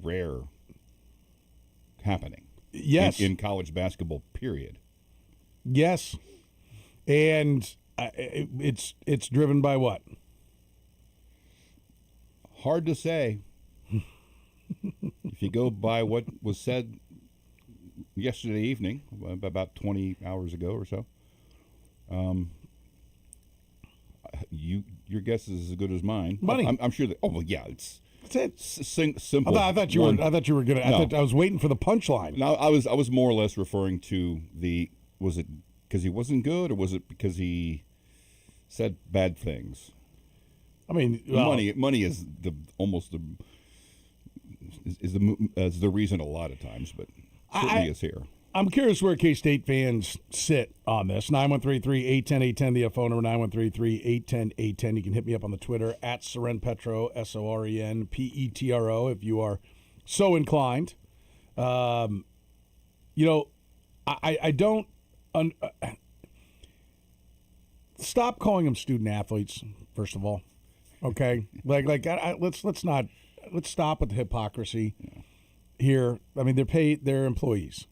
rare happening. Yes. In college basketball, period. Yes. And it's driven by what? Hard to say. If you go by what was said yesterday evening, about 20 hours ago or so, your guess is as good as mine. Money. I'm sure that. Oh well, yeah, it's simple. I thought you were gonna. No. I was waiting for the punchline. No, I was more or less referring to was it because he wasn't good, or was it because he said bad things? I mean, money is the reason a lot of times, but certainly is here. I'm curious where K-State fans sit on this. 913-810-810, the phone number 913-810-810. You can hit me up on the Twitter at Soren Petro, SOREN-PETRO, if you are so inclined. I don't stop calling them student athletes. First of all, okay, let's stop with the hypocrisy here. I mean, they're employees.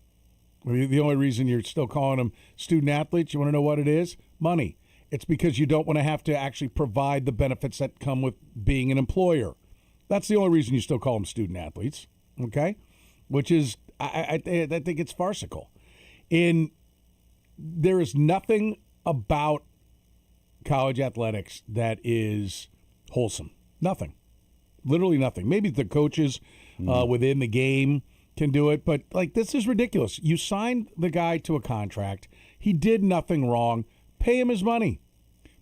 I mean, the only reason you're still calling them student athletes, you want to know what it is? Money. It's because you don't want to have to actually provide the benefits that come with being an employer. That's the only reason you still call them student athletes, okay? Which is, I think it's farcical. There is nothing about college athletics that is wholesome. Nothing. Literally nothing. Maybe the coaches within the game can do it, but this is ridiculous. You signed the guy to a contract. He did nothing wrong. Pay him his money.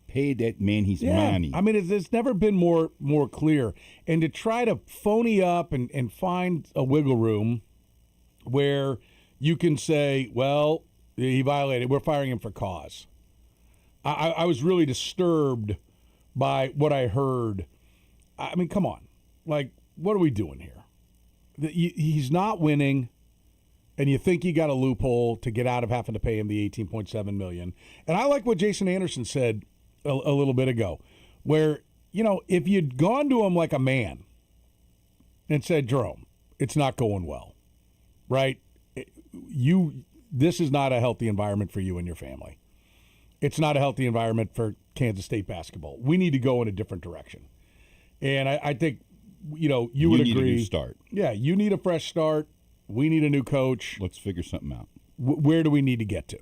Pay that man his money. I mean, it's never been more clear. And to try to phony up and find a wiggle room where you can say, well, he violated, we're firing him for cause. I was really disturbed by what I heard. I mean, come on. What are we doing here? He's not winning, and you think you got a loophole to get out of having to pay him the $18.7 million. And I like what Jason Anderson said a little bit ago, where, if you'd gone to him like a man and said, Jerome, it's not going well, right? This is not a healthy environment for you and your family. It's not a healthy environment for Kansas State basketball. We need to go in a different direction. And I think, you would agree. You need a new start. Yeah, you need a fresh start. We need a new coach. Let's figure something out. Where do we need to get to?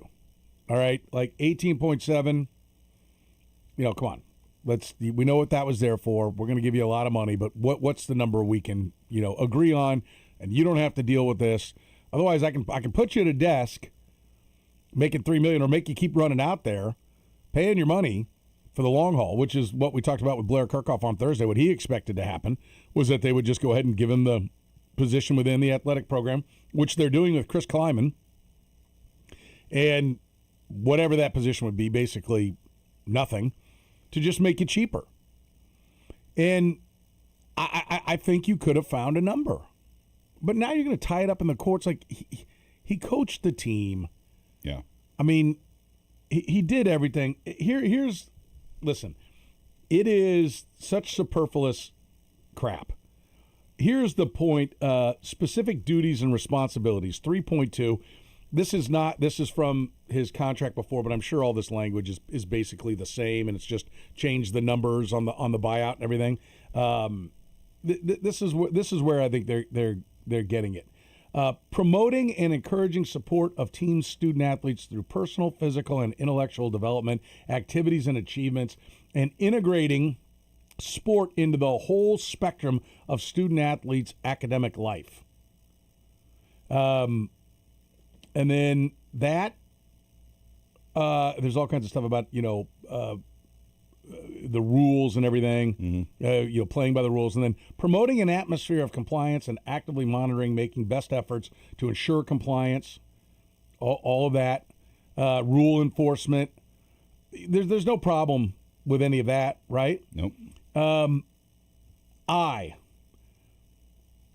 All right, 18.7. Come on. We know what that was there for. We're going to give you a lot of money, but what's the number we can, agree on? And you don't have to deal with this. Otherwise, I can put you at a desk, making $3 million, or make you keep running out there, paying your money for the long haul, which is what we talked about with Blair Kirkhoff on Thursday. What he expected to happen was that they would just go ahead and give him the position within the athletic program, which they're doing with Chris Kleiman. And whatever that position would be, basically nothing, to just make it cheaper. And I think you could have found a number. But now you're going to tie it up in the courts. He coached the team. Yeah. I mean, he did everything. Listen, it is such superfluous crap. Here's the point. Specific duties and responsibilities, 3.2. This is from his contract before, but I'm sure all this language is basically the same, and it's just changed the numbers on the buyout and everything. This is where I think they're getting it. Promoting and encouraging support of team student athletes through personal, physical, and intellectual development, activities and achievements, and integrating sport into the whole spectrum of student athletes' academic life. And then that, there's all kinds of stuff about, the rules and everything, playing by the rules, and then promoting an atmosphere of compliance and actively monitoring, making best efforts to ensure compliance, all of that, rule enforcement. There's no problem with any of that, right? Nope.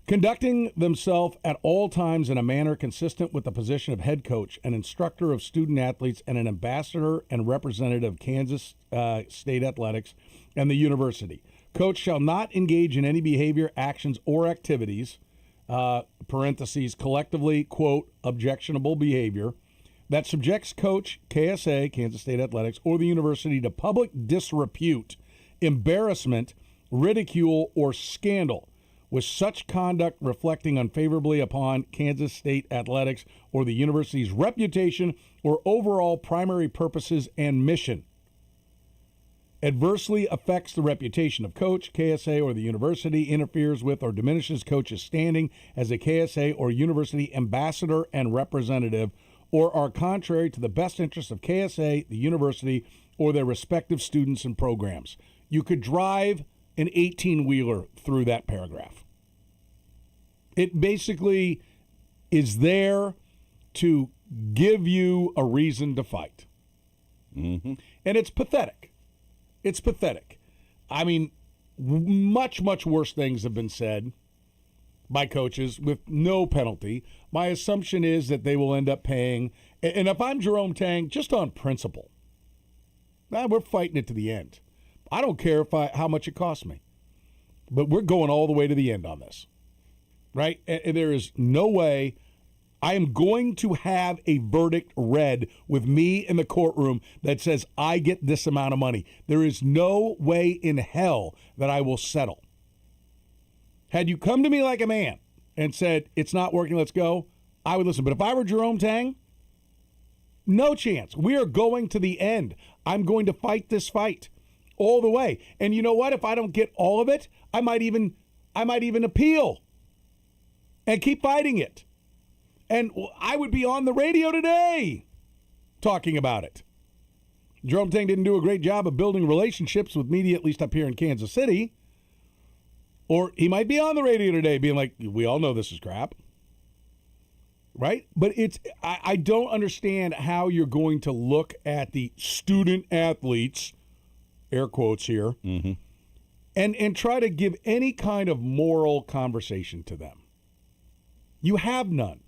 Conducting themselves at all times in a manner consistent with the position of head coach, an instructor of student athletes, and an ambassador and representative of Kansas State Athletics and the university. Coach shall not engage in any behavior, actions, or activities parentheses, collectively, quote, objectionable behavior that subjects coach, KSA, Kansas State Athletics, or the university to public disrepute, embarrassment, ridicule, or scandal, with such conduct reflecting unfavorably upon Kansas State Athletics or the university's reputation or overall primary purposes and mission. Adversely affects the reputation of coach, KSA, or the university, interferes with or diminishes coach's standing as a KSA or university ambassador and representative, or are contrary to the best interests of KSA, the university, or their respective students and programs. You could drive an 18-wheeler through that paragraph. It basically is there to give you a reason to fight. Mm-hmm. And it's pathetic. It's pathetic. I mean, much, much worse things have been said by coaches with no penalty. My assumption is that they will end up paying. And if I'm Jerome Tang, just on principle, we're fighting it to the end. I don't care how much it costs me. But we're going all the way to the end on this. Right? And there is no way I am going to have a verdict read with me in the courtroom that says I get this amount of money. There is no way in hell that I will settle. Had you come to me like a man and said, it's not working, let's go, I would listen. But if I were Jerome Tang, no chance. We are going to the end. I'm going to fight this fight all the way. And you know what? If I don't get all of it, I might even appeal and keep fighting it. And I would be on the radio today talking about it. Jerome Tang didn't do a great job of building relationships with media, at least up here in Kansas City. Or he might be on the radio today being like, we all know this is crap. Right? But I don't understand how you're going to look at the student athletes, air quotes here, mm-hmm. and try to give any kind of moral conversation to them. You have none.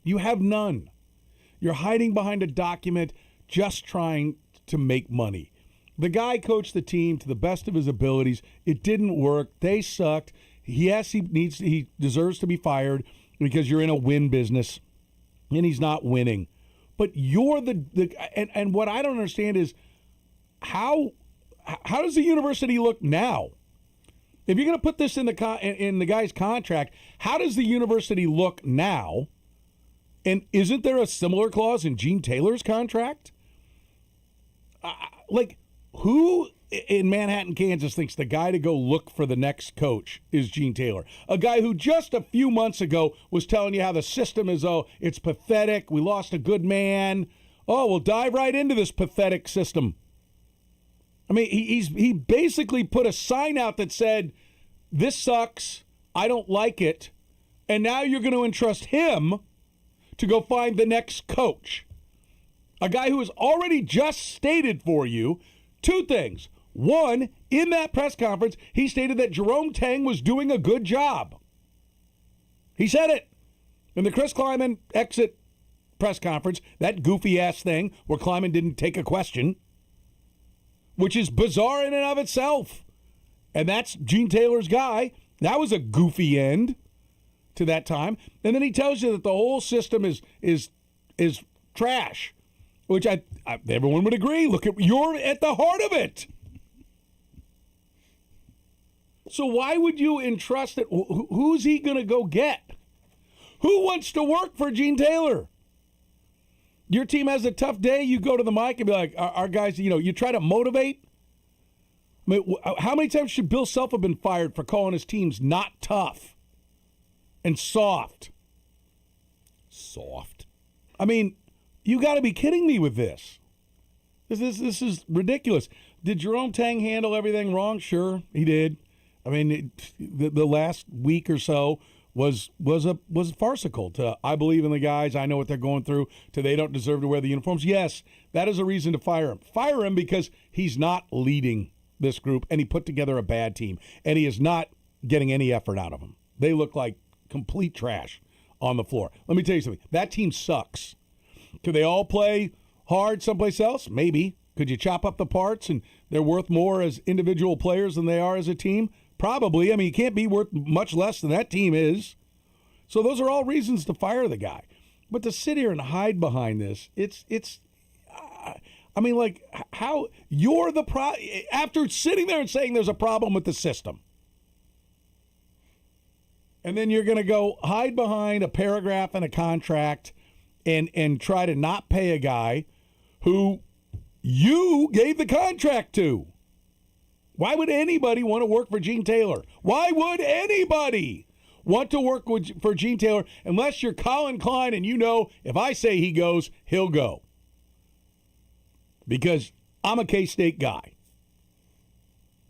You have none. You're hiding behind a document just trying to make money. The guy coached the team to the best of his abilities. It didn't work. They sucked. He deserves to be fired because you're in a win business and he's not winning. But you're and what I don't understand is how does the university look now? If you're going to put this in the guy's contract, how does the university look now? And isn't there a similar clause in Gene Taylor's contract? Who in Manhattan, Kansas thinks the guy to go look for the next coach is Gene Taylor? A guy who just a few months ago was telling you how the system is, it's pathetic. We lost a good man. We'll dive right into this pathetic system. I mean, he basically put a sign out that said, this sucks, I don't like it, and now you're going to entrust him to go find the next coach. A guy who has already just stated for you two things. One, in that press conference, he stated that Jerome Tang was doing a good job. He said it in the Chris Kleiman exit press conference, that goofy-ass thing where Kleiman didn't take a question, which is bizarre in and of itself. And that's Gene Taylor's guy. That was a goofy end to that time. And then he tells you that the whole system is trash, which everyone would agree. Look, you're at the heart of it. So why would you entrust it? Who's he going to go get? Who wants to work for Gene Taylor? Your team has a tough day, you go to the mic and be like, our guys, you try to motivate. I mean, how many times should Bill Self have been fired for calling his teams not tough and soft? Soft. I mean, you got to be kidding me with this. This is ridiculous. Did Jerome Tang handle everything wrong? Sure, he did. I mean, the last week or so was farcical. To I believe in the guys, I know what they're going through, to they don't deserve to wear the uniforms. Yes, that is a reason to fire him. Fire him because he's not leading this group, and he put together a bad team, and he is not getting any effort out of them. They look like complete trash on the floor. Let me tell you something. That team sucks. Could they all play hard someplace else? Maybe. Could you chop up the parts and they're worth more as individual players than they are as a team? Probably. I mean, you can't be worth much less than that team is. So those are all reasons to fire the guy. But to sit here and hide behind this, I mean, like, how you're the after sitting there and saying there's a problem with the system. And then you're going to go hide behind a paragraph in a contract and try to not pay a guy who you gave the contract to. Why would anybody want to work for Gene Taylor? Why would anybody want to work for Gene Taylor unless you're Colin Klein and you know if I say he goes, he'll go? Because I'm a K-State guy.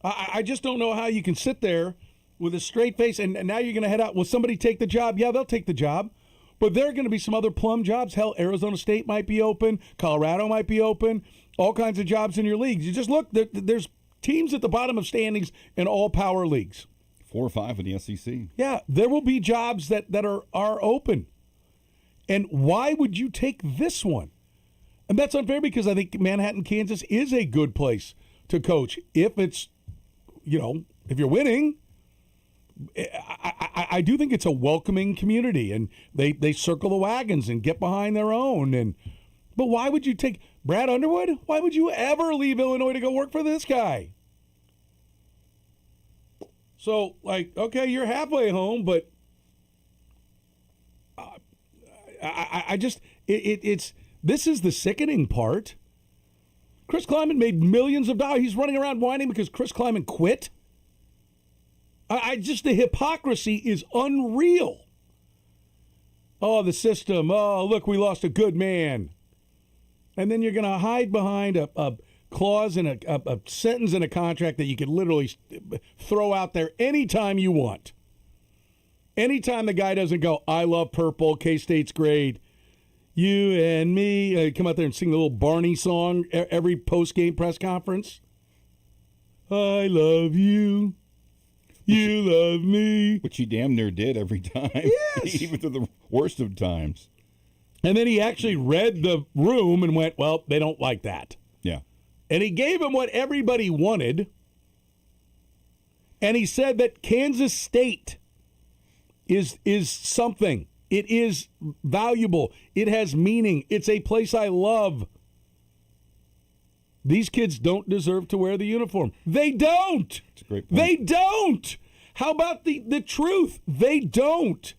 I just don't know how you can sit there with a straight face and now you're going to head out. Will somebody take the job? Yeah, they'll take the job. But there are going to be some other plum jobs. Hell, Arizona State might be open. Colorado might be open. All kinds of jobs in your leagues. You just look, there's teams at the bottom of standings in all power leagues. 4 or 5 in the SEC. Yeah, there will be jobs that are open. And why would you take this one? And that's unfair because I think Manhattan, Kansas is a good place to coach if it's, if you're winning. I do think it's a welcoming community, and they circle the wagons and get behind their own. But why would you take Brad Underwood? Why would you ever leave Illinois to go work for this guy? So, okay, you're halfway home, but this is the sickening part. Chris Kleiman made millions of dollars. He's running around whining because Chris Kleiman quit. The hypocrisy is unreal. Oh, the system. Oh, look, we lost a good man. And then you're going to hide behind a clause in a sentence in a contract that you could literally throw out there anytime you want. Anytime the guy doesn't go, I love purple, K-State's great, you and me, come out there and sing the little Barney song every post-game press conference. I love you. You love me. Which he damn near did every time. Yes. Even through the worst of times. And then he actually read the room and went, well, they don't like that. Yeah. And he gave him what everybody wanted. And he said that Kansas State is something. It is valuable. It has meaning. It's a place I love. These kids don't deserve to wear the uniform. They don't. That's a great point. They don't. How about the truth? They don't.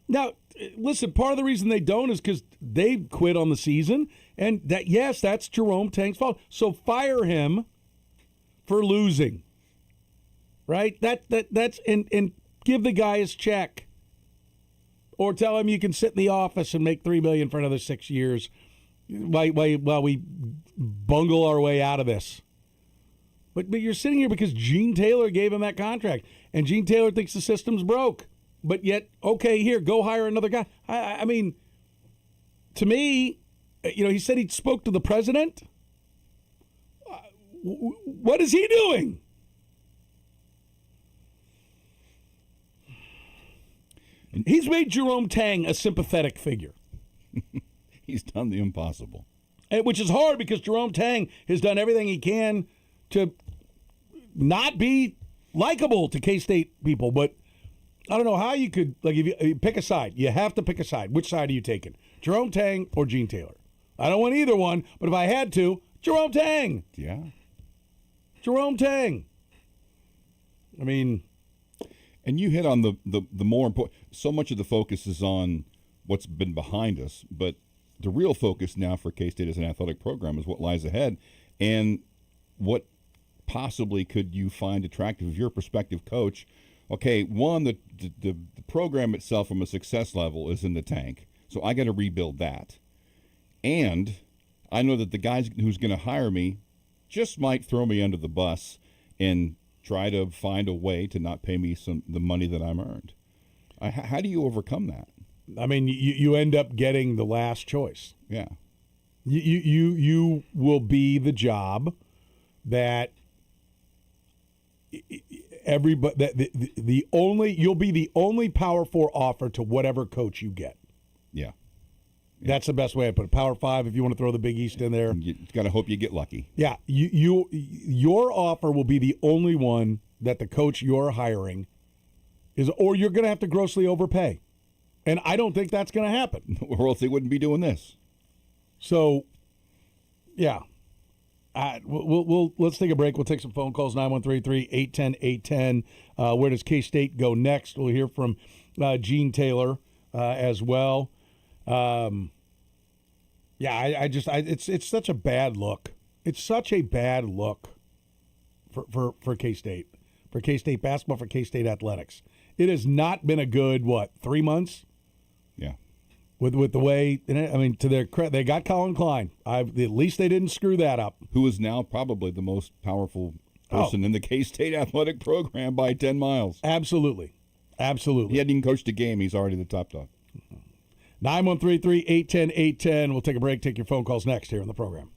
Now, listen, part of the reason they don't is because they quit on the season. And that's Jerome Tang's fault. So fire him for losing. Right? That's and give the guy his check. Or tell him you can sit in the office and make $3 million for another 6 years while we bungle our way out of this. But you're sitting here because Gene Taylor gave him that contract, and Gene Taylor thinks the system's broke. But yet, okay, here, go hire another guy. I mean, to me, he said he spoke to the president. What is he doing? He's made Jerome Tang a sympathetic figure. He's done the impossible. Which is hard because Jerome Tang has done everything he can to not be likable to K-State people. But I don't know how you could, if you pick a side. You have to pick a side. Which side are you taking? Jerome Tang or Gene Taylor? I don't want either one, but if I had to, Jerome Tang. Yeah. Jerome Tang. I mean... And you hit on the more important. So much of the focus is on what's been behind us, but the real focus now for K-State as an athletic program is what lies ahead, and what possibly could you find attractive if you're a prospective coach. Okay, one, the program itself from a success level is in the tank, so I got to rebuild that, and I know that the guy who's going to hire me just might throw me under the bus and try to find a way to not pay me the money that I'm earned. How do you overcome that? I mean, you end up getting the last choice. Yeah. You will be the job that everybody you'll be the only Power 4 offer to whatever coach you get. Yeah. That's the best way I put it. Power 5, if you want to throw the Big East in there. You got to hope you get lucky. Yeah, your offer will be the only one that the coach you're hiring is, or you're going to have to grossly overpay. And I don't think that's going to happen. Or else they wouldn't be doing this. So, yeah. Let's take a break. We'll take some phone calls, 913-810-810. Where does K-State go next? We'll hear from Gene Taylor as well. It's such a bad look. It's such a bad look for K-State. For K-State basketball, for K-State athletics. It has not been a good, 3 months? Yeah. With the way, to their credit, they got Colin Klein. At least they didn't screw that up. Who is now probably the most powerful person in the K-State athletic program by 10 miles. Absolutely. He hadn't even coached a game. He's already the top dog. 913-810-810. We'll take a break. Take your phone calls next here on the program.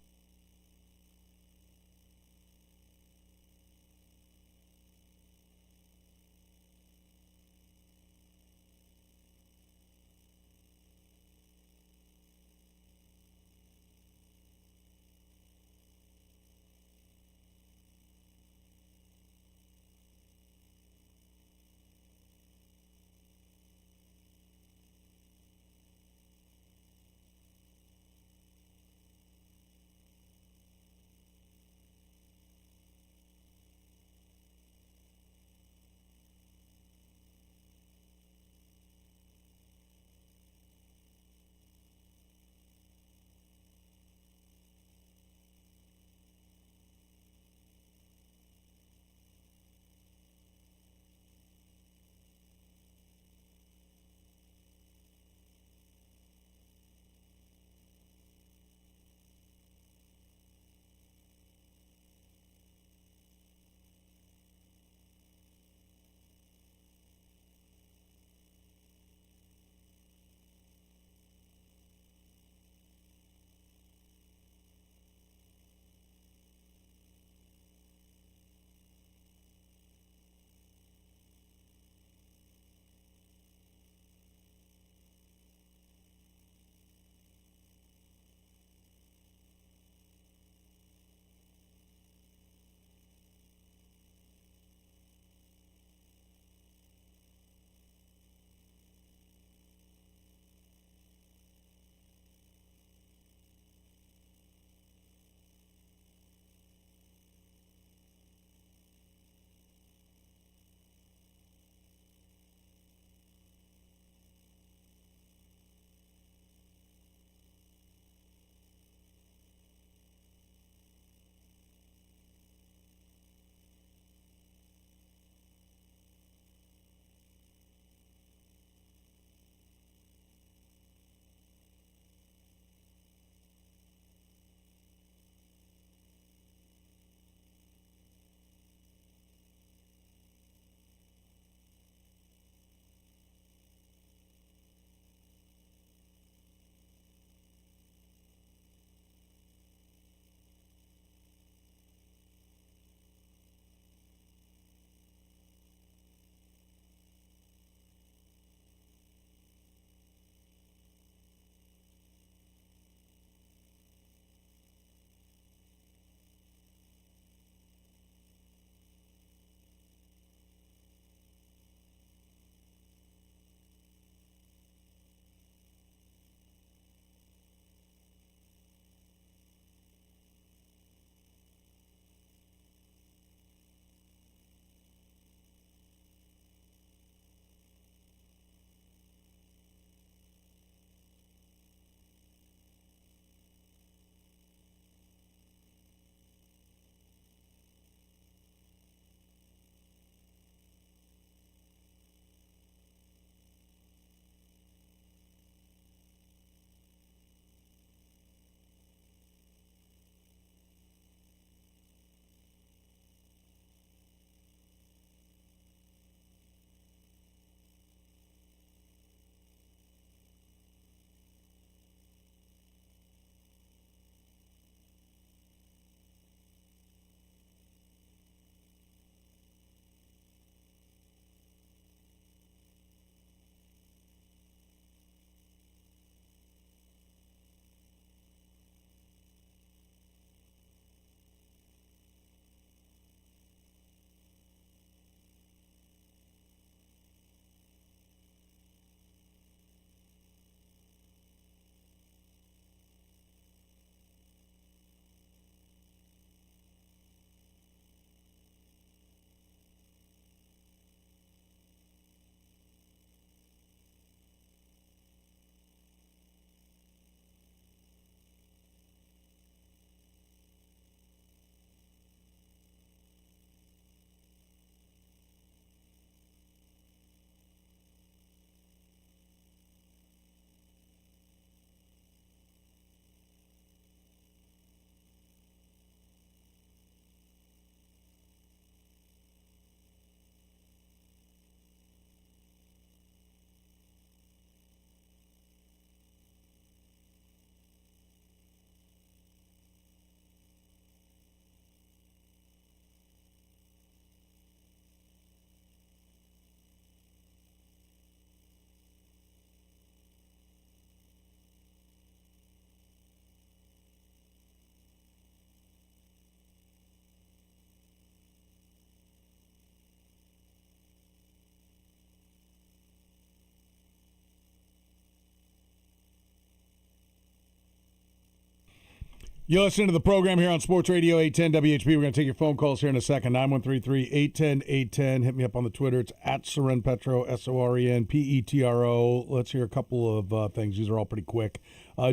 You're listening to the program here on Sports Radio 810 WHP. We're going to take your phone calls here in a second. 913-810-810. Hit me up on the Twitter. It's at Soren Petro, SOREN, PETRO. Let's hear a couple of things. These are all pretty quick.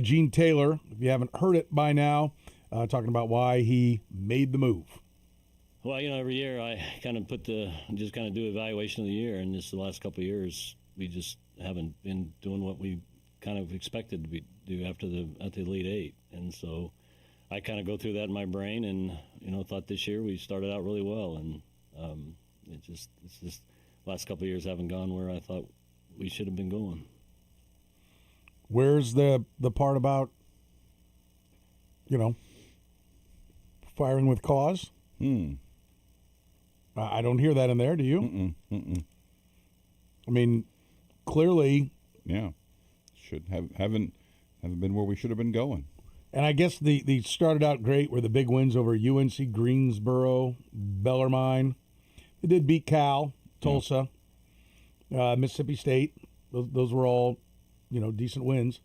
Gene Taylor, if you haven't heard it by now, talking about why he made the move. Well, every year I kind of do evaluation of the year, and just the last couple of years we just haven't been doing what we kind of expected to do at the Elite Eight, and so I kind of go through that in my brain, and thought this year we started out really well, and it's just last couple of years haven't gone where I thought we should have been going. Where's the part about firing with cause? I don't hear that in there. Do you? I mean, clearly, yeah, haven't been where we should have been going. And I guess the started out great were the big wins over UNC Greensboro, Bellarmine. They did beat Cal, Tulsa, Mississippi State. Those were all, decent wins.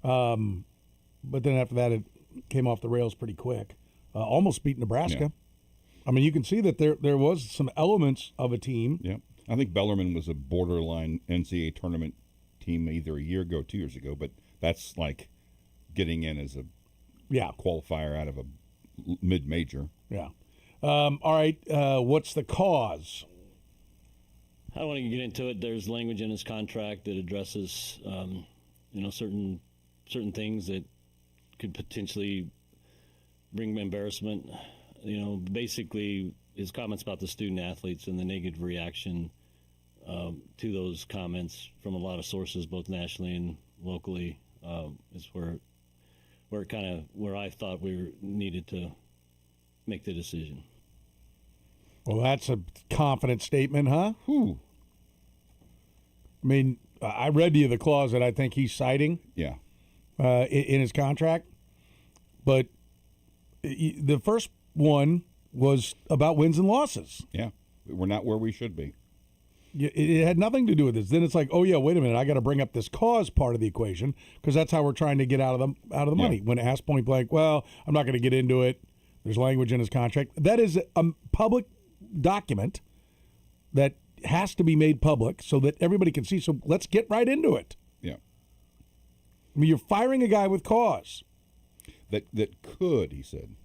But then after that, it came off the rails pretty quick. Almost beat Nebraska. Yeah. I mean, you can see that there was some elements of a team. Yeah, I think Bellarmine was a borderline NCAA tournament team either a year ago, 2 years ago, but that's like getting in as a qualifier out of a mid-major. Yeah. All right. What's the cause? I don't want to get into it. There's language in his contract that addresses, certain things that could potentially bring embarrassment. Basically his comments about the student athletes and the negative reaction to those comments from a lot of sources, both nationally and locally, is where I thought we needed to make the decision. Well, that's a confident statement, huh? Whew. I mean, I read to you the clause that I think he's citing. Yeah. In his contract, but the first one was about wins and losses. Yeah, we're not where we should be. It had nothing to do with this. Then it's like, oh yeah, wait a minute, I got to bring up this cause part of the equation because that's how we're trying to get out of the money. When it has point blank, well, I'm not going to get into it. There's language in his contract that is a public document that has to be made public so that everybody can see. So let's get right into it. Yeah. I mean, you're firing a guy with cause. That could, he said,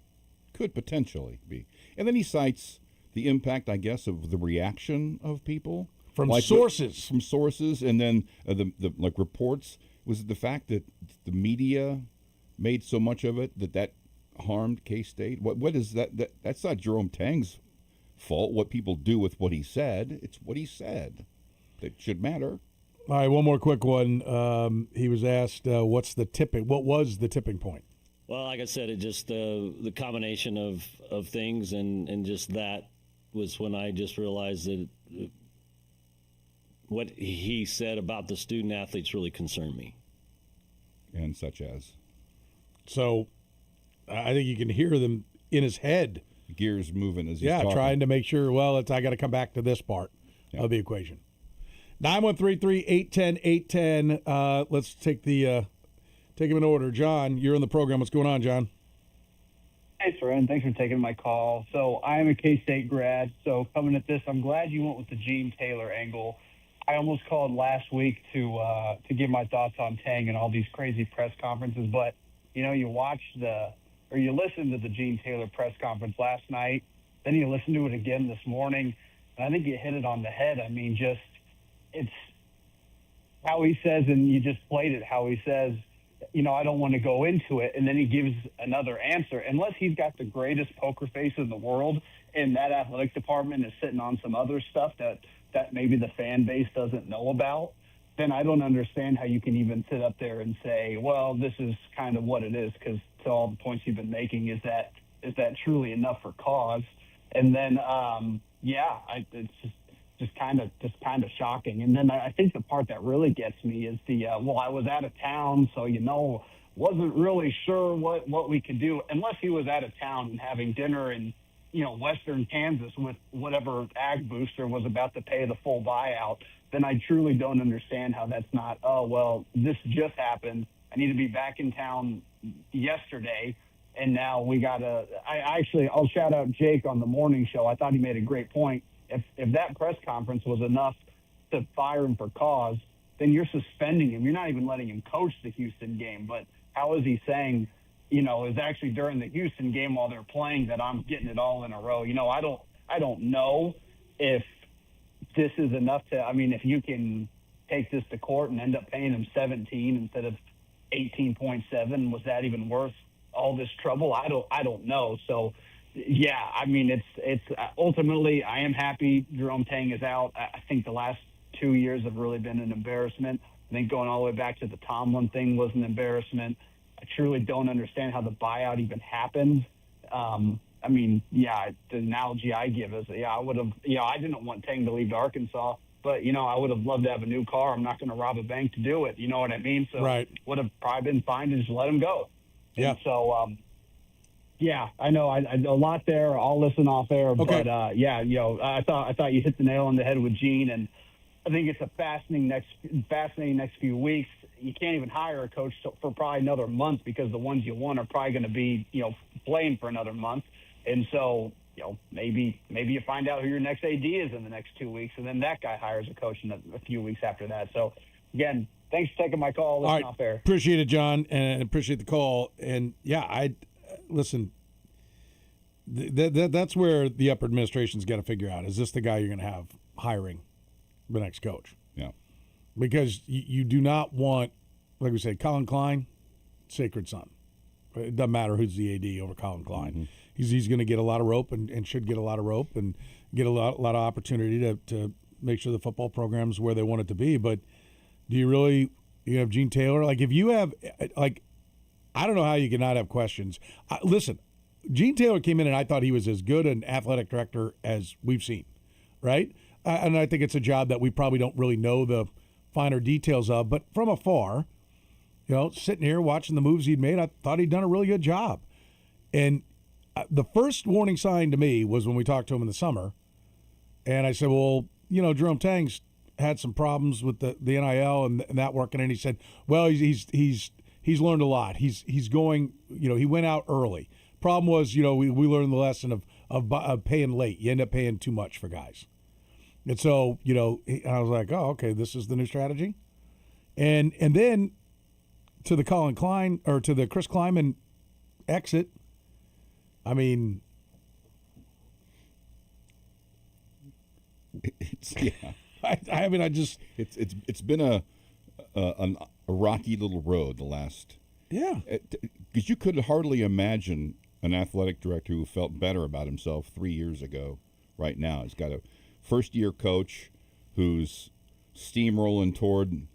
could potentially be. And then he cites the impact, I guess, of the reaction of people. From sources. From sources, and then the reports. Was it the fact that the media made so much of it that harmed K-State? What is that? That's not Jerome Tang's fault, what people do with what he said. It's what he said that should matter. All right, one more quick one. He was asked, what was the tipping point? Well, like I said, it just the combination of things and just that was when I just realized that what he said about the student athletes really concerned me. And such as? So I think you can hear them in his head. Gears moving as he's talking. Trying to make sure, I got to come back to this part of the equation. 913-810-810. Let's take them in order. John, you're in the program. What's going on, John? Hey, Soren. Thanks for taking my call. So I am a K-State grad. So coming at this, I'm glad you went with the Gene Taylor angle. I almost called last week to give my thoughts on Tang and all these crazy press conferences. But, you listened to the Gene Taylor press conference last night. Then you listened to it again this morning. And I think you hit it on the head. I mean, it's how he says, and you just played it, how he says, I don't want to go into it. And then he gives another answer. Unless he's got the greatest poker face in the world and that athletic department is sitting on some other stuff that maybe the fan base doesn't know about, then I don't understand how you can even sit up there and say, well, this is kind of what it is, because to all the points you've been making, is that truly enough for cause? And then, it's just kind of shocking. And then I think the part that really gets me is I was out of town, so wasn't really sure what we could do, unless he was out of town and having dinner in Western Kansas with whatever ag booster was about to pay the full buyout. Then I truly don't understand how that's not, this just happened. I need to be back in town yesterday, and now we got to. I'll shout out Jake on the morning show. I thought he made a great point. If that press conference was enough to fire him for cause, then you're suspending him. You're not even letting him coach the Houston game. But how is he saying, it was actually during the Houston game while they're playing that I'm getting it all in a row? I don't know if this is enough to. I mean, if you can take this to court and end up paying him 17 instead of 18.7, was that even worth all this trouble? I don't know. So, yeah, I mean, it's ultimately, I am happy Jerome Tang is out. I think the last 2 years have really been an embarrassment. I think going all the way back to the Tomlin thing was an embarrassment. I truly don't understand how the buyout even happened. I mean, yeah, the analogy I give is, I would have, I didn't want Tang to leave to Arkansas, but, I would have loved to have a new car. I'm not going to rob a bank to do it. You know what I mean? So right. Would have probably been fine to just let him go. Yeah. And so, yeah, I know I a lot there. I'll listen off air, okay. But I thought you hit the nail on the head with Gene, and I think it's a fascinating next few weeks. You can't even hire a coach for probably another month because the ones you want are probably going to be playing for another month, and so maybe you find out who your next AD is in the next 2 weeks, and then that guy hires a coach in a few weeks after that. So again, thanks for taking my call. Listen off air. Appreciate it, John, and appreciate the call. And yeah, I listen. That's where the upper administration's got to figure out: is this the guy you're going to have hiring the next coach? Yeah, because you do not want, like we said, Colin Klein, sacred son. It doesn't matter who's the AD over Colin Klein. Mm-hmm. He's going to get a lot of rope and should get a lot of rope and get a lot of opportunity to make sure the football program's where they want it to be. But do you have Gene Taylor? Like, if you have, like, I don't know how you can not have questions. Listen, Gene Taylor came in and I thought he was as good an athletic director as we've seen, right? And I think it's a job that we probably don't really know the finer details of. But from afar, sitting here watching the moves he'd made, I thought he'd done a really good job. And the first warning sign to me was when we talked to him in the summer. And I said, well, Jerome Tang's had some problems with the NIL and that working. And he said, well, he's learned a lot. He's going, he went out early. Problem was, we learned the lesson of paying late. You end up paying too much for guys. And so, I was like, oh, okay, this is the new strategy. And then to the Colin Klein or to the Chris Kleiman exit, I mean, it's yeah. It's been a rocky little road the last. Yeah. Because you could hardly imagine an athletic director who felt better about himself 3 years ago. Right now, he's got a first-year coach who's steamrolling toward,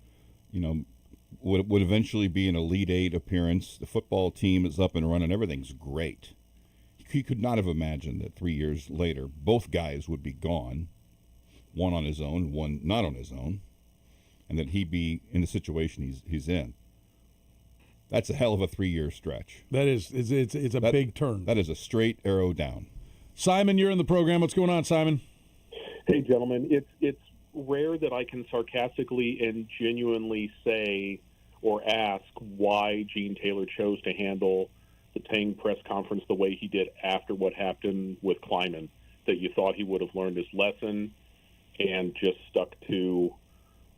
would eventually be an Elite Eight appearance. The football team is up and running. Everything's great. He could not have imagined that 3 years later, both guys would be gone, one on his own, one not on his own, and that he'd be in the situation he's in. That's a hell of a 3-year stretch. That is, it's a big turn. That is a straight arrow down. Simon, you're in the program. What's going on, Simon? Hey, gentlemen. It's rare that I can sarcastically and genuinely say or ask why Gene Taylor chose to handle the Tang press conference the way he did after what happened with Kleiman, that you thought he would have learned his lesson and just stuck to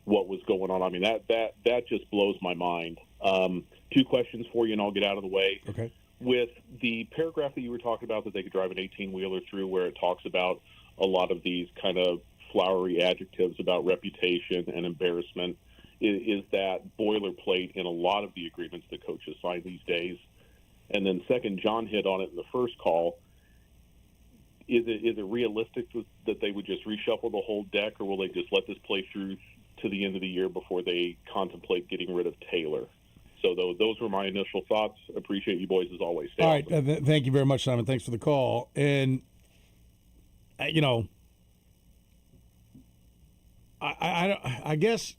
what was going on. I mean, that just blows my mind. 2 questions for you, and I'll get out of the way. Okay. With the paragraph that you were talking about that they could drive an 18-wheeler through, where it talks about a lot of these kind of flowery adjectives about reputation and embarrassment, is that boilerplate in a lot of the agreements that coaches sign these days? And then second, John hit on it in the first call. Is it realistic that they would just reshuffle the whole deck, or will they just let this play through to the end of the year before they contemplate getting rid of Taylor? So those were my initial thoughts. Appreciate you boys as always. Stay all right. awesome. Thank you very much, Simon. Thanks for the call. And, I guess,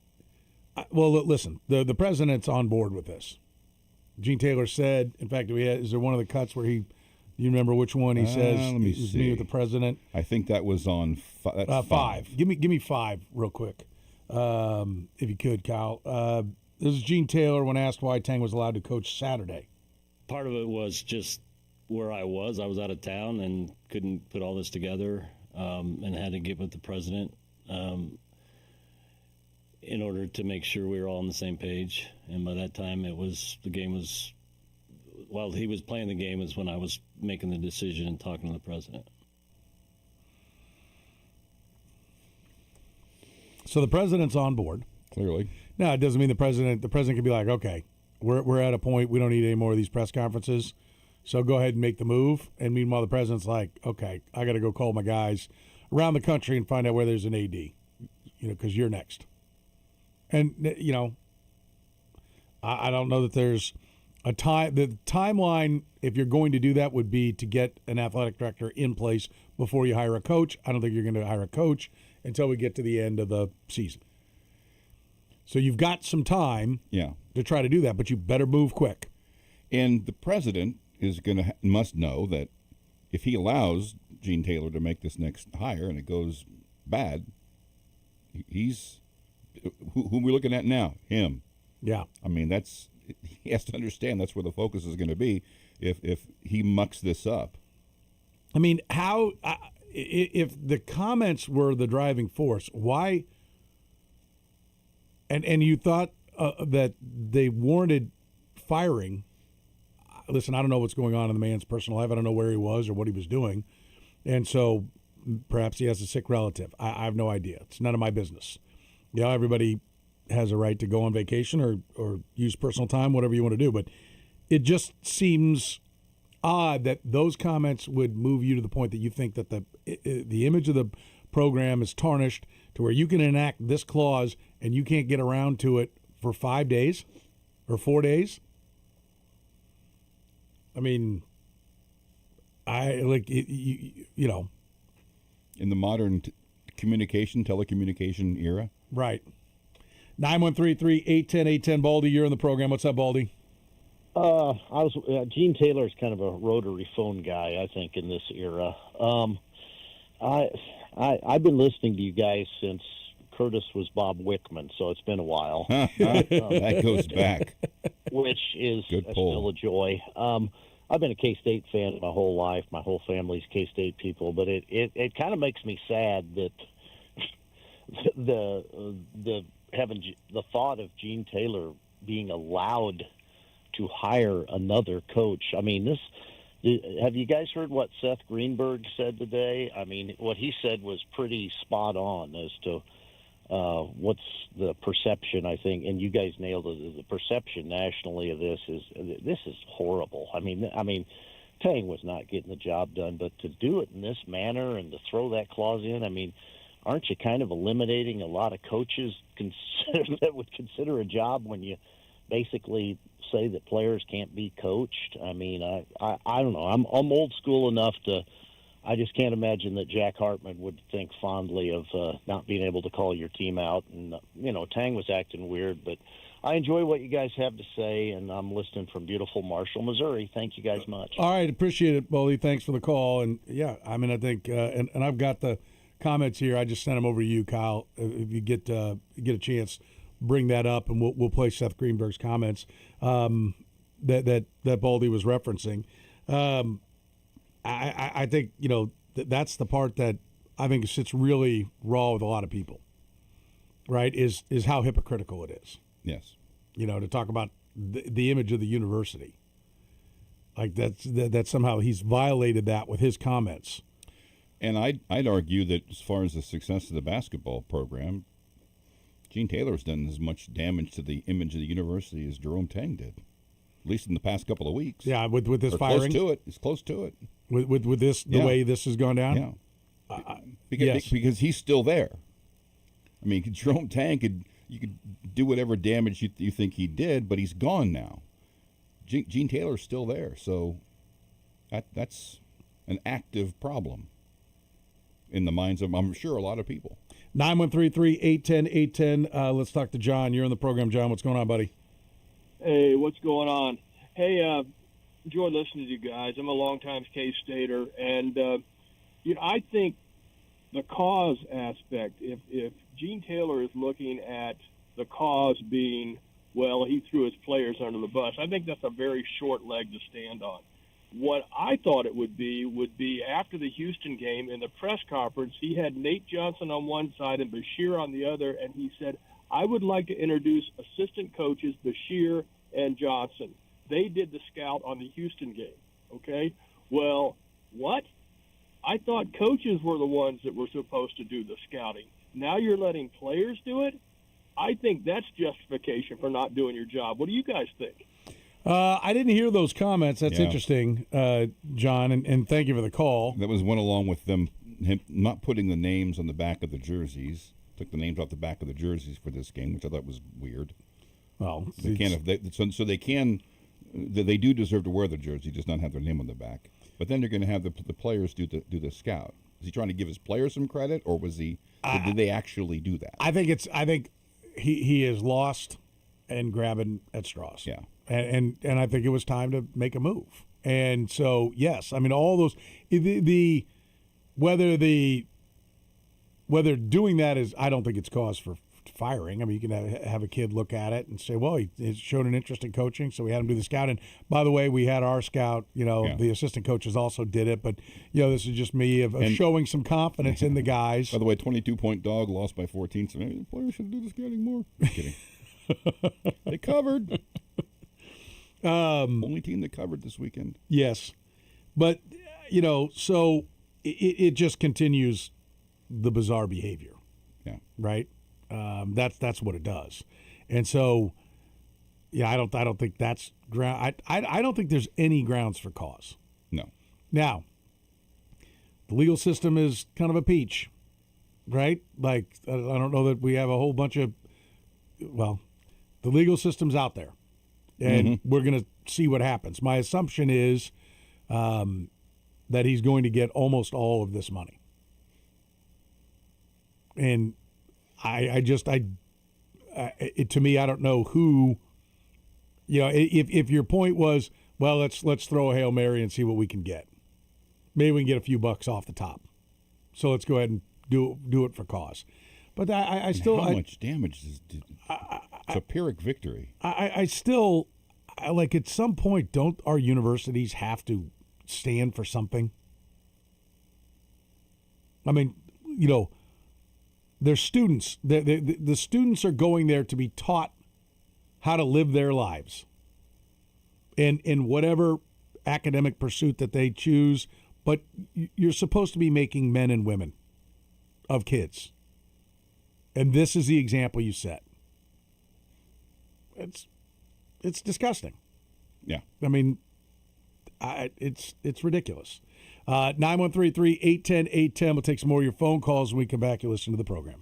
well, listen, the president's on board with this. Gene Taylor said, in fact, is there one of the cuts where you remember which one he says let me it was see. me with the president? I think that was on five. Give me 5 real quick, if you could, Kyle. This is Gene Taylor when asked why Tang was allowed to coach Saturday. Part of it was just where I was out of town and couldn't put all this together, and had to get with the president in order to make sure we were all on the same page. And by that time, the game was, while he was playing the game, is when I was making the decision and talking to the president. So the president's on board. Clearly. Now, it doesn't mean the president could be like, okay, we're at a point, we don't need any more of these press conferences, so go ahead and make the move. And meanwhile, the president's like, okay, I got to go call my guys around the country and find out where there's an AD, because you're next. And, I don't know that there's a time. The timeline, if you're going to do that, would be to get an athletic director in place before you hire a coach. I don't think you're going to hire a coach until we get to the end of the season. So you've got some time to try to do that, but you better move quick. And the president is must know that if he allows Gene Taylor to make this next hire and it goes bad, he's who are we looking at now? Him. Yeah. I mean, he has to understand that's where the focus is going to be if he mucks this up. I mean, how if the comments were the driving force, why? And you thought that they warranted firing. Listen, I don't know what's going on in the man's personal life. I don't know where he was or what he was doing. And so perhaps he has a sick relative. I have no idea. It's none of my business. Everybody has a right to go on vacation or use personal time, whatever you want to do. But it just seems odd that those comments would move you to the point that you think that the image of the program is tarnished to where you can enact this clause and you can't get around to it for 5 days or 4 days. I mean, in the modern telecommunication era. Right. 913-810-810. Baldy, you're in the program. What's up, Baldy? Gene Taylor's kind of a rotary phone guy, I think, in this era. I've been listening to you guys since Kurtis was Bob Wickman, so it's been a while. That goes back. Which is still a joy. I've been a K-State fan my whole life. My whole family's K-State people, but it kind of makes me sad that the thought of Gene Taylor being allowed to hire another coach. I mean, have you guys heard what Seth Greenberg said today? I mean, what he said was pretty spot on as to what's the perception, I think, and you guys nailed it. The perception nationally of this is horrible. I mean, Tang was not getting the job done, but to do it in this manner and to throw that clause in, I mean, aren't you kind of eliminating a lot of coaches that would consider a job when you basically say that players can't be coached? I mean, I don't know. I'm old school enough to. I just can't imagine that Jack Hartman would think fondly of not being able to call your team out. And Tang was acting weird, but I enjoy what you guys have to say, and I'm listening from beautiful Marshall, Missouri. Thank you guys much. All right, appreciate it, Baldy. Thanks for the call. And yeah, I mean, I think, and I've got the comments here. I just sent them over to you, Kyle. If you get a chance, bring that up, and we'll play Seth Greenberg's comments that Baldy was referencing. I think that's the part that I think sits really raw with a lot of people. Right? Is how hypocritical it is. Yes. To talk about the image of the university, like that somehow he's violated that with his comments. And I'd argue that as far as the success of the basketball program, Gene Taylor's done as much damage to the image of the university as Jerome Tang did, at least in the past couple of weeks. Yeah, with this firing. Close to it. It's close to it. With this, the way this has gone down? Yeah. Yes. Because he's still there. I mean, Jerome Tang you could do whatever damage you think he did, but he's gone now. Gene Taylor's still there, so that's an active problem in the minds of, I'm sure, a lot of people. 913-810-810. Let's talk to John. You're in the program, John. What's going on, buddy? Hey, what's going on? Hey, enjoy listening to you guys. I'm a longtime K-Stater, and I think the cause aspect, if Gene Taylor is looking at the cause being, well, he threw his players under the bus, I think that's a very short leg to stand on. What I thought it would be after the Houston game in the press conference, he had Nate Johnson on one side and Bashir on the other, and he said, I would like to introduce assistant coaches Bashir and Johnson. They did the scout on the Houston game, okay? Well, what? I thought coaches were the ones that were supposed to do the scouting. Now you're letting players do it? I think that's justification for not doing your job. What do you guys think? I didn't hear those comments. That's Yeah. interesting, John, and thank you for the call. That went along with him not putting the names on the back of the jerseys. Took the names off the back of the jerseys for this game, which I thought was weird. Well, They can't if they, so they can. They do deserve to wear the jersey, just not have their name on the back. But then they're going to have the players do the scout. Is he trying to give his players some credit, or was he? Did they actually do that? I think he is lost and grabbing at straws. Yeah. And I think it was time to make a move. And so, yes, I mean, all those whether doing that is, I don't think it's cause for firing. I mean, you can have a kid look at it and say, well, he showed an interest in coaching, so we had him do the scout. And by the way, we had our scout, the assistant coaches also did it, but this is just me of showing some confidence in the guys. By the way, 22-point dog lost by 14, so maybe the players should do the scouting more. Just kidding. They covered. Only team that covered this weekend. Yes. But, so it just continues the bizarre behavior. Yeah. Right? That's what it does. And so, I don't think that's ground. I don't think there's any grounds for cause. No. Now, the legal system is kind of a peach, right? Like, I don't know that we have a whole bunch of, the legal system's out there, and we're going to see what happens. My assumption is that he's going to get almost all of this money. And to me, I don't know who, if your point was, well, let's throw a Hail Mary and see what we can get. Maybe we can get a few bucks off the top. So let's go ahead and do it for cause. But I still, how much damage is it's a Pyrrhic victory. I still, like, at some point, don't our universities have to stand for something? I mean, they're students. The students are going there to be taught how to live their lives in whatever academic pursuit that they choose. But you're supposed to be making men and women of kids. And this is the example you set. It's disgusting. Yeah. I mean, it's ridiculous. 913-810-810. We'll take some more of your phone calls when we come back and listen to the program.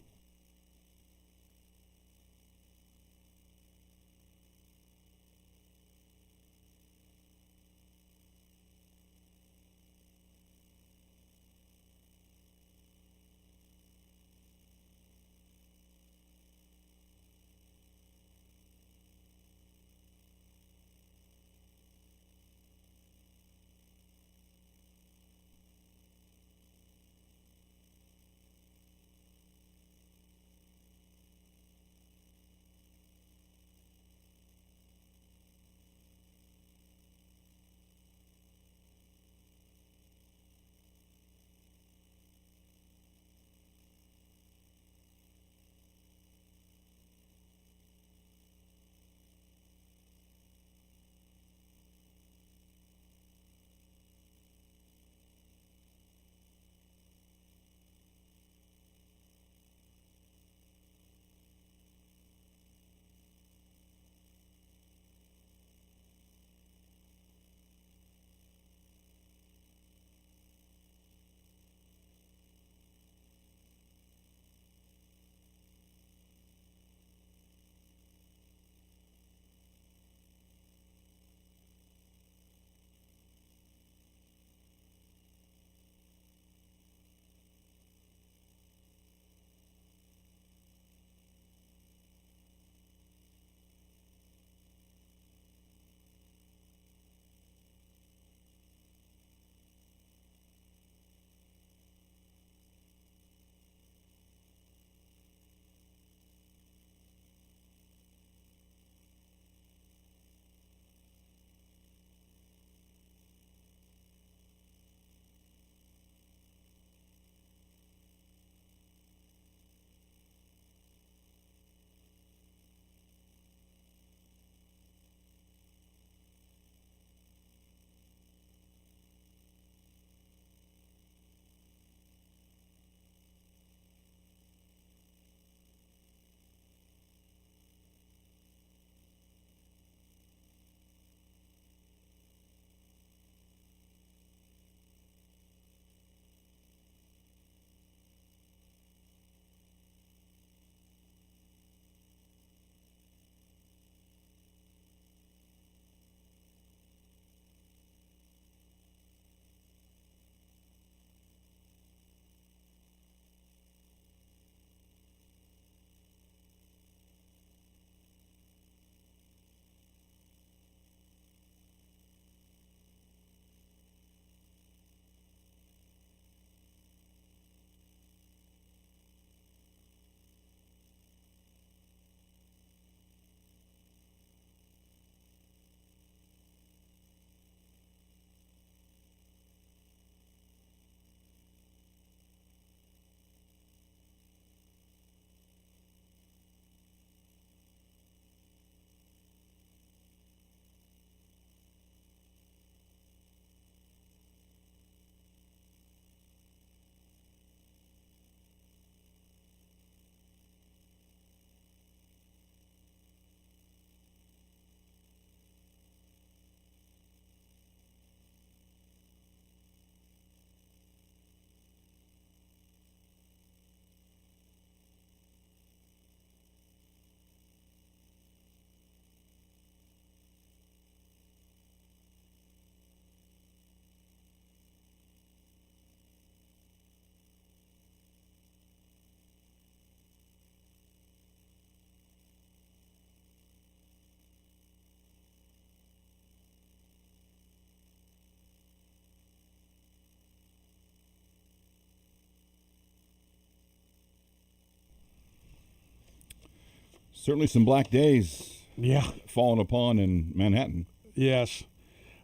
Certainly some black days Yeah. falling upon in Manhattan. Yes.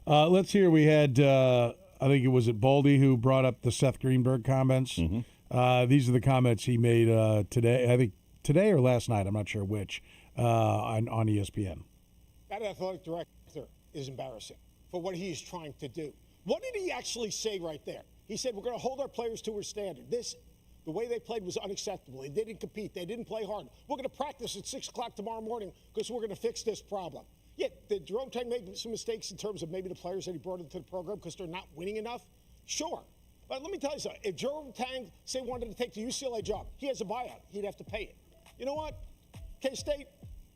Let's hear. We had, I think it was Baldy who brought up the Seth Greenberg comments. These are the comments he made today. I think today or last night. I'm not sure which. On ESPN. That athletic director is embarrassing for what he is trying to do. What did he actually say right there? He said, we're going to hold our players to our standard. The way they played was unacceptable. They didn't compete. They didn't play hard. We're going to practice at 6 o'clock tomorrow morning because we're going to fix this problem. Yeah, did Jerome Tang make some mistakes in terms of maybe the players that he brought into the program because they're not winning enough? Sure. But let me tell you something. If Jerome Tang, say, wanted to take the UCLA job, he has a buyout. He'd have to pay it. You know what? K-State,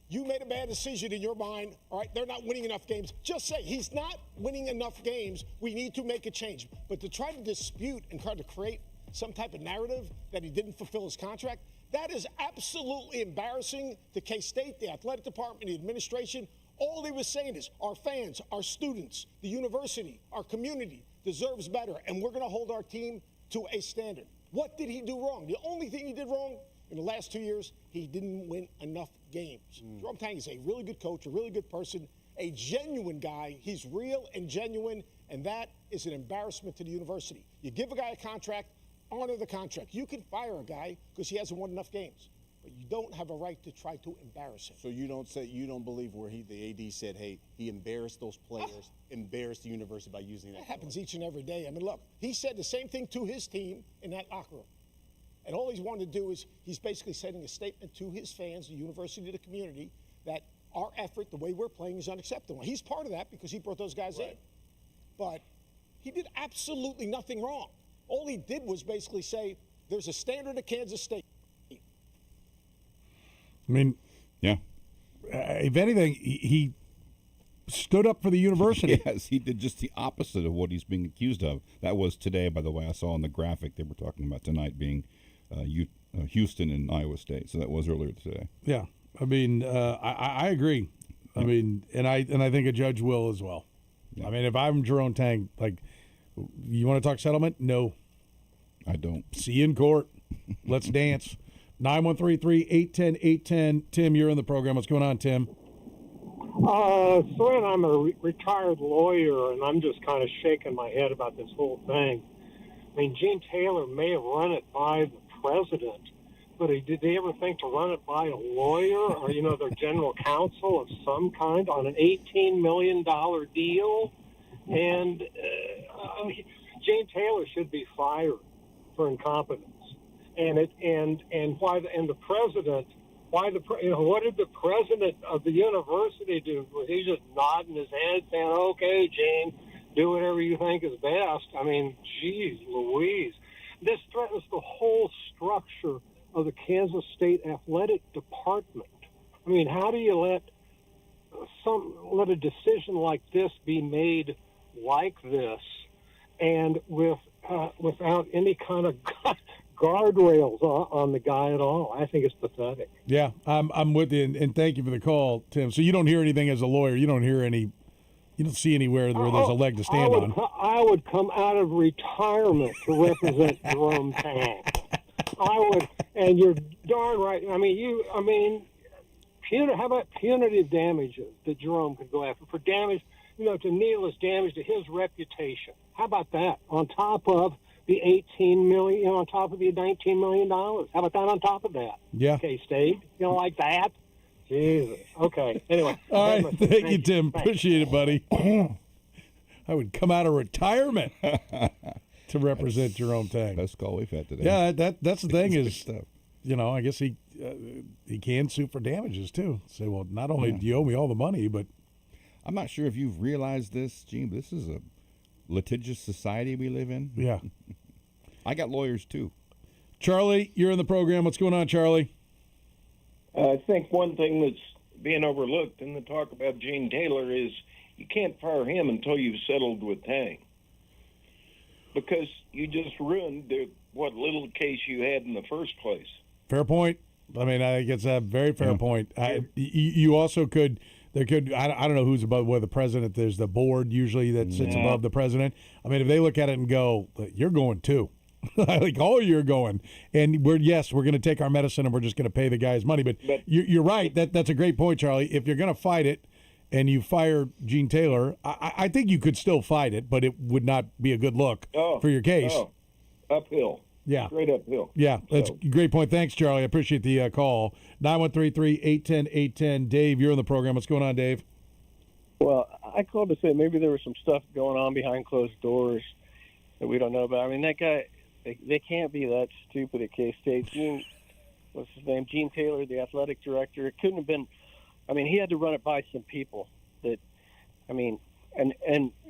you made a bad decision in your mind. All right, they're not winning enough games. Just say, he's not winning enough games. We need to make a change. But to try to dispute and try to create some type of narrative that he didn't fulfill his contract, that is absolutely embarrassing to K-State, the athletic department, the administration. All he was saying is our fans, our students, the university, our community deserves better, and we're going to hold our team to a standard. What did he do wrong? The only thing he did wrong in the last 2 years, he didn't win enough games. Jerome Tang is a really good coach, a really good person, a genuine guy. He's real and genuine, and that is an embarrassment to the university. You give a guy a contract, honor the contract. You can fire a guy because he hasn't won enough games, but you don't have a right to try to embarrass him. So you don't believe where the AD said, hey, he embarrassed those players, embarrassed the university by using that. That happens each and every day. I mean, look, he said the same thing to his team in that locker room. And all he's wanted to do is he's basically sending a statement to his fans, the university, the community, that our effort, the way we're playing, is unacceptable. He's part of that because he brought those guys in. But he did absolutely nothing wrong. All he did was basically say there's a standard at Kansas State. I mean, Yeah. if anything, he stood up for the university. Yes, he did just the opposite of what he's being accused of. That was today, by the way. I saw on the graphic they were talking about tonight being Houston and Iowa State. So that was earlier today. Yeah, I mean, I agree. I mean, and I think a judge will as well. Yeah. I mean, if I'm Jerome Tang, like, you want to talk settlement? No. I don't. See you in court. Let's dance. 913-810-810. Tim, you're in the program. What's going on, Tim? Soren, I'm a retired lawyer, and I'm just kind of shaking my head about this whole thing. I mean, Gene Taylor may have run it by the president, but did they ever think to run it by a lawyer or, their general counsel of some kind on an $18 million deal? And Gene Taylor should be fired for incompetence. And the president, what did the president of the university do? Was he just nodding his head saying, okay, Gene, do whatever you think is best? I mean, geez Louise. This threatens the whole structure of the Kansas State athletic department. I mean, how do you let a decision like this be made like this and without any kind of guardrails on the guy at all? I think it's pathetic. Yeah, I'm with you, and thank you for the call, Tim. So you don't hear anything as a lawyer. You don't see anywhere where there's a leg to stand on. I would come out of retirement to represent Jerome Tang. I would, and you're darn right. How about punitive damages that Jerome could go after for damage, to needless damage to his reputation? How about that on top of the $18 million, on top of the $19 million? How about that on top of that? Yeah. K-State, like that? Jesus. Okay. Anyway. All right. Thank you, Tim. Appreciate it, buddy. I would come out of retirement to represent Jerome Tang. Best call we've had today. Yeah, that's the thing is, stuff. I guess he can sue for damages too. Say, well, not only do you owe me all the money, but I'm not sure if you've realized this, Gene, but this is a litigious society we live in. Yeah. I got lawyers too. Charlie, you're in the program. What's going on, Charlie? I think one thing that's being overlooked in the talk about Gene Taylor is you can't fire him until you've settled with Tang, because you just ruined what little case you had in the first place. Fair point. I mean, I think it's a very fair point. You also could. There could. I don't know who's above. Whether the president, there's the board usually that sits above the president. I mean, if they look at it and go, "You're going too," Like all year going. And we're going to take our medicine and we're just going to pay the guys money. But you're right. That's a great point, Charlie. If you're going to fight it and you fire Gene Taylor, I think you could still fight it, but it would not be a good look for your case. Uphill. Yeah. Straight uphill. Yeah, that's a great point. Thanks, Charlie. I appreciate the call. 913-3810810. Dave, you're on the program. What's going on, Dave? Well, I called to say maybe there was some stuff going on behind closed doors that we don't know about. I mean, that guy, they can't be that stupid at K-State. What's his name? Gene Taylor, the athletic director. It couldn't have been. I mean, he had to run it by some people. And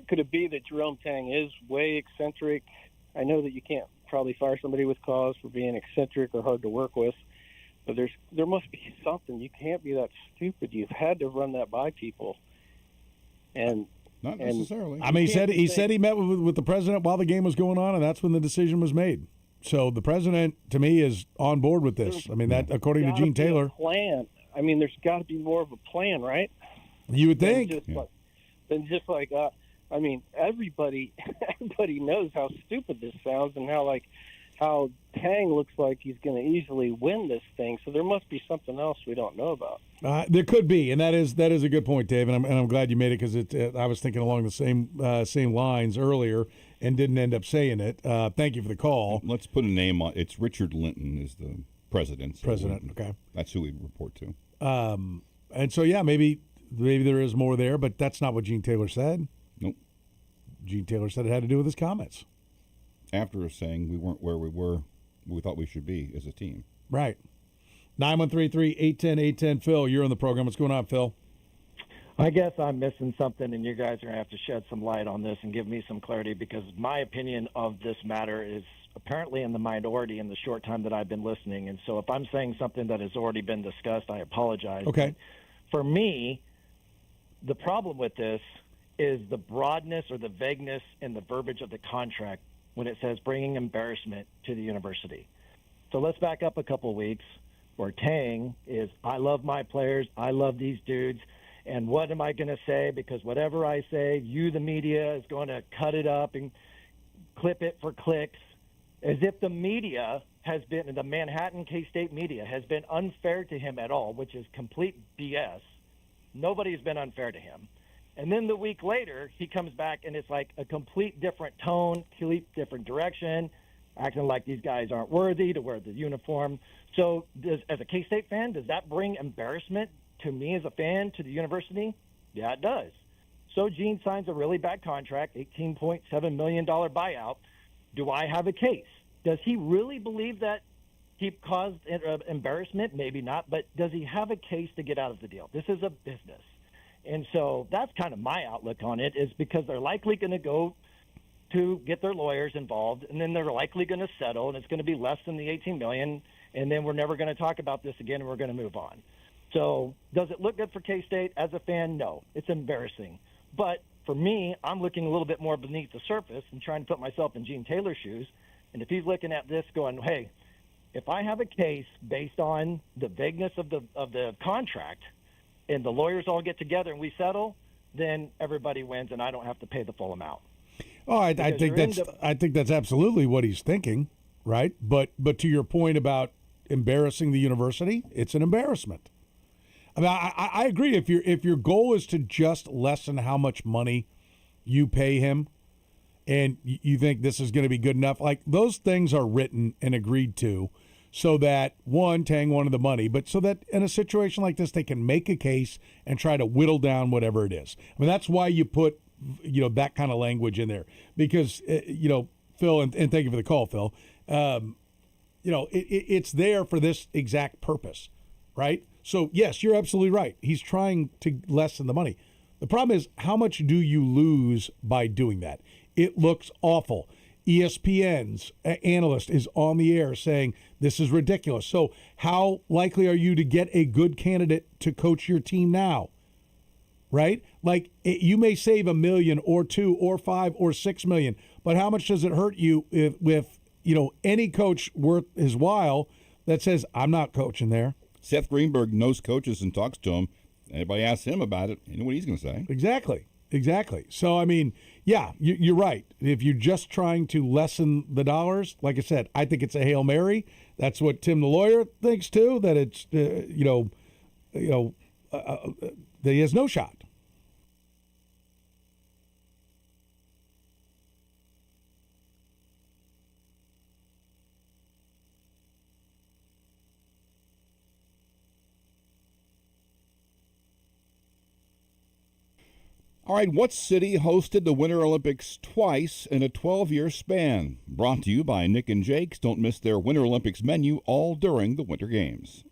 could it be that Jerome Tang is way eccentric? I know that you can't probably fire somebody with cause for being eccentric or hard to work with, but there must be something. You can't be that stupid. You've had to run that by people. And not necessarily. I mean, he said he met with the president while the game was going on, and that's when the decision was made. So the president, to me, is on board with this. I mean, that according to Gene Taylor. Plan. I mean, there's got to be more of a plan, right? You would think. I mean, everybody knows how stupid this sounds and how Tang looks like he's going to easily win this thing. So there must be something else we don't know about. There could be, and that is a good point, Dave. And I'm glad you made it because I was thinking along the same lines earlier and didn't end up saying it. Thank you for the call. Let's put a name on. It's Richard Linton is the president. Okay, that's who we report to. And so maybe there is more there, but that's not what Gene Taylor said. Nope. Gene Taylor said it had to do with his comments. After saying we weren't where we thought we should be as a team. Right. 913-3810810. Phil, you're on the program. What's going on, Phil? I guess I'm missing something, and you guys are going to have to shed some light on this and give me some clarity because my opinion of this matter is apparently in the minority in the short time that I've been listening. And so if I'm saying something that has already been discussed, I apologize. Okay. For me, the problem with this is the broadness or the vagueness in the verbiage of the contract when it says bringing embarrassment to the university. So let's back up a couple weeks where Tang is, I love my players, I love these dudes, and what am I going to say? Because whatever I say, you, the media, is going to cut it up and clip it for clicks, as if the media has been, the Manhattan K-State media has been unfair to him at all, which is complete BS. Nobody's been unfair to him. And then the week later, he comes back and it's like a complete different tone, complete different direction, acting like these guys aren't worthy to wear the uniform. So as a K-State fan, does that bring embarrassment to me as a fan to the university? Yeah, it does. So Gene signs a really bad contract, $18.7 million buyout. Do I have a case? Does he really believe that he caused embarrassment? Maybe not, but does he have a case to get out of the deal? This is a business. And so that's kind of my outlook on it, is because they're likely going to go to get their lawyers involved, and then they're likely going to settle, and it's going to be less than the $18 million, and then we're never going to talk about this again, and we're going to move on. So does it look good for K-State? As a fan, no. It's embarrassing. But for me, I'm looking a little bit more beneath the surface and trying to put myself in Gene Taylor's shoes, and if he's looking at this going, hey, if I have a case based on the vagueness of the contract and the lawyers all get together and we settle, then everybody wins and I don't have to pay the full amount. Oh, I think that's absolutely what he's thinking, right? But to your point about embarrassing the university, it's an embarrassment. I mean, I agree. If your goal is to just lessen how much money you pay him, and you think this is going to be good enough, like those things are written and agreed to, so that one, Tang wanted the money, but so that in a situation like this, they can make a case and try to whittle down whatever it is. I mean, that's why you put that kind of language in there, because Phil, and thank you for the call, Phil. It's there for this exact purpose, right? So yes, you're absolutely right. He's trying to lessen the money. The problem is, how much do you lose by doing that? It looks awful. ESPN's analyst is on the air saying this is ridiculous. So how likely are you to get a good candidate to coach your team now? Right? Like, you may save $1 million or $2 million or $5 million or $6 million, but how much does it hurt you with any coach worth his while that says, I'm not coaching there? Seth Greenberg knows coaches and talks to them. Anybody asks him about it, you know what he's going to say. Exactly. Exactly. So, I mean, yeah, you're right. If you're just trying to lessen the dollars, like I said, I think it's a Hail Mary. That's what Tim the lawyer thinks too, that it's, that he has no shot. All right, what city hosted the Winter Olympics twice in a 12-year span? Brought to you by Nick and Jake's. Don't miss their Winter Olympics menu all during the Winter Games.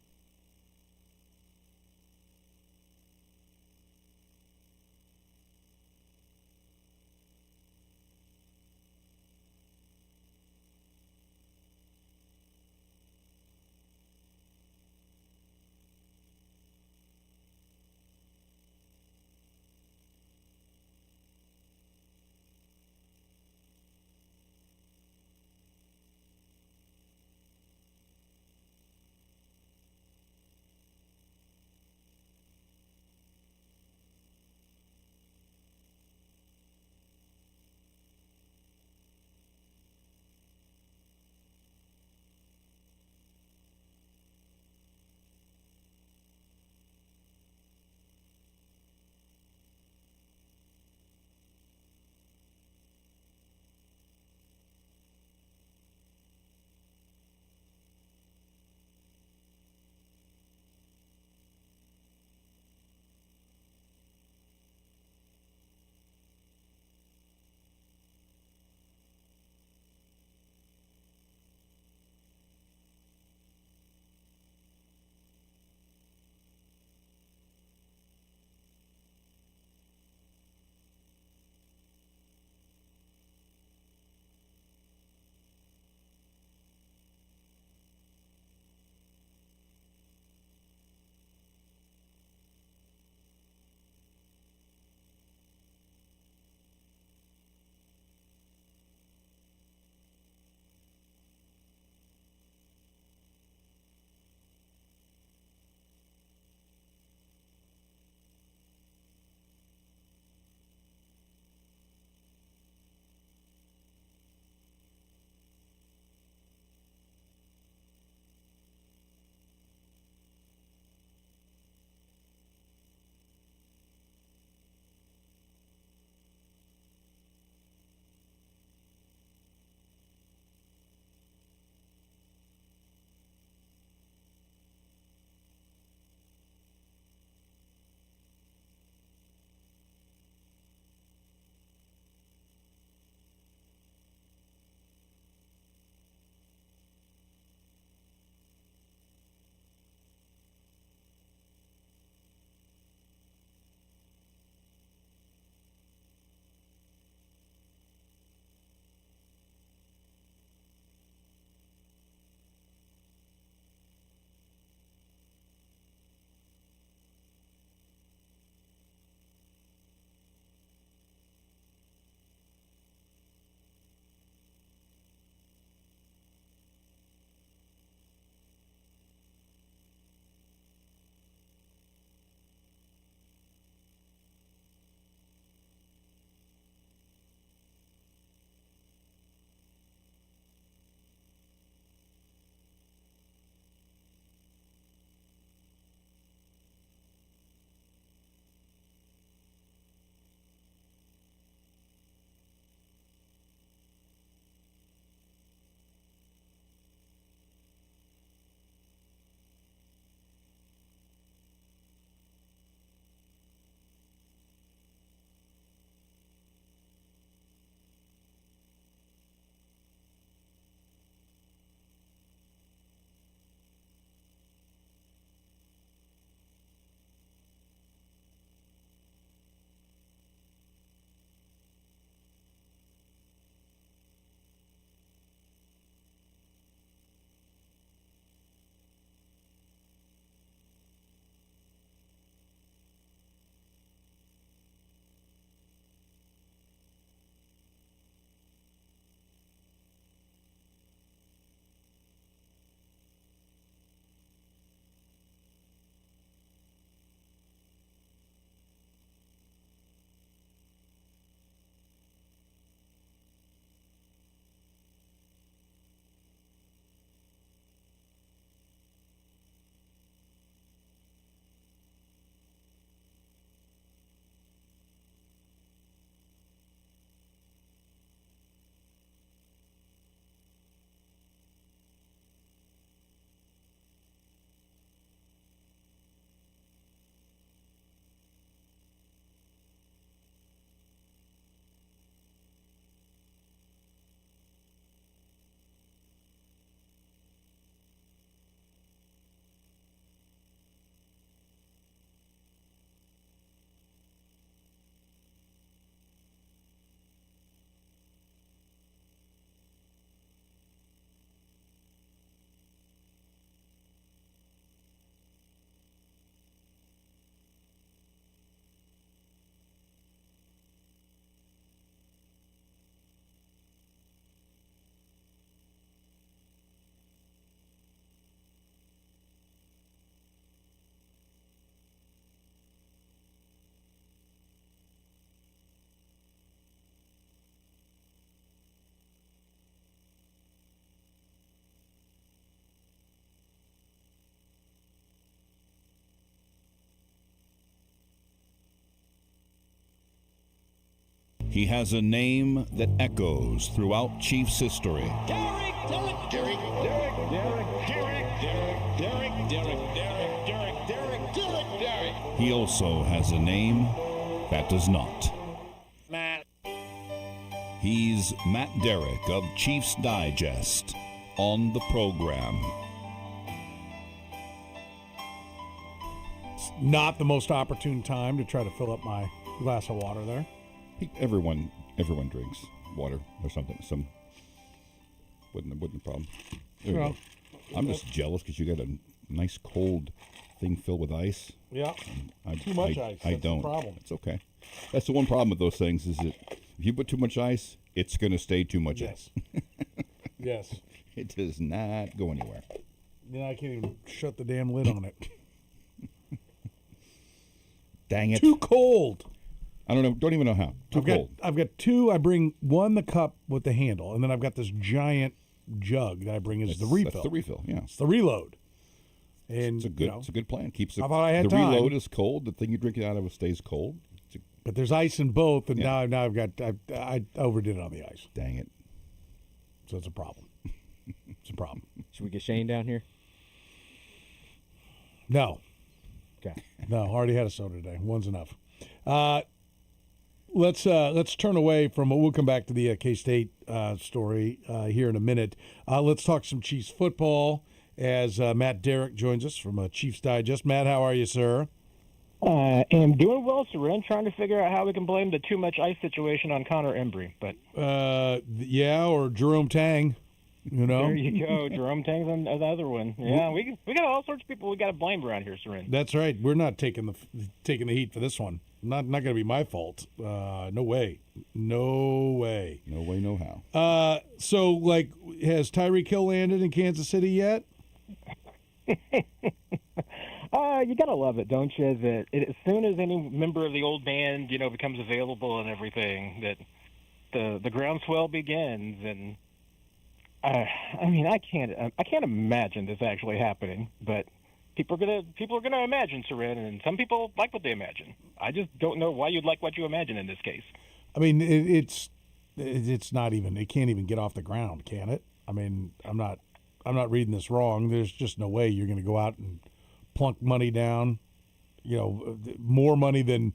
He has a name that echoes throughout Chiefs history. He also has a name that does not. Matt. He's Matt Derrick of Chiefs Digest on the program. It's not the most opportune time to try to fill up my glass of water there. Everyone drinks water or something. Some wouldn't a problem. There you go. I'm just jealous because you got a nice cold thing filled with ice. Yeah. Too much ice. I That's don't. the problem. It's okay. That's the one problem with those things is that if you put too much ice, it's going to stay too much Yes. ice. Yes. It does not go anywhere. Yeah, I can't even shut the damn lid on it. Dang it. Too cold. I don't know. Don't even know how. Too cold. I've got two. I bring one, the cup with the handle, and then I've got this giant jug that I bring as the refill. That's the refill, yeah. It's the reload. And it's a good plan. Keeps I thought I had the time. reload is cold. The thing you drink it out of stays cold. But there's ice in both, and now I've got I overdid it on the ice. Dang it. So it's a problem. It's a problem. Should we get Shane down here? No. Okay. No, already had a soda today. One's enough. Let's turn away from. We'll come back to the K-State story here in a minute. Let's talk some Chiefs football as Matt Derrick joins us from Chiefs Digest. Matt, how are you, sir? Am doing well, Soren, trying to figure out how we can blame the too much ice situation on Connor Embry. But yeah, or Jerome Tang. You know, there you go. Jerome Tang's another one. Yeah, we got all sorts of people we got to blame around here, Soren. That's right. We're not taking the heat for this one. Not going to be my fault. No way. No way. No way, no how. So, like, has Tyreek Hill landed in Kansas City yet? You gotta love it, don't you? That as soon as any member of the old band, becomes available and everything, that the groundswell begins. And I can't imagine this actually happening, but people are gonna imagine, Soren, and some people like what they imagine. I just don't know why you'd like what you imagine in this case. I mean, it's not even. It can't even get off the ground, can it? I mean, I'm not reading this wrong. There's just no way you're going to go out and plunk money down, more money than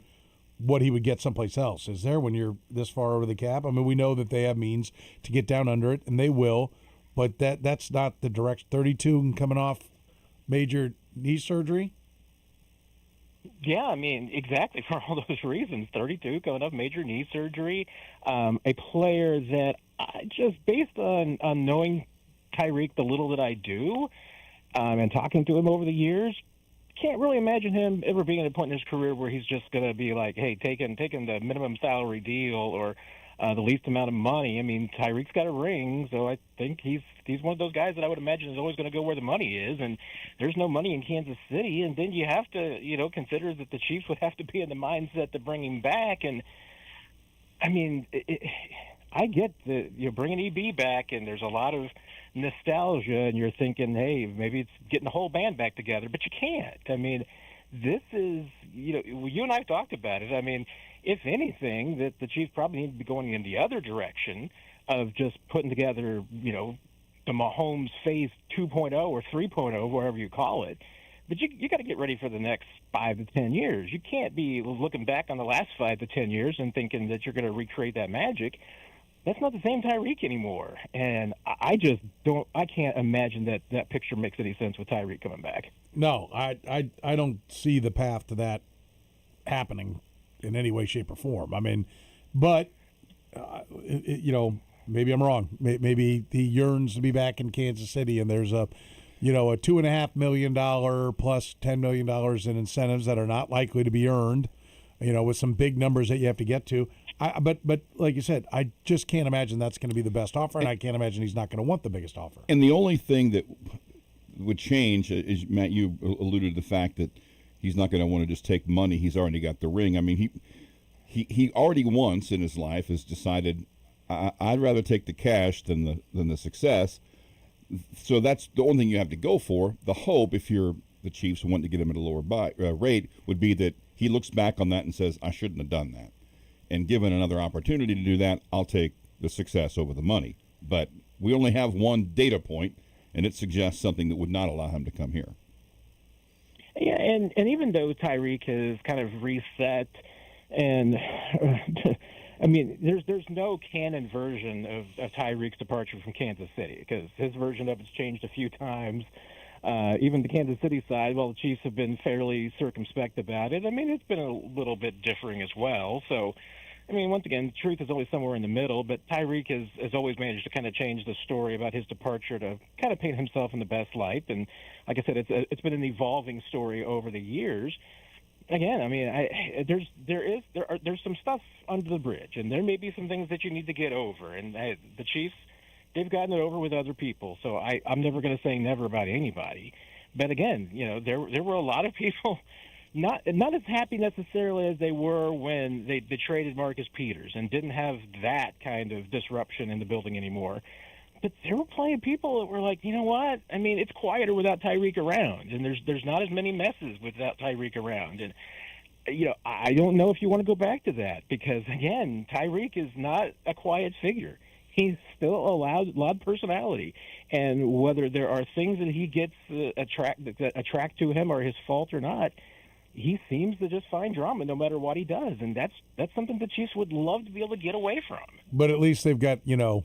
what he would get someplace else. Is there when you're this far over the cap? I mean, we know that they have means to get down under it, and they will, but that's not the direction. 32 and coming off major knee surgery. Yeah, I mean, exactly, for all those reasons. 32 coming off major knee surgery. A player that just based on knowing Tyreek the little that I do, and talking to him over the years, can't really imagine him ever being at a point in his career where he's just going to be like, hey, taking the minimum salary deal or the least amount of money. I mean, Tyreek's got a ring, so I think he's one of those guys that I would imagine is always going to go where the money is, and there's no money in Kansas City. And then you have to, consider that the Chiefs would have to be in the mindset to bring him back. And I mean, I get that you're bringing EB back, and there's a lot of nostalgia, and you're thinking, hey, maybe it's getting the whole band back together, but you can't. I mean, this is, you and I have talked about it. I mean, if anything, that the Chiefs probably need to be going in the other direction of just putting together, the Mahomes phase 2.0 or 3.0, whatever you call it. But you got to get ready for the next 5 to 10 years. You can't be looking back on the last 5 to 10 years and thinking that you're going to recreate that magic. That's not the same Tyreek anymore. And I can't imagine that picture makes any sense with Tyreek coming back. No, I don't see the path to that happening in any way, shape, or form. I mean, but, maybe I'm wrong. Maybe he yearns to be back in Kansas City, and there's a $2.5 million plus $10 million in incentives that are not likely to be earned, with some big numbers that you have to get to. But like you said, I just can't imagine that's going to be the best offer, and I can't imagine he's not going to want the biggest offer. And the only thing that would change is, Matt, you alluded to the fact that he's not going to want to just take money. He's already got the ring. I mean, he already once in his life has decided, I'd rather take the cash than the success. So that's the only thing you have to go for. The hope, if you're the Chiefs and want to get him at a lower rate, would be that he looks back on that and says, I shouldn't have done that. And given another opportunity to do that, I'll take the success over the money. But we only have one data point, and it suggests something that would not allow him to come here. Yeah, and even though Tyreek has kind of reset, and I mean, there's no canon version of Tyreek's departure from Kansas City, because his version of it's changed a few times. Even the Kansas City side, well, the Chiefs have been fairly circumspect about it. I mean, it's been a little bit differing as well. So, I mean, once again, the truth is always somewhere in the middle, but Tyreek has always managed to kind of change the story about his departure to kind of paint himself in the best light. And like I said, it's been an evolving story over the years. Again, I mean, there's some stuff under the bridge, and there may be some things that you need to get over. And the Chiefs, they've gotten it over with other people, so I'm never going to say never about anybody. But again, you know, there were a lot of people not as happy necessarily as they were when they traded Marcus Peters and didn't have that kind of disruption in the building anymore. But there were plenty of people that were like, you know what? I mean, it's quieter without Tyreek around, and there's not as many messes without Tyreek around. And you know, I don't know if you want to go back to that, because again, Tyreek is not a quiet figure. He's still a loud personality, and whether there are things that he gets that attract to him or his fault or not, he seems to just find drama no matter what he does, and that's something the Chiefs would love to be able to get away from. But at least they've got, you know,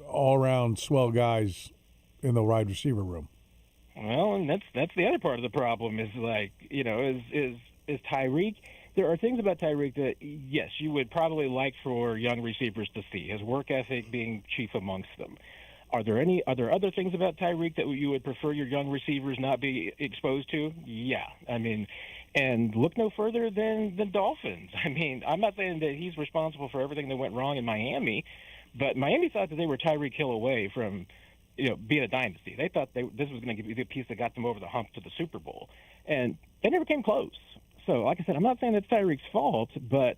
all-around swell guys in the wide receiver room. Well, and that's the other part of the problem is, like, you know, is Tyreek. There are things about Tyreek that, yes, you would probably like for young receivers to see, his work ethic being chief amongst them. Are there other things about Tyreek that you would prefer your young receivers not be exposed to? Yeah. I mean, and look no further than the Dolphins. I mean, I'm not saying that he's responsible for everything that went wrong in Miami, but Miami thought that they were Tyreek Hill away from, you know, being a dynasty. They thought this was going to be the piece that got them over the hump to the Super Bowl, and they never came close. So, like I said, I'm not saying that's Tyreek's fault, but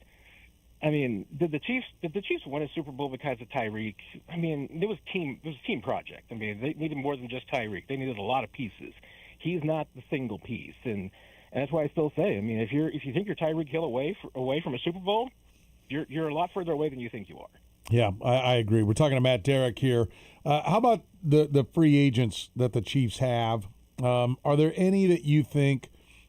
I mean, did the Chiefs win a Super Bowl because of Tyreek? I mean, it was a team project. I mean, they needed more than just Tyreek. They needed a lot of pieces. He's not the single piece, and that's why I still say, I mean, if you think you're Tyreek Hill away from a Super Bowl, you're a lot further away than you think you are. Yeah, I agree. We're talking to Matt Derrick here. How about the free agents that the Chiefs have? Are there any that you think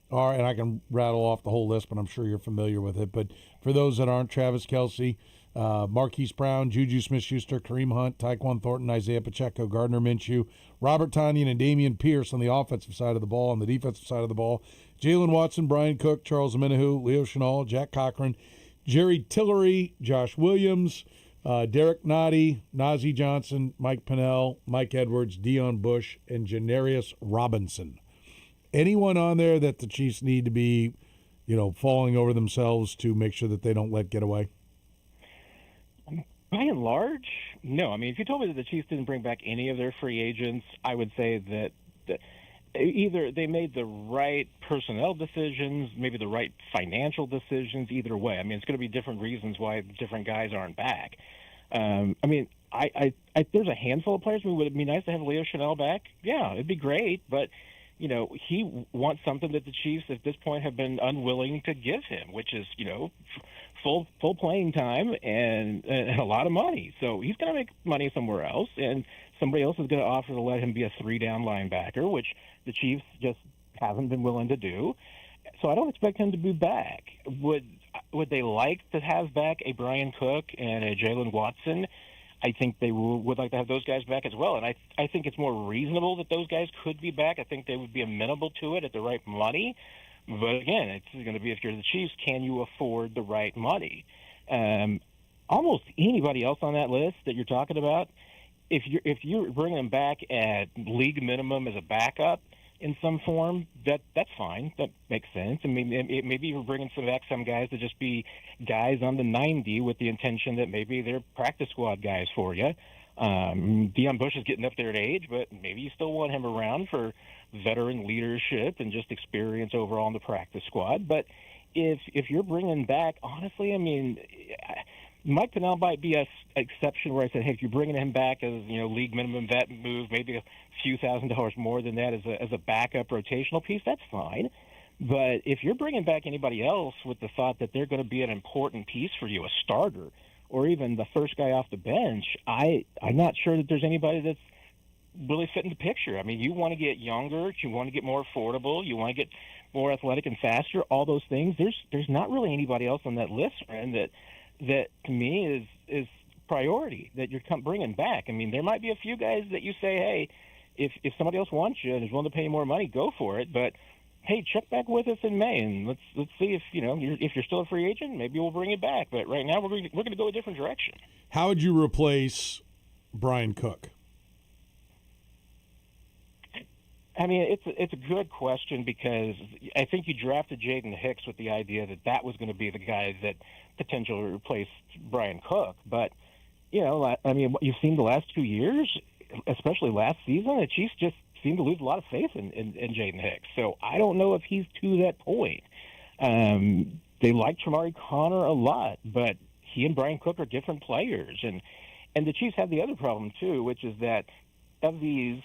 are, and I can rattle off the whole list, but I'm sure you're familiar with it, but for those that aren't, Travis Kelce, Marquise Brown, Juju Smith-Schuster, Kareem Hunt, Tyquan Thornton, Isaiah Pacheco, Gardner Minshew, Robert Tonyan, and Damian Pierce on the offensive side of the ball. On the defensive side of the ball, Jalen Watson, Brian Cook, Charles Omenihu, Leo Chenal, Jack Cochran, Jerry Tillery, Josh Williams, Derek Nottie, Najee Johnson, Mike Pennell, Mike Edwards, Deion Bush, and Janarius Robinson. Anyone on there that the Chiefs need to be, you know, falling over themselves to make sure that they don't let get away? By and large, no. I mean, if you told me that the Chiefs didn't bring back any of their free agents, I would say that either they made the right personnel decisions, maybe the right financial decisions, either way. I mean, it's going to be different reasons why different guys aren't back. I mean, I there's a handful of players. I mean, would it be nice to have Leo Chenal back? Yeah, it'd be great, but you know, he wants something that the Chiefs at this point have been unwilling to give him, which is, you know, full playing time and a lot of money. So he's going to make money somewhere else, and somebody else is going to offer to let him be a 3-down linebacker, which the Chiefs just haven't been willing to do. So I don't expect him to be back. Would they like to have back a Brian Cook and a Jalen Watson? I think they would like to have those guys back as well, and I think it's more reasonable that those guys could be back. I think they would be amenable to it at the right money. But again, it's going to be, if you're the Chiefs, can you afford the right money? Almost anybody else on that list that you're talking about, if you're bringing them back at league minimum as a backup in some form, that's fine. That makes sense. I mean, maybe you're bringing back some guys to just be guys on the 90 with the intention that maybe they're practice squad guys for you. Deion Bush is getting up there in age, but maybe you still want him around for veteran leadership and just experience overall in the practice squad. But if you're bringing back, honestly, I mean, Mike Pennell might be an exception where I said, hey, if you're bringing him back as, you know, league minimum vet move, maybe a few $1,000s more than that as a backup rotational piece, that's fine. But if you're bringing back anybody else with the thought that they're going to be an important piece for you, a starter, or even the first guy off the bench, I'm not sure that there's anybody that's really fitting the picture. I mean, you want to get younger, you want to get more affordable, you want to get more athletic and faster, all those things. There's not really anybody else on that list, friend, that to me is priority that you're bringing back. I mean, there might be a few guys that you say, hey, if somebody else wants you and is willing to pay you more money, go for it. But hey, check back with us in May and let's see if if you're still a free agent, maybe we'll bring it back. But right now we're going to go a different direction. How would you replace Brian Cook? I mean, it's a good question because I think you drafted Jaden Hicks with the idea that was going to be the guy that potentially replaced Brian Cook. But, I mean, what you've seen the last 2 years, especially last season, the Chiefs just seem to lose a lot of faith in Jaden Hicks. So I don't know if he's to that point. They like Chamari Connor a lot, but he and Brian Cook are different players. And the Chiefs have the other problem, too, which is that of these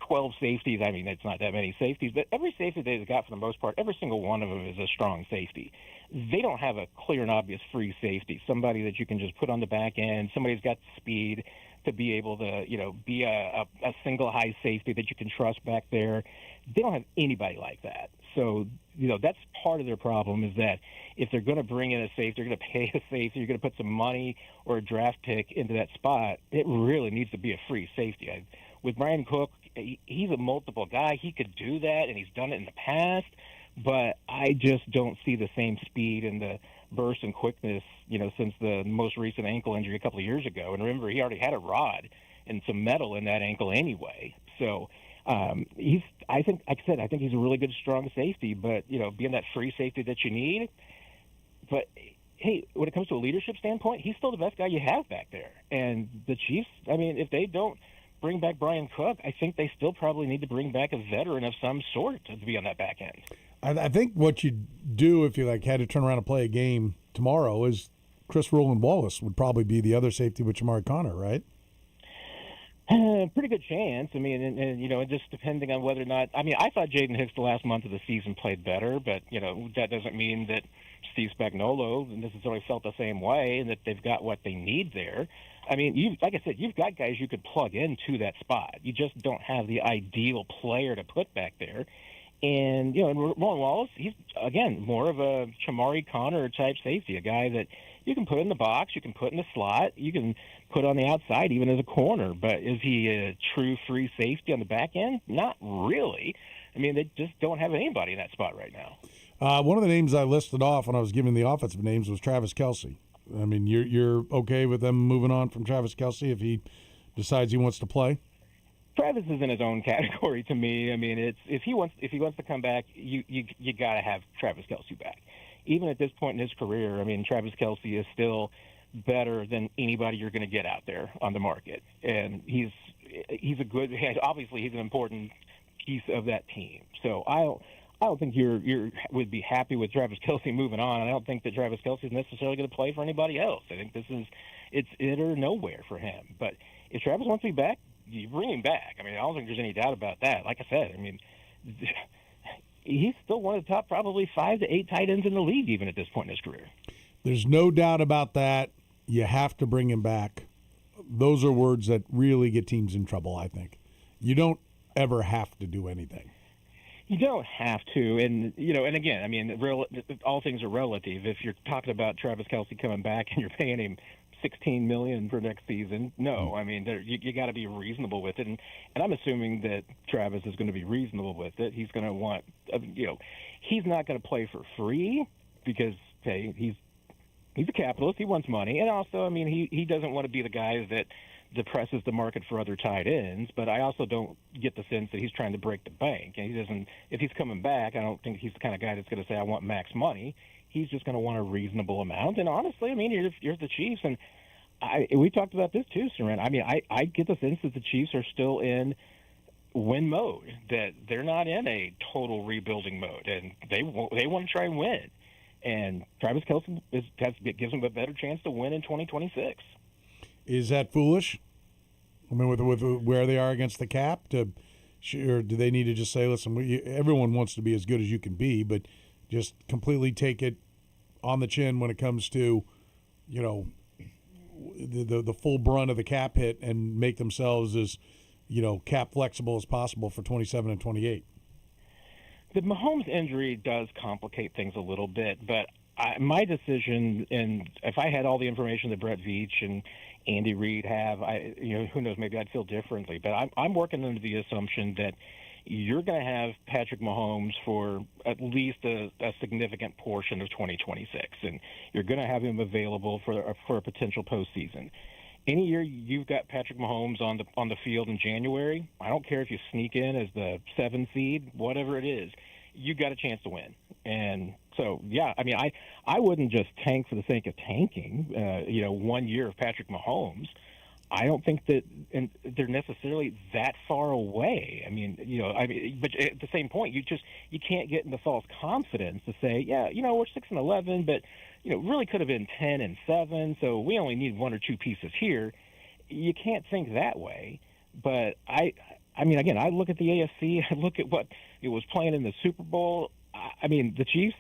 12 safeties. I mean, it's not that many safeties, but every safety they've got for the most part, every single one of them is a strong safety. They don't have a clear and obvious free safety, somebody that you can just put on the back end, somebody who's got the speed to be able to, be a single high safety that you can trust back there. They don't have anybody like that. So, that's part of their problem is that if they're going to bring in a safety, they're going to pay a safety, you're going to put some money or a draft pick into that spot, it really needs to be a free safety. With Brian Cook, he's a multiple guy. He could do that, and he's done it in the past. But I just don't see the same speed and the burst and quickness, since the most recent ankle injury a couple of years ago. And remember, he already had a rod and some metal in that ankle anyway. So I think he's a really good, strong safety. But being that free safety that you need. But hey, when it comes to a leadership standpoint, he's still the best guy you have back there. And the Chiefs, I mean, if they don't bring back Brian Cook, I think they still probably need to bring back a veteran of some sort to be on that back end. I think what you do if you had to turn around and play a game tomorrow is Chris Roland Wallace would probably be the other safety with Chamari Connor, right? Pretty good chance. I mean, and just depending on whether or not. I mean, I thought Jaden Hicks the last month of the season played better, but that doesn't mean that Steve Spagnuolo necessarily felt the same way and that they've got what they need there. I mean, like I said, you've got guys you could plug into that spot. You just don't have the ideal player to put back there. And, and Roland Wallace, he's, again, more of a Chamari Connor type safety, a guy that you can put in the box, you can put in the slot, you can put on the outside even as a corner. But is he a true free safety on the back end? Not really. I mean, they just don't have anybody in that spot right now. One of the names I listed off when I was giving the offensive names was Travis Kelce. I mean, you're okay with them moving on from Travis Kelce if he decides he wants to play? Travis is in his own category to me. I mean, it's if he wants to come back, you got to have Travis Kelce back. Even at this point in his career, I mean, Travis Kelce is still better than anybody you're going to get out there on the market, and he's obviously he's an important piece of that team. So I don't think you would be happy with Travis Kelce moving on. I don't think that Travis Kelce is necessarily going to play for anybody else. I think it's it or nowhere for him. But if Travis wants to be back, you bring him back. I mean, I don't think there's any doubt about that. Like I said, I mean, he's still one of the top probably 5 to 8 tight ends in the league even at this point in his career. There's no doubt about that. You have to bring him back. Those are words that really get teams in trouble, I think. You don't ever have to do anything. You don't have to, and and again, I mean, all things are relative. If you're talking about Travis Kelce coming back and you're paying him $16 million for next season, no, I mean, you got to be reasonable with it, and I'm assuming that Travis is going to be reasonable with it. He's going to want, he's not going to play for free because he's a capitalist. He wants money, and also, I mean, he doesn't want to be the guy that depresses the market for other tight ends, but I also don't get the sense that he's trying to break the bank. And he doesn't. If he's coming back, I don't think he's the kind of guy that's going to say, I want max money. He's just going to want a reasonable amount. And honestly, I mean, you're the Chiefs, and we talked about this too, Soren. I mean, I get the sense that the Chiefs are still in win mode, that they're not in a total rebuilding mode, and they want to try and win. And Travis Kelce gives them a better chance to win in 2026. Is that foolish? I mean, with where they are against the cap, to Sure, do they need to just say, listen, everyone wants to be as good as you can be, but just completely take it on the chin when it comes to, the full brunt of the cap hit and make themselves as, cap flexible as possible for 27 and 28? The Mahomes injury does complicate things a little bit, but my decision, and if I had all the information that Brett Veach and Andy Reid have, who knows, maybe I'd feel differently. But I'm working under the assumption that you're going to have Patrick Mahomes for at least a significant portion of 2026, and you're going to have him available for a potential postseason. Any year you've got Patrick Mahomes on the field in January, I don't care if you sneak in as the 7 seed, whatever it is, you got a chance to win. And so, yeah, I mean, I wouldn't just tank for the sake of tanking. 1 year of Patrick Mahomes, I don't think that they're necessarily that far away. But at the same point, you can't get into false confidence to say, we're 6-11, but really could have been 10-7, so we only need 1 or 2 pieces here. You can't think that way. But I mean, I look at the AFC. I look at what it was playing in the Super Bowl. I mean, the Chiefs,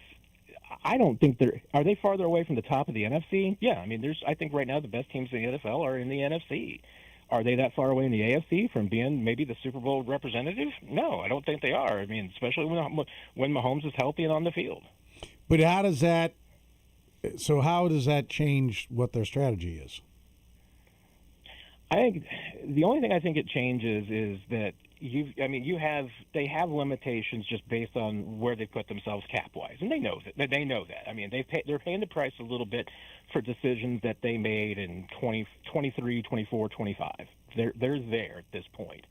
I don't think are they farther away from the top of the NFC? Yeah, I mean, I think right now the best teams in the NFL are in the NFC. Are they that far away in the AFC from being maybe the Super Bowl representative? No, I don't think they are. I mean, especially when Mahomes is healthy and on the field. But how does that change what their strategy is? I think the only thing I think it changes is that they have limitations just based on where they put themselves cap wise, and they know that. I mean, they're paying the price a little bit for decisions that they made in 23, 24, 25. They're there at this point.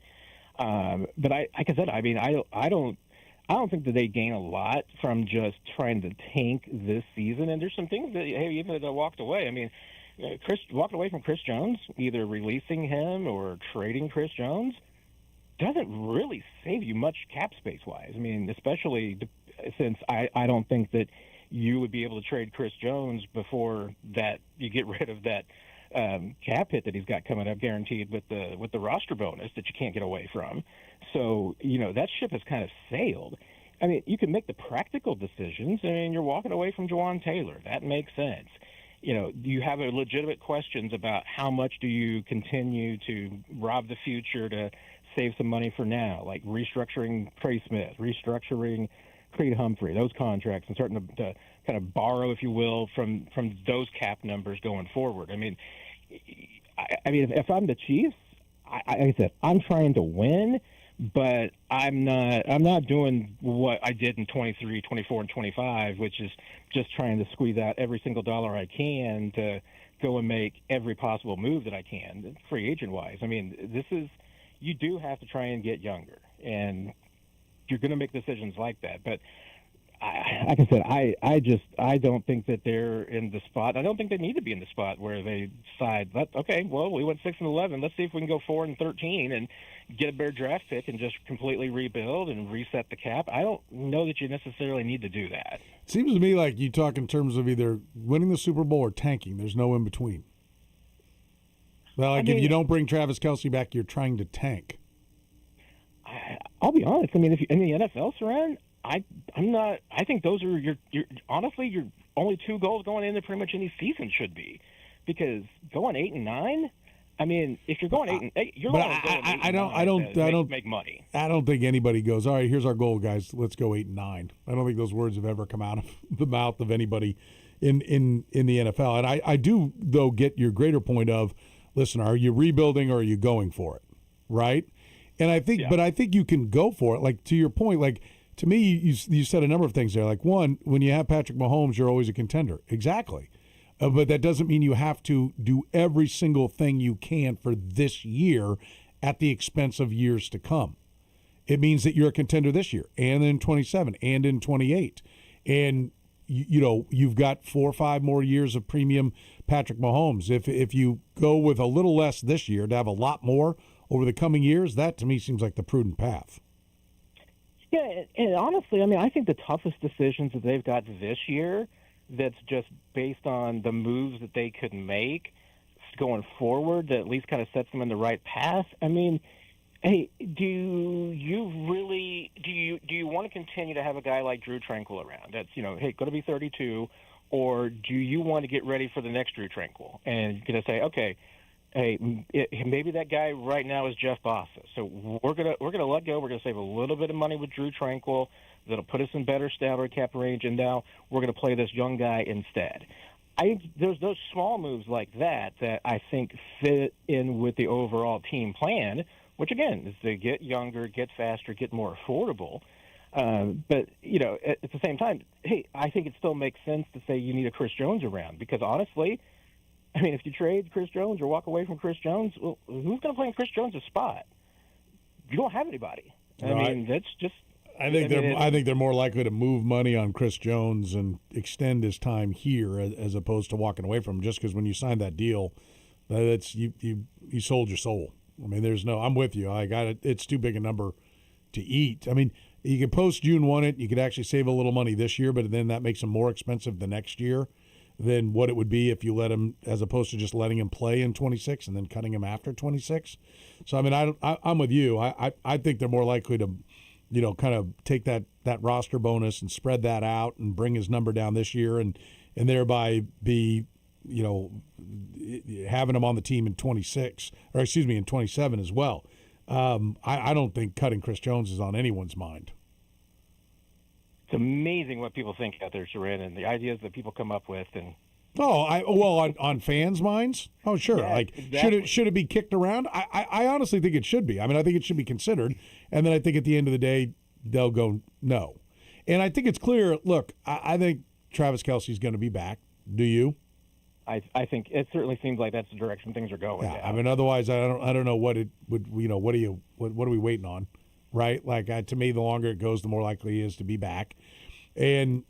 But like I said, I mean, I don't think that they gain a lot from just trying to tank this season. And there's some things that even that I walked away. I mean, Chris walked away from Chris Jones, either releasing him or trading Chris Jones, doesn't really save you much cap space wise. I mean, especially since I don't think that you would be able to trade Chris Jones before that you get rid of that cap hit that he's got coming up guaranteed with the roster bonus that you can't get away from. So, that ship has kind of sailed. I mean, you can make the practical decisions. I mean, you're walking away from Jawan Taylor. That makes sense. You have legitimate questions about how much do you continue to rob the future to save some money for now, like restructuring Trey Smith, restructuring Creed Humphrey, those contracts, and starting to kind of borrow, if you will, from those cap numbers going forward. I mean, if I'm the Chiefs, like I said, I'm trying to win, but I'm not doing what I did in 23, 24, and 25, which is just trying to squeeze out every single dollar I can to go and make every possible move that I can, free agent-wise. I mean, you do have to try and get younger, and you're going to make decisions like that. But like I said, I don't think that they're in the spot. I don't think they need to be in the spot where they decide, okay, well, we went 6-11. Let's see if we can go 4-13 and get a better draft pick and just completely rebuild and reset the cap. I don't know that you necessarily need to do that. It seems to me like you talk in terms of either winning the Super Bowl or tanking. There's no in between. Well, if you don't bring Travis Kelce back, you're trying to tank. I'll be honest. I mean, if you in the NFL, Soren, I'm not. I think those are your honestly your only 2 goals going into pretty much any season should be, because going 8-9. I mean, if you're going 8-8, you're going I don't make money. I don't think anybody goes, all right, here's our goal, guys. Let's go 8-9. I don't think those words have ever come out of the mouth of anybody in the NFL. And I do though get your greater point of, listen, are you rebuilding or are you going for it, right? And I think, but I think you can go for it. Like, to your point, like, to me, you said a number of things there. Like, one, when you have Patrick Mahomes, you're always a contender. Exactly. But that doesn't mean you have to do every single thing you can for this year at the expense of years to come. It means that you're a contender this year and in 27 and in 28. And, you've got 4 or 5 more years of premium Patrick Mahomes. If you go with a little less this year to have a lot more over the coming years, that to me seems like the prudent path. Yeah, and honestly, I mean, I think the toughest decisions that they've got this year, that's just based on the moves that they could make going forward, that at least kind of sets them in the right path. I mean, Hey, do you want to continue to have a guy like Drew Tranquil around? That's going to be 32, or do you want to get ready for the next Drew Tranquil and you're going to say, okay, hey, maybe that guy right now is Jeff Bossa, so we're gonna let go. We're gonna save a little bit of money with Drew Tranquil. That'll put us in better salary cap range, and now we're gonna play this young guy instead. There's those small moves like that I think fit in with the overall team plan, which again is to get younger, get faster, get more affordable. But at the same time, hey, I think it still makes sense to say you need a Chris Jones around, because honestly, I mean, if you trade Chris Jones or walk away from Chris Jones, well, who's going to play in Chris Jones' spot? You don't have anybody. I mean, that's just. I think they're more likely to move money on Chris Jones and extend his time here as opposed to walking away from him. Just because when you signed that deal, that's you sold your soul. I mean, there's no. I'm with you. I got it. It's too big a number to eat. I mean, you could post June 1 it. You could actually save a little money this year, but then that makes him more expensive the next year than what it would be if you let him, as opposed to just letting him play in 26 and then cutting him after 26. So, I mean, I'm with you. I think they're more likely to, kind of take that roster bonus and spread that out and bring his number down this year and thereby be, having him on the team in 26, or excuse me, in 27 as well. I don't think cutting Chris Jones is on anyone's mind. It's amazing what people think out there, Soren, and the ideas that people come up with. And on fans' minds, oh sure, yeah, like exactly. should it be kicked around? I honestly think it should be. I mean, I think it should be considered, and then I think at the end of the day they'll go no, and I think it's clear. Look, I think Travis Kelce's going to be back. Do you? I think it certainly seems like that's the direction things are going. Yeah, I mean, otherwise I don't know what it would. What are we waiting on? Right? Like to me, the longer it goes, the more likely he is to be back, and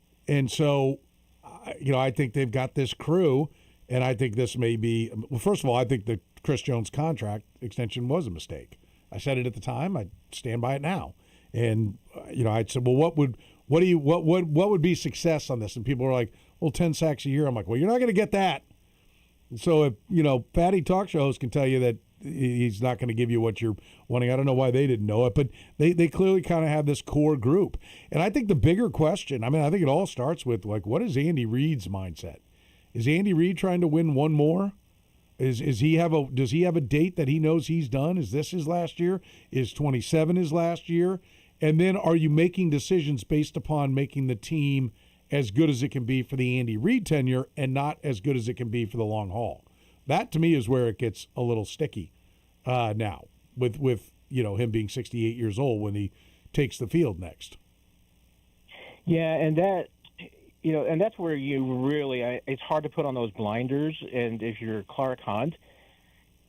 so, I think they've got this crew, and I think this may be. Well, first of all, I think the Chris Jones contract extension was a mistake. I said it at the time. I stand by it now, and I said, well, what would be success on this? And people were like, well, 10 sacks a year. I'm like, well, you're not going to get that. So if Patty talk show host can tell you that he's not going to give you what you're wanting. I don't know why they didn't know it, but they clearly kind of have this core group. And I think the bigger question, I mean, I think it all starts with, like, what is Andy Reid's mindset? Is Andy Reid trying to win one more? Does he have a date that he knows he's done? Is this his last year? Is 27 his last year? And then are you making decisions based upon making the team as good as it can be for the Andy Reid tenure and not as good as it can be for the long haul? That, to me, is where it gets a little sticky now with him being 68 years old when he takes the field next. Yeah, and that's where you really it's hard to put on those blinders. And if you're Clark Hunt,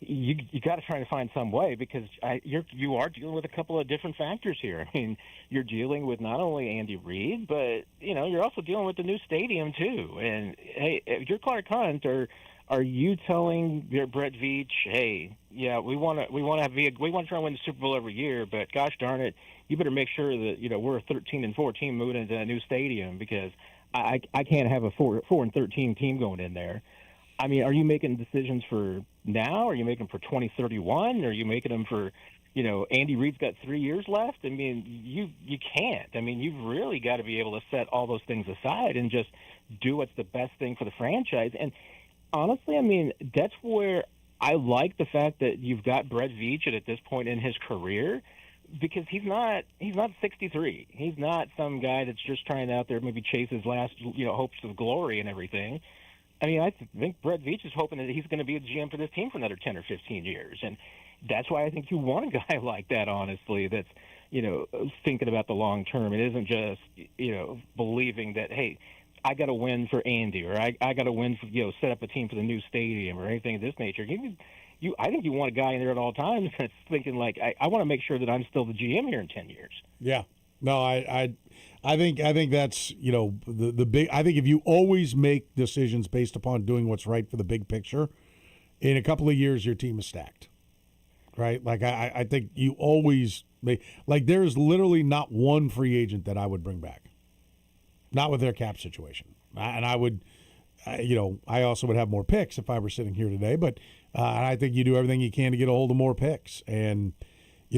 you got to try to find some way, because you are dealing with a couple of different factors here. I mean, you're dealing with not only Andy Reid, but you're also dealing with the new stadium too. And hey, if you're Clark Hunt, are you telling Brett Veach, hey, yeah, we want to try and win the Super Bowl every year, but gosh darn it, you better make sure that we're a 13-14 moving into a new stadium, because I can't have a 4-13 team going in there. I mean, are you making decisions for now? Are you making them for 2031? Are you making them for, Andy Reid's got 3 years left? I mean, you can't. I mean, you've really got to be able to set all those things aside and just do what's the best thing for the franchise. And honestly, I mean, that's where I like the fact that you've got Brett Veach at this point in his career, because he's not 63. He's not some guy that's just trying out there maybe chase his last hopes of glory and everything. I mean, I think Brett Veach is hoping that he's going to be the GM for this team for another 10 or 15 years, and that's why I think you want a guy like that, honestly, that's thinking about the long term. It isn't just believing that, hey, I got to win for Andy, or I got to win for set up a team for the new stadium or anything of this nature. I think you want a guy in there at all times that's thinking like, I want to make sure that I'm still the GM here in 10 years. Yeah. No, I think that's the big. I think if you always make decisions based upon doing what's right for the big picture, in a couple of years your team is stacked, right? Like I think you always like there's literally not one free agent that I would bring back, not with their cap situation, and I would, I also would have more picks if I were sitting here today, but I think you do everything you can to get a hold of more picks, and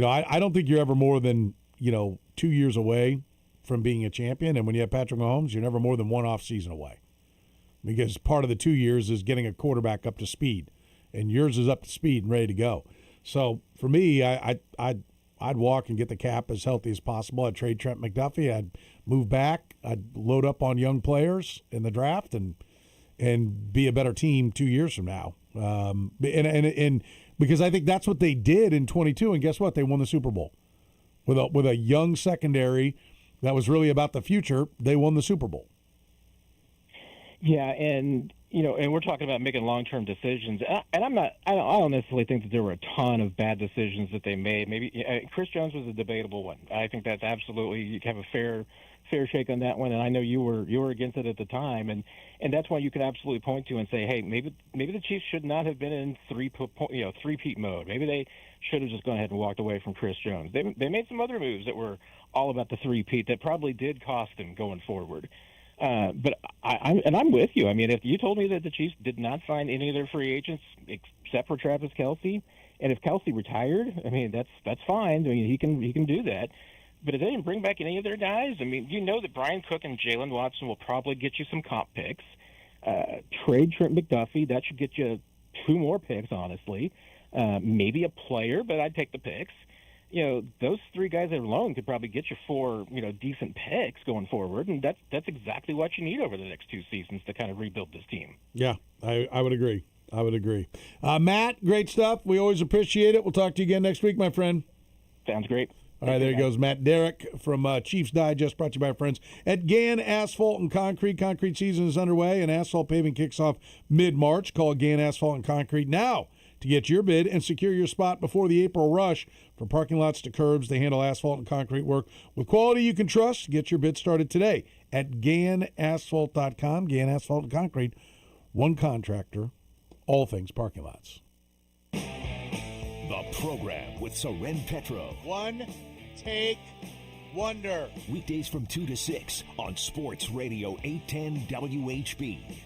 I don't think you're ever more than 2 years away from being a champion. And when you have Patrick Mahomes, you're never more than one off season away, because part of the 2 years is getting a quarterback up to speed, and yours is up to speed and ready to go. So for me, I'd walk and get the cap as healthy as possible. I'd trade Trent McDuffie. I'd move back. I'd load up on young players in the draft and be a better team 2 years from now. And because I think that's what they did in 22, and guess what? They won the Super Bowl with a young secondary that was really about the future. They won the Super Bowl. Yeah, and we're talking about making long-term decisions, and I don't necessarily think that there were a ton of bad decisions that they made. Maybe Chris Jones was a debatable one. I think that's absolutely, you have a fair shake on that one, and I know you were against it at the time, and that's why you could absolutely point to and say, hey, maybe the Chiefs should not have been in three-peat mode. Maybe they should have just gone ahead and walked away from Chris Jones. They made some other moves that were all about the three-peat that probably did cost them going forward. But I'm with you. I mean, if you told me that the Chiefs did not sign any of their free agents except for Travis Kelce, and if Kelce retired, I mean, that's fine. I mean, he can do that. But if they didn't bring back any of their guys, I mean, that Brian Cook and Jalen Watson will probably get you some comp picks. Trade Trent McDuffie, that should get you 2 more picks, honestly. Maybe a player, but I'd take the picks. Those 3 guys alone could probably get you 4, decent picks going forward, and that's exactly what you need over the next 2 seasons to kind of rebuild this team. Yeah, I would agree. Matt, great stuff. We always appreciate it. We'll talk to you again next week, my friend. Sounds great. All right, there he goes, Matt Derrick from Chiefs Digest, brought to you by our friends at Gann Asphalt and Concrete. Concrete season is underway, and asphalt paving kicks off mid-March. Call Gann Asphalt and Concrete now to get your bid and secure your spot before the April rush. From parking lots to curbs, they handle asphalt and concrete work with quality you can trust. Get your bid started today at GannAsphalt.com. Gann Asphalt and Concrete, one contractor, all things parking lots. The program with Soren Petro. One take wonder. Weekdays from 2 to 6 on Sports Radio 810 WHB.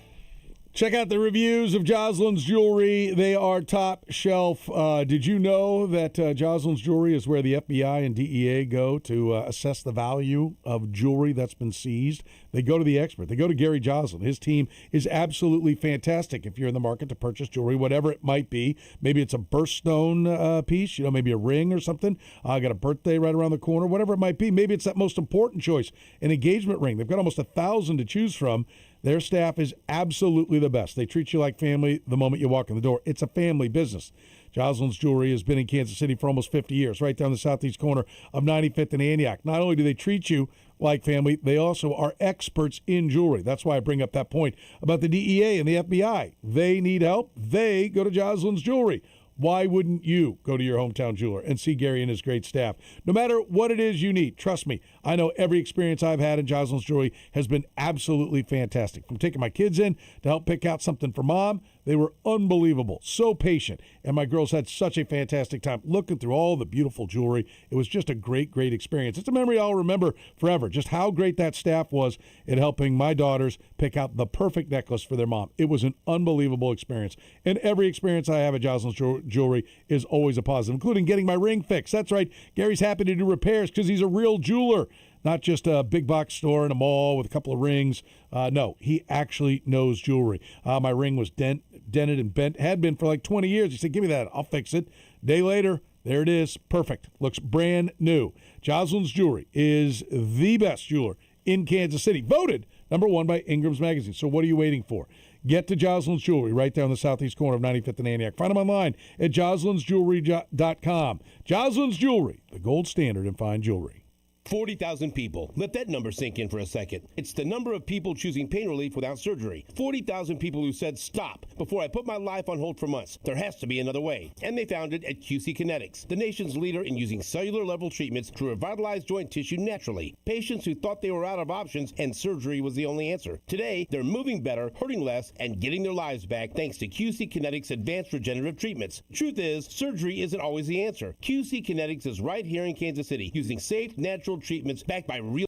Check out the reviews of Jocelyn's Jewelry. They are top shelf. Did you know that Jocelyn's Jewelry is where the FBI and DEA go to assess the value of jewelry that's been seized? They go to the expert. They go to Gary Jocelyn. His team is absolutely fantastic. If you're in the market to purchase jewelry, whatever it might be, maybe it's a birthstone piece, maybe a ring or something. I got a birthday right around the corner, whatever it might be. Maybe it's that most important choice, an engagement ring. They've got almost 1,000 to choose from. Their staff is absolutely the best. They treat you like family the moment you walk in the door. It's a family business. Jocelyn's Jewelry has been in Kansas City for almost 50 years, right down the southeast corner of 95th and Antioch. Not only do they treat you like family, they also are experts in jewelry. That's why I bring up that point about the DEA and the FBI. They need help. They go to Jocelyn's Jewelry. Why wouldn't you go to your hometown jeweler and see Gary and his great staff? No matter what it is you need, trust me, I know every experience I've had in Jocelyn's Jewelry has been absolutely fantastic. From taking my kids in to help pick out something for mom, they were unbelievable, so patient, and my girls had such a fantastic time looking through all the beautiful jewelry. It was just a great, great experience. It's a memory I'll remember forever, just how great that staff was in helping my daughters pick out the perfect necklace for their mom. It was an unbelievable experience, and every experience I have at Jocelyn's Jewelry is always a positive, including getting my ring fixed. That's right, Gary's happy to do repairs because he's a real jeweler. Not just a big box store in a mall with a couple of rings. No, he actually knows jewelry. My ring was dented and bent, had been for like 20 years. He said, give me that, I'll fix it. Day later, there it is, perfect. Looks brand new. Jocelyn's Jewelry is the best jeweler in Kansas City. Voted #1 by Ingram's Magazine. So what are you waiting for? Get to Jocelyn's Jewelry right down the southeast corner of 95th and Antioch. Find them online at jocelynsjewelry.com. Jocelyn's Jewelry, the gold standard in fine jewelry. 40,000 people. Let that number sink in for a second. It's the number of people choosing pain relief without surgery. 40,000 people who said, stop, before I put my life on hold for months. There has to be another way. And they found it at QC Kinetics, the nation's leader in using cellular-level treatments to revitalize joint tissue naturally. Patients who thought they were out of options and surgery was the only answer. Today, they're moving better, hurting less, and getting their lives back thanks to QC Kinetics advanced regenerative treatments. Truth is, surgery isn't always the answer. QC Kinetics is right here in Kansas City, using safe, natural treatments backed by real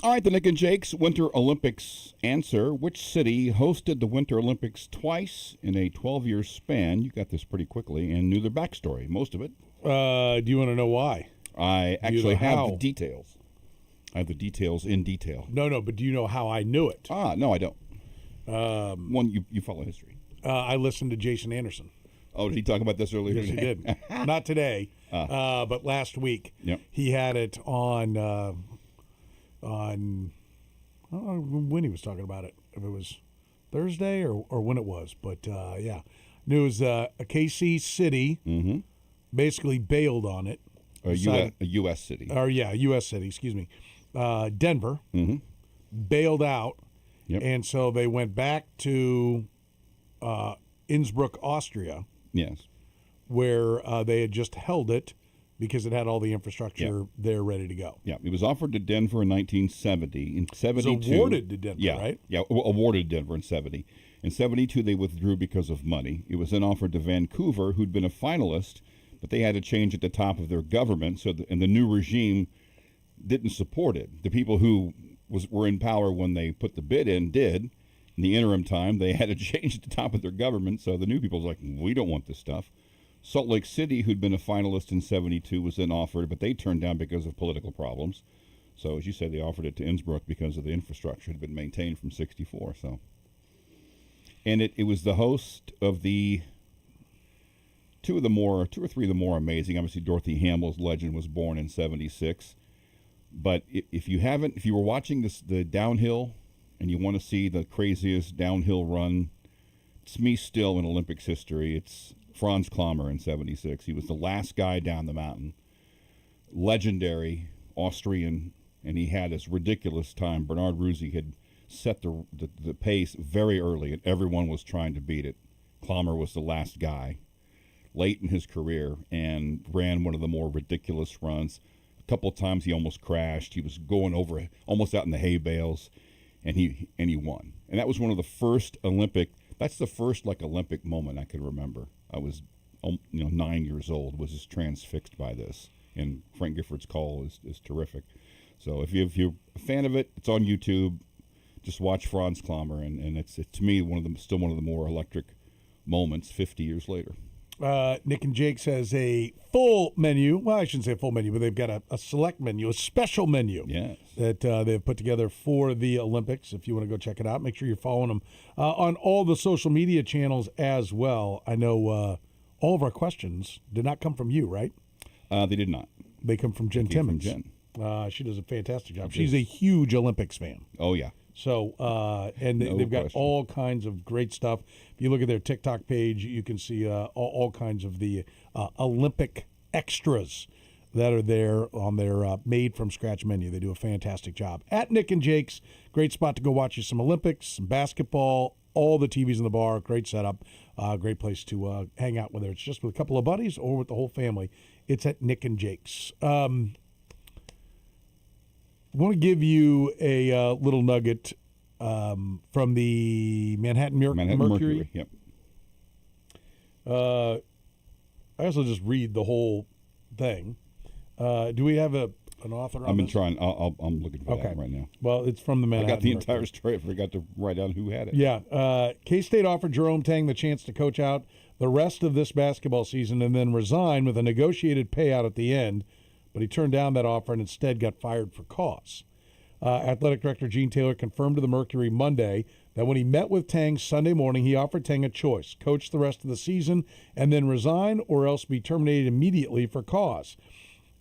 All right, the Nick and Jake's Winter Olympics answer. Which city hosted the Winter Olympics twice in a 12-year span? You got this pretty quickly and knew their backstory, most of it. Do you want to know why? I actually know have how? the details. I have the details in detail. No, but do you know how I knew it? No, I don't. You follow history. I listened to Jason Anderson. Oh, did he talk about this earlier Yes, he today? did. Not today, but last week. Yep. He had it on I don't know when he was talking about it. If it was Thursday or when it was, but yeah, and it was a KC city basically bailed on it. A U.S. city. U.S. city. Excuse me. Denver bailed out, and so they went back to Innsbruck, Austria. Yes, where they had just held it because it had all the infrastructure there ready to go. Yeah, it was offered to Denver in 1970. In 72, it was awarded to Denver, right? Yeah, awarded to Denver in 70. In 72, they withdrew because of money. It was then offered to Vancouver, who'd been a finalist, but they had to change at the top of their government, and the new regime didn't support it. The people who were in power when they put the bid in did. In the interim time, they had to change at the top of their government, so the new people was like, we don't want this stuff. Salt Lake City, who'd been a finalist in 72, was then offered, but they turned down because of political problems. So, as you said, they offered it to Innsbruck because of the infrastructure had been maintained from 64. So, and it was the host of the two or three of the more amazing. Obviously, Dorothy Hamill's legend was born in 76. But if you were watching the downhill and you want to see the craziest downhill run, it's me still in Olympics history. It's Franz Klammer in 76. He was the last guy down the mountain. Legendary Austrian, and he had this ridiculous time. Bernard Ruzi had set the pace very early, and everyone was trying to beat it. Klammer was the last guy late in his career and ran one of the more ridiculous runs. A couple of times he almost crashed. He was going over almost out in the hay bales, and he won. And that was one of the first Olympic. That's the first Olympic moment I can remember. I was 9 years old, was just transfixed by this. And Frank Gifford's call is terrific. So if you're a fan of it, it's on YouTube. Just watch Franz Klammer, and it's to me still one of the more electric moments 50 years later. Nick and Jake says a full menu. Well, I shouldn't say a full menu, but they've got a select menu, a special menu that they've put together for the Olympics. If you want to go check it out, make sure you're following them on all the social media channels as well. I know all of our questions did not come from you, right? They did not. They come from Jen Timmons. She does a fantastic job. She's a huge Olympics fan. Oh, yeah. So, and they've got all kinds of great stuff. If you look at their TikTok page, you can see all kinds of the Olympic extras that are there on their made-from-scratch menu. They do a fantastic job. At Nick and Jake's, great spot to go watch you some Olympics, some basketball, all the TVs in the bar, great setup, great place to hang out, whether it's just with a couple of buddies or with the whole family. It's at Nick and Jake's. I want to give you a little nugget from the Manhattan Mercury. Yep. I also just read the whole thing. Do we have an author on this? I'm looking for that right now. Well, it's from the Manhattan I got the Mercury. entire story. I forgot to write down who had it. Yeah. K-State offered Jerome Tang the chance to coach out the rest of this basketball season and then resign with a negotiated payout at the end, but he turned down that offer and instead got fired for cause. Athletic Director Gene Taylor confirmed to the Mercury Monday that when he met with Tang Sunday morning, he offered Tang a choice: coach the rest of the season and then resign, or else be terminated immediately for cause.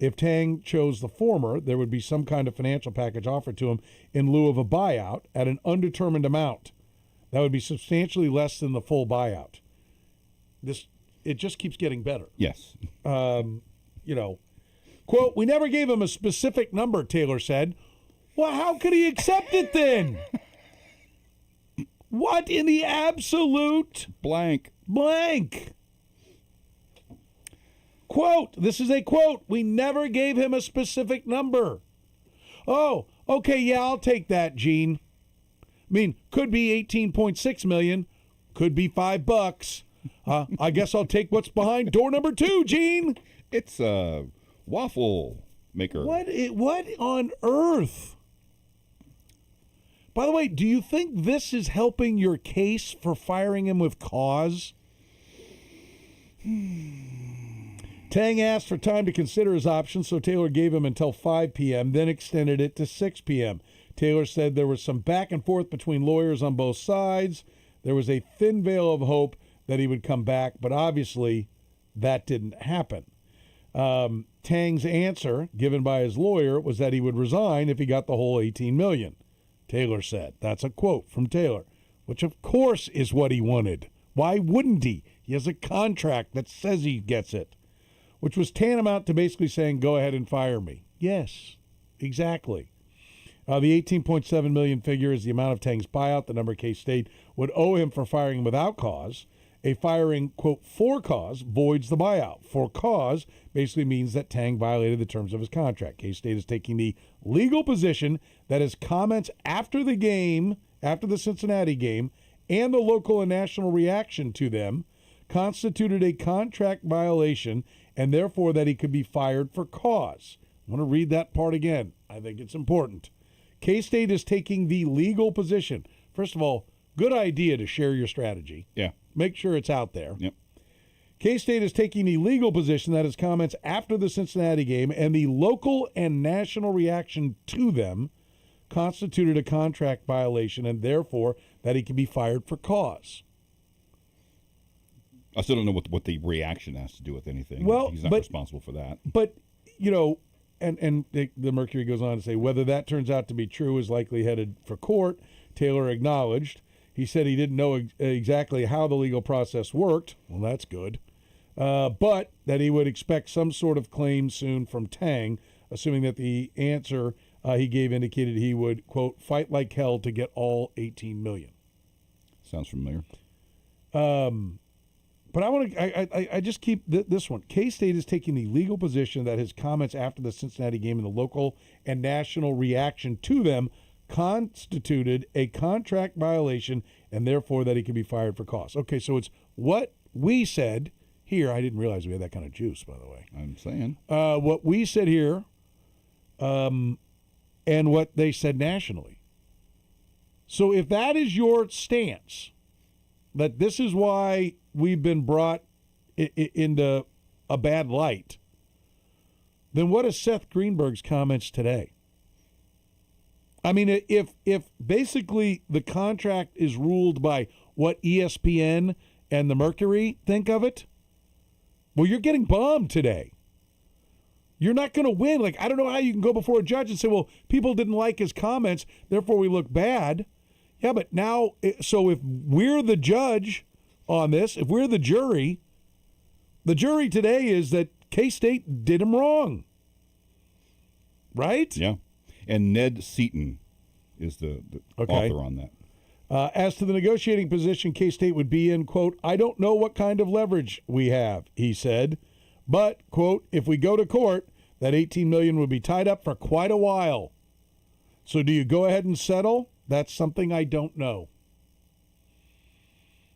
If Tang chose the former, there would be some kind of financial package offered to him in lieu of a buyout at an undetermined amount. That would be substantially less than the full buyout. It just keeps getting better. Yes. Quote, "We never gave him a specific number," Taylor said. Well, how could he accept it then? What in the absolute blank? Quote, this is a quote, "We never gave him a specific number." Oh, okay, yeah, I'll take that, Gene. I mean, could be 18.6 million, could be $5. I guess I'll take what's behind door number 2, Gene. It's a waffle maker. What on earth? By the way, do you think this is helping your case for firing him with cause? Tang asked for time to consider his options, so Taylor gave him until 5 p.m., then extended it to 6 p.m. Taylor said there was some back and forth between lawyers on both sides. There was a thin veil of hope that he would come back, but obviously that didn't happen. Tang's answer, given by his lawyer, was that he would resign if he got the whole $18 million. Taylor said. That's a quote from Taylor, which of course is what he wanted. Why wouldn't he? He has a contract that says he gets it, which was tantamount to basically saying, go ahead and fire me. Yes, exactly. The $18.7 million figure is the amount of Tang's buyout the number K-State would owe him for firing without cause. A firing, quote, for cause voids the buyout. For cause basically means that Tang violated the terms of his contract. K-State is taking the legal position that his comments after the game, after the Cincinnati game, and the local and national reaction to them constituted a contract violation, and therefore that he could be fired for cause. I want to read that part again. I think it's important. K-State is taking the legal position. First of all, good idea to share your strategy. Yeah. Make sure it's out there. Yep. K-State is taking the legal position that his comments after the Cincinnati game and the local and national reaction to them constituted a contract violation, and therefore that he can be fired for cause. I still don't know what the reaction has to do with anything. Well, he's not responsible for that. But, you know, and the Mercury goes on to say, whether that turns out to be true is likely headed for court. Taylor acknowledged. He said he didn't know exactly how the legal process worked. Well, that's good. But that he would expect some sort of claim soon from Tang, assuming that the answer he gave indicated he would, quote, fight like hell to get all $18 million. Sounds familiar. But I just keep this one. K-State is taking the legal position that his comments after the Cincinnati game and the local and national reaction to them constituted a contract violation, and therefore that he can be fired for cause. Okay, so it's what we said here. I didn't realize we had that kind of juice, by the way. I'm saying. What we said here and what they said nationally. So if that is your stance, that this is why we've been brought into a bad light, then what is Seth Greenberg's comments today? I mean, if basically the contract is ruled by what ESPN and the Mercury think of it, well, you're getting bombed today. You're not going to win. Like, I don't know how you can go before a judge and say, well, people didn't like his comments, therefore we look bad. Yeah, but now, so if we're the judge on this, if we're the jury today is that K-State did him wrong. Right? Yeah. And Ned Seaton is the author on that. As to the negotiating position K-State would be in, quote, I don't know what kind of leverage we have, he said. But, quote, if we go to court, that $18 million would be tied up for quite a while. So do you go ahead and settle? That's something I don't know.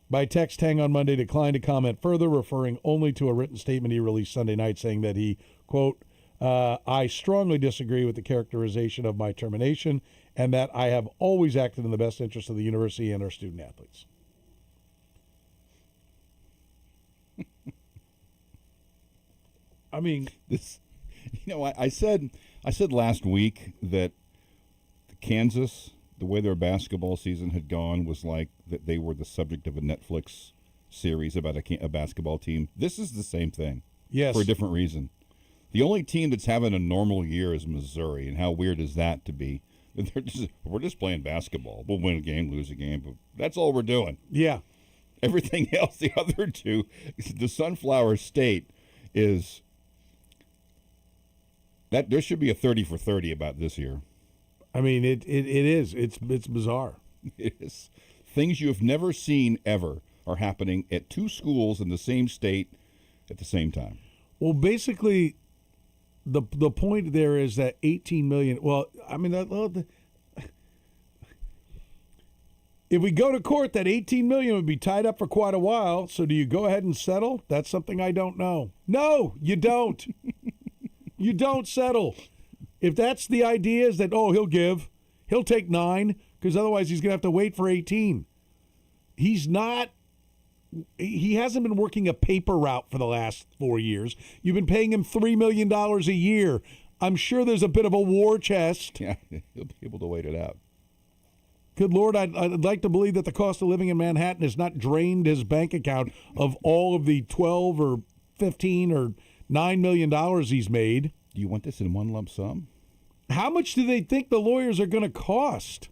By text, Tang on Monday declined to comment further, referring only to a written statement he released Sunday night saying that he, quote, I strongly disagree with the characterization of my termination and that I have always acted in the best interest of the university and our student athletes. I mean, this, you know, I said last week that Kansas, the way their basketball season had gone, was like that they were the subject of a Netflix series about a basketball team. This is the same thing. Yes. For a different reason. The only team that's having a normal year is Missouri, and how weird is that to be? We're just playing basketball. We'll win a game, lose a game, but that's all we're doing. Yeah. Everything else, the other two, the Sunflower State is that there should be a 30 for 30 about this year. I mean, it is. It's bizarre. It is. Things you have never seen ever are happening at two schools in the same state at the same time. Well, basically, the point there is that $18 million. Well, I mean, if we go to court, that $18 million would be tied up for quite a while. So, do you go ahead and settle? That's something I don't know. No, you don't. You don't settle. If that's the idea, is that he'll take 9, because otherwise he's going to have to wait for 18. He hasn't been working a paper route for the last 4 years. You've been paying him $3 million a year. I'm sure there's a bit of a war chest. Yeah, he'll be able to wait it out. Good Lord, I'd like to believe that the cost of living in Manhattan has not drained his bank account of all of the 12 or 15 or $9 million he's made. Do you want this in one lump sum? How much do they think the lawyers are going to cost?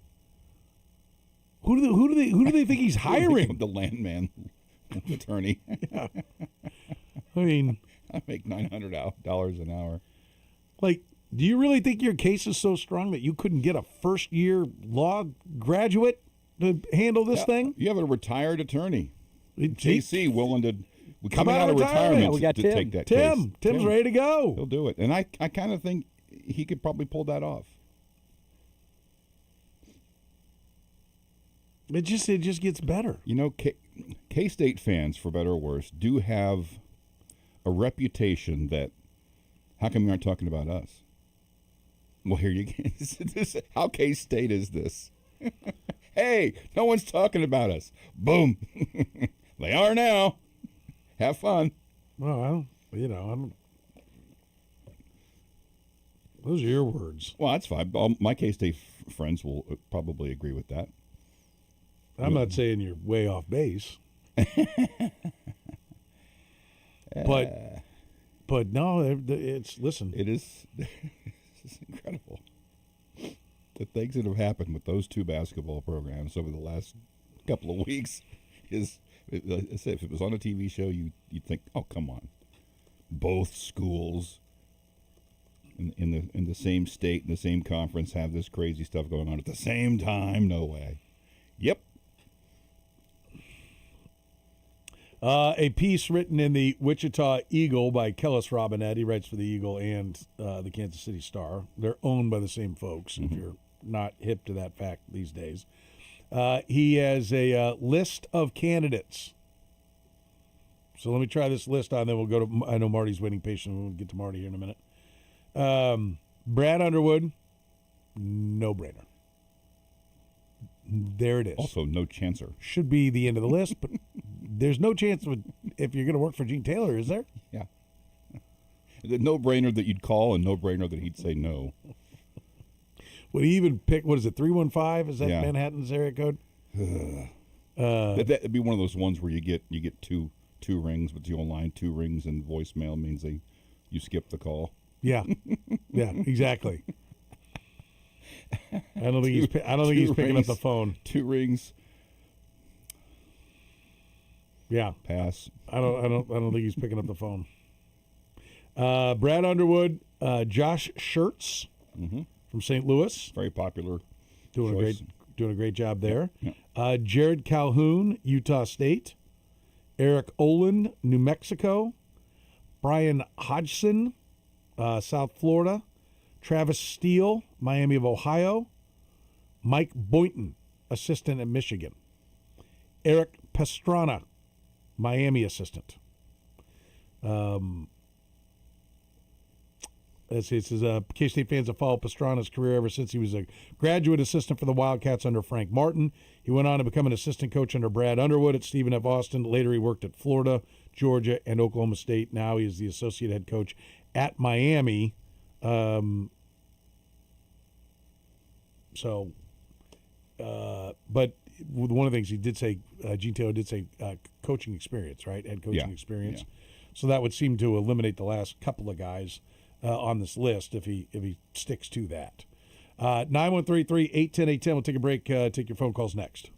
Who do they think he's hiring? The landman attorney. Yeah. I mean, I make $900 an hour. Like, do you really think your case is so strong that you couldn't get a first-year law graduate to handle this thing? You have a retired attorney. JC JC willing to Come coming out out of of retirement. retirement We got to Tim. take that Tim. case. Tim's ready to go. He'll do it. And I kind of think he could probably pull that off. It just gets better. You know, K-State fans, for better or worse, do have a reputation that, how come you aren't talking about us? Well, here you go. How K-State is this? Hey, no one's talking about us. Boom. They are now. Have fun. Well, those are your words. Well, that's fine. All my K-State friends will probably agree with that. I'm not saying you're way off base. But no, it's, listen. It is it's incredible. The things that have happened with those two basketball programs over the last couple of weeks is, if it was on a TV show, you'd think, oh, come on. Both schools in the same state, in the same conference, have this crazy stuff going on at the same time. No way. Yep. A piece written in the Wichita Eagle by Kellis Robinette. He writes for the Eagle and the Kansas City Star. They're owned by the same folks, if you're not hip to that fact these days. He has a list of candidates. So let me try this list on, then we'll go to, I know Marty's waiting patiently. We'll get to Marty here in a minute. Brad Underwood, no-brainer. There it is. Also, no chancer. Should be the end of the list, but there's no chance if you're going to work for Gene Taylor, is there? Yeah. The no-brainer that you'd call and no-brainer that he'd say no. Would he even pick, what is it, 315? Is that Yeah. Manhattan's area code? That'd be one of those ones where you get two rings, but you online 2 rings and voicemail means you skip the call. Yeah. Yeah, exactly. I don't think he's picking up the phone. 2 rings. Yeah. Pass. I don't think he's picking up the phone. Brad Underwood, Josh Schertz from St. Louis, very popular. Doing choice. a great job there. Yeah. Jared Calhoun, Utah State. Eric Olin, New Mexico. Brian Hodgson, South Florida. Travis Steele, Miami of Ohio. Mike Boynton, assistant at Michigan. Eric Pastrana, Miami assistant. It says K-State fans have followed Pastrana's career ever since he was a graduate assistant for the Wildcats under Frank Martin. He went on to become an assistant coach under Brad Underwood at Stephen F. Austin. Later, he worked at Florida, Georgia, and Oklahoma State. Now he is the associate head coach at Miami. But one of the things he did say, Gene Taylor did say, coaching experience, right? Head coaching experience. Yeah. So that would seem to eliminate the last couple of guys on this list if he sticks to that. 913-810-810. We'll take a break. Take your phone calls next.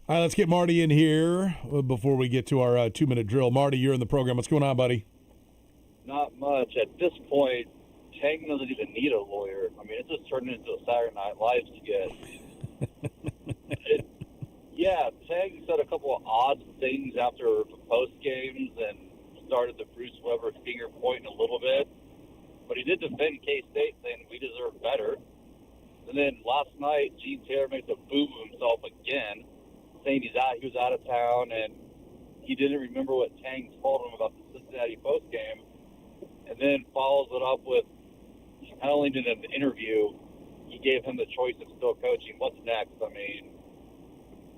All right, let's get Marty in here before we get to our 2-minute drill. Marty, you're in the program. What's going on, buddy? Not much. At this point, Tang doesn't even need a lawyer. I mean, it's just turned into a Saturday Night Live skit. Yeah, Tang said a couple of odd things after the post games and started the Bruce Weber finger pointing a little bit. But he did defend K-State, saying we deserve better. And then last night, Gene Taylor makes a boo of himself again, saying he was out of town and he didn't remember what Tang told him about the Cincinnati post game. And then follows it up with, not only did an interview, he gave him the choice of still coaching. What's next? I mean,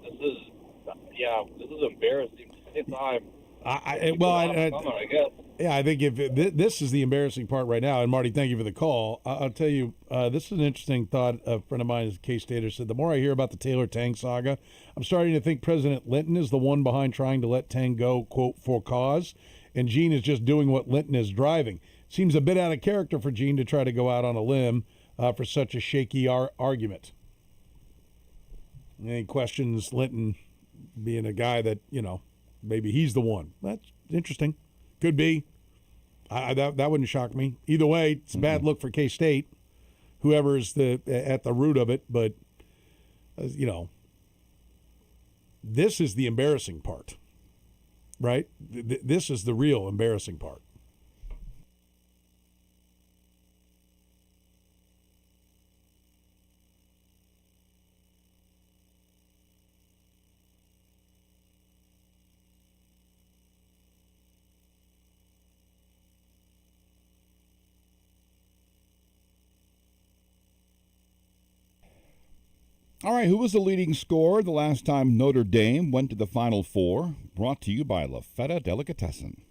this is embarrassing at the same time. I guess. Yeah, I think if this is the embarrassing part right now, and Marty, thank you for the call. I'll tell you, this is an interesting thought. A friend of mine, K-Stater, said, the more I hear about the Taylor-Tang saga, I'm starting to think President Linton is the one behind trying to let Tang go, quote, for cause, and Gene is just doing what Linton is driving. Seems a bit out of character for Gene to try to go out on a limb for such a shaky argument. And he questions Linton being a guy that, maybe he's the one. That's interesting. Could be. That wouldn't shock me. Either way, it's a bad look for K-State, whoever's at the root of it. But, this is the embarrassing part, right? This is the real embarrassing part. All right, who was the leading scorer the last time Notre Dame went to the Final Four? Brought to you by La Feta Delicatessen.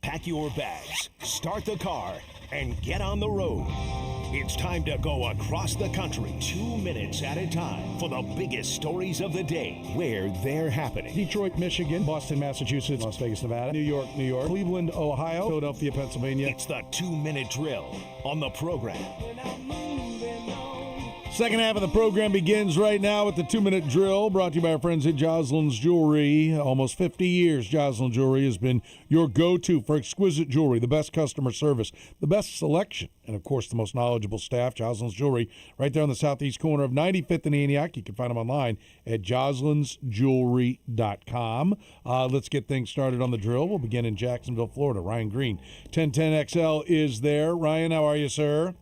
Pack your bags, start the car, and get on the road. It's time to go across the country, 2 minutes at a time, for the biggest stories of the day, where they're happening. Detroit, Michigan, Boston, Massachusetts, Las Vegas, Nevada, New York, Cleveland, Ohio, Philadelphia, Pennsylvania. It's the 2-minute drill on the program. Second half of the program begins right now with the 2-minute drill, brought to you by our friends at Jocelyn's Jewelry. Almost 50 years, Jocelyn Jewelry has been your go-to for exquisite jewelry, the best customer service, the best selection, and, of course, the most knowledgeable staff. Jocelyn's Jewelry, right there on the southeast corner of 95th and Antioch. You can find them online at jocelynsjewelry.com. Let's get things started on the drill. We'll begin in Jacksonville, Florida. Ryan Green, 1010XL is there. Ryan, how are you, sir?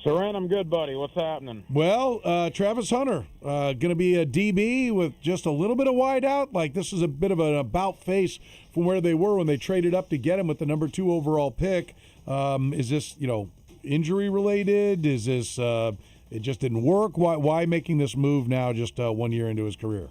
Soren, I'm good, buddy. What's happening? Well, Travis Hunter, going to be a DB with just a little bit of wide out. Like, this is a bit of an about face from where they were when they traded up to get him with the number 2 overall pick. Is this, injury related? Is this it just didn't work? Why making this move now just 1 year into his career?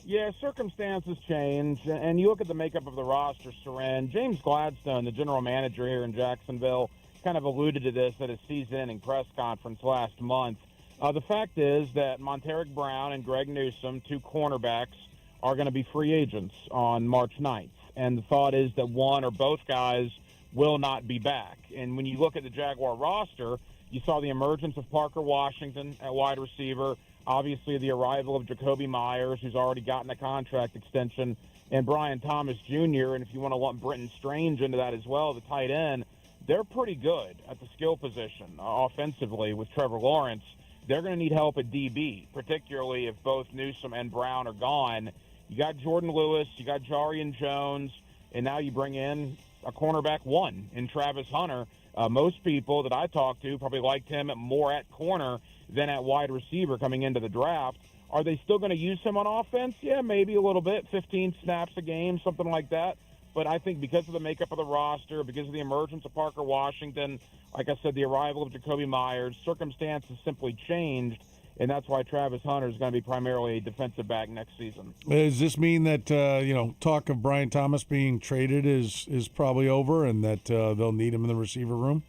Yeah, circumstances change, and you look at the makeup of the roster, Soren. James Gladstone, the general manager here in Jacksonville, kind of alluded to this at his season-ending press conference last month. The fact is that Monteric Brown and Greg Newsome, 2 cornerbacks, are going to be free agents on March 9th. And the thought is that one or both guys will not be back. And when you look at the Jaguar roster, you saw the emergence of Parker Washington at wide receiver, obviously the arrival of Jacoby Myers, who's already gotten a contract extension, and Brian Thomas Jr., and if you want to lump Brenton Strange into that as well, the tight end, they're pretty good at the skill position offensively with Trevor Lawrence. They're going to need help at DB, particularly if both Newsome and Brown are gone. You got Jordan Lewis, you got Jarian Jones, and now you bring in a cornerback 1 in Travis Hunter. Most people that I talk to probably liked him more at corner than at wide receiver coming into the draft. Are they still going to use him on offense? Yeah, maybe a little bit, 15 snaps a game, something like that. But I think because of the makeup of the roster, because of the emergence of Parker Washington, like I said, the arrival of Jacoby Myers, circumstances simply changed, and that's why Travis Hunter is going to be primarily a defensive back next season. Does this mean that, talk of Brian Thomas being traded is probably over and that they'll need him in the receiver room?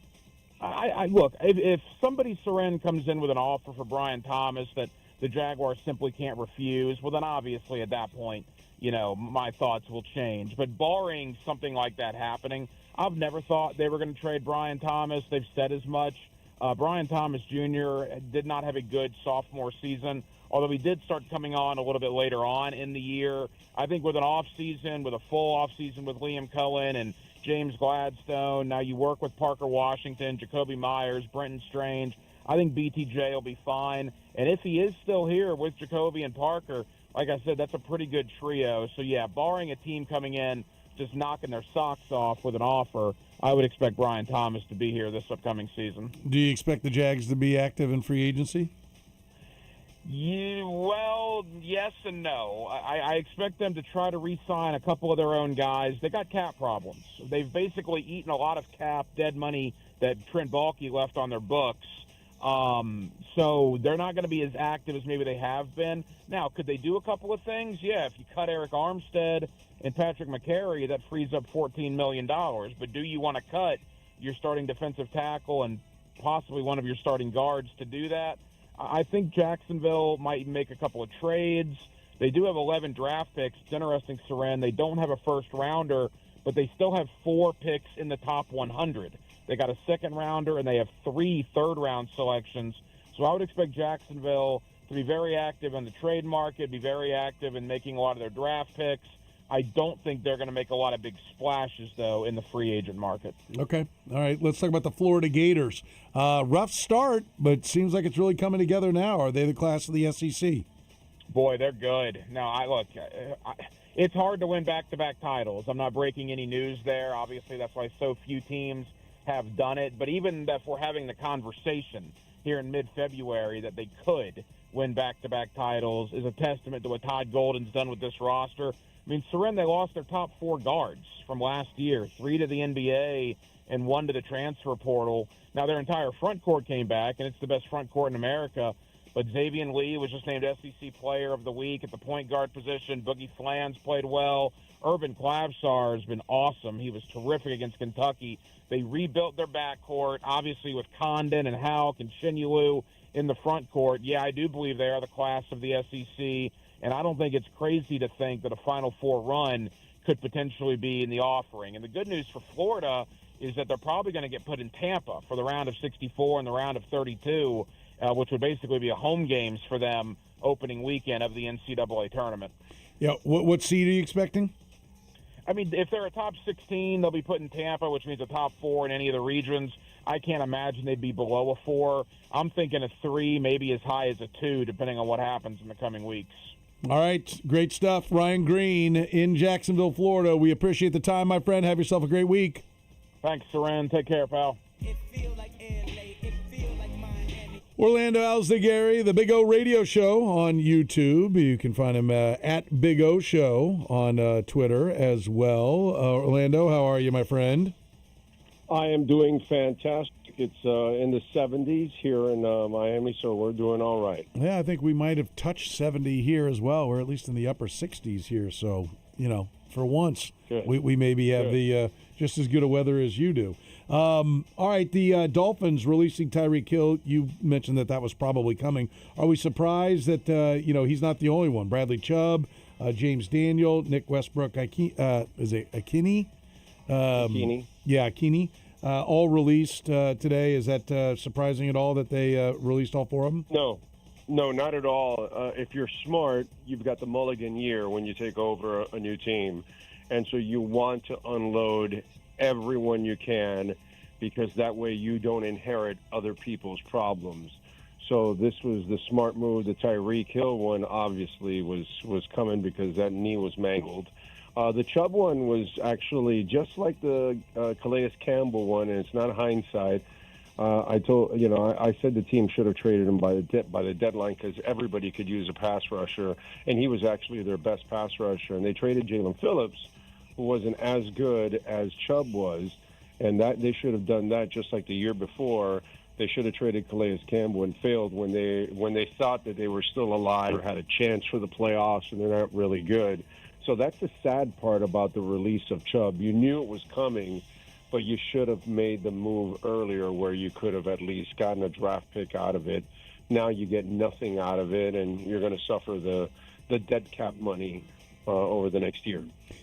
Look, if somebody, Soren, comes in with an offer for Brian Thomas that the Jaguars simply can't refuse, well, then obviously at that point, my thoughts will change. But barring something like that happening, I've never thought they were going to trade Brian Thomas. They've said as much. Brian Thomas Jr. did not have a good sophomore season, although he did start coming on a little bit later on in the year. I think with an offseason, with a full offseason with Liam Cohen and James Gladstone, now you work with Parker Washington, Jacoby Myers, Brenton Strange, I think BTJ will be fine. And if he is still here with Jacoby and Parker, like I said, that's a pretty good trio. So, yeah, barring a team coming in just knocking their socks off with an offer, I would expect Brian Thomas to be here this upcoming season. Do you expect the Jags to be active in free agency? Yeah, well, yes and no. I expect them to try to re-sign a couple of their own guys. They got cap problems. They've basically eaten a lot of cap, dead money that Trent Baalke left on their books. So they're not going to be as active as maybe they have been. Now, could they do a couple of things? Yeah, if you cut Eric Armstead and Patrick McCary, that frees up $14 million. But do you want to cut your starting defensive tackle and possibly one of your starting guards to do that? I think Jacksonville might make a couple of trades. They do have 11 draft picks. It's interesting, Soren. They don't have a first-rounder, but they still have 4 picks in the top 100. They got a second-rounder, and they have 3 third-round selections. So I would expect Jacksonville to be very active in the trade market, be very active in making a lot of their draft picks. I don't think they're going to make a lot of big splashes, though, in the free agent market. Okay. All right. Let's talk about the Florida Gators. Rough start, but seems like it's really coming together now. Are they the class of the SEC? Boy, they're good. Now, it's hard to win back-to-back titles. I'm not breaking any news there. Obviously, that's why so few teams have done it. But even if we're having the conversation here in mid-February that they could win back-to-back titles is a testament to what Todd Golden's done with this roster. I mean, Soren, they lost their top 4 guards from last year, 3 to the NBA and 1 to the transfer portal. Now, their entire front court came back, and it's the best front court in America. But Xavier Lee was just named SEC Player of the Week at the point guard position. Boogie Flans played well. Urban Klabsar has been awesome. He was terrific against Kentucky. They rebuilt their backcourt, obviously with Condon and Houck and Shinyulu in the front court. Yeah, I do believe they are the class of the SEC, and I don't think it's crazy to think that a Final Four run could potentially be in the offering. And the good news for Florida is that they're probably going to get put in Tampa for the round of 64 and the round of 32, which would basically be a home games for them opening weekend of the NCAA tournament. Yeah, what seed are you expecting? I mean, if they're a top 16, they'll be put in Tampa, which means a top 4 in any of the regions. I can't imagine they'd be below a 4. I'm thinking a 3, maybe as high as a 2, depending on what happens in the coming weeks. All right, great stuff. Ryan Green in Jacksonville, Florida. We appreciate the time, my friend. Have yourself a great week. Thanks, Soren. Take care, pal. Orlando Alzagari, the Big O Radio Show on YouTube. You can find him at Big O Show on Twitter as well. Orlando, how are you, my friend? I am doing fantastic. It's in the 70s here in Miami, so we're doing all right. Yeah, I think we might have touched 70 here as well. We're at least in the upper 60s here, so, for once, we maybe have the just as good a weather as you do. All right, the Dolphins releasing Tyreek Hill. You mentioned that was probably coming. Are we surprised that he's not the only one? Bradley Chubb, James Daniel, Nick Westbrook, is it Akini? Akini. Yeah, Akini. All released today. Is that surprising at all that they released all 4 of them? No, not at all. If you're smart, you've got the mulligan year when you take over a new team. And so you want to unload everyone you can, because that way you don't inherit other people's problems. So this was the smart move. The Tyreek Hill one obviously was coming because that knee was mangled. The Chubb one was actually just like the Calais Campbell one, and it's not hindsight. I said the team should have traded him by the deadline because everybody could use a pass rusher, and he was actually their best pass rusher. And they traded Jalen Phillips, who wasn't as good as Chubb was, and that they should have done that just like the year before. They should have traded Calais Campbell and failed when they thought that they were still alive or had a chance for the playoffs, and they're not really good. So that's the sad part about the release of Chubb. You knew it was coming, but you should have made the move earlier where you could have at least gotten a draft pick out of it. Now you get nothing out of it, and you're going to suffer the dead cap money over the next year.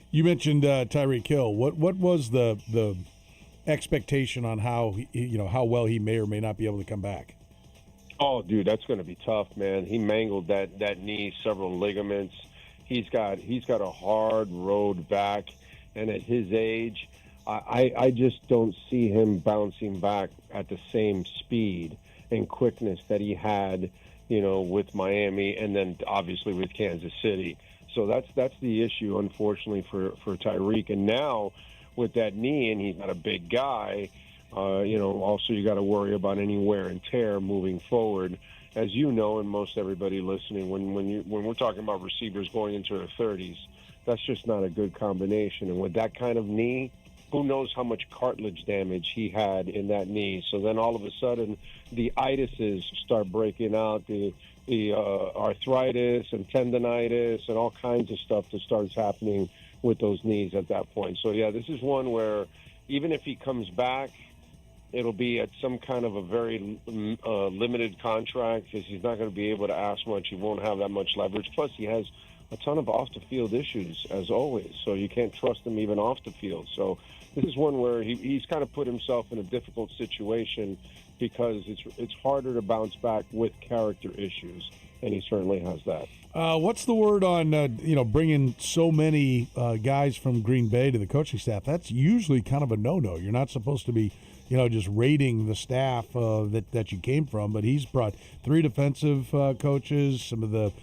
You mentioned Tyreek Hill. What was the expectation on how how well he may or may not be able to come back? Oh, dude, that's going to be tough, man. He mangled that knee, several ligaments. He's got a hard road back, and at his age, I just don't see him bouncing back at the same speed and quickness that he had, with Miami and then obviously with Kansas City. So that's the issue, unfortunately, for Tyreek. And now with that knee, and he's not a big guy, also you got to worry about any wear and tear moving forward. As you know, and most everybody listening, when we're talking about receivers going into their 30s, that's just not a good combination. And with that kind of knee, who knows how much cartilage damage he had in that knee. So then all of a sudden, the itises start breaking out, the arthritis and tendonitis and all kinds of stuff that starts happening with those knees at that point. So, yeah, this is one where even if he comes back, it'll be at some kind of a very limited contract because he's not going to be able to ask much. He won't have that much leverage. Plus, he has a ton of off-the-field issues, as always, so you can't trust him even off the field. So this is one where he's kind of put himself in a difficult situation because it's harder to bounce back with character issues, and he certainly has that. What's the word on bringing so many guys from Green Bay to the coaching staff? That's usually kind of a no-no. You're not supposed to be just rating the staff that you came from, but he's brought 3 defensive coaches, some of the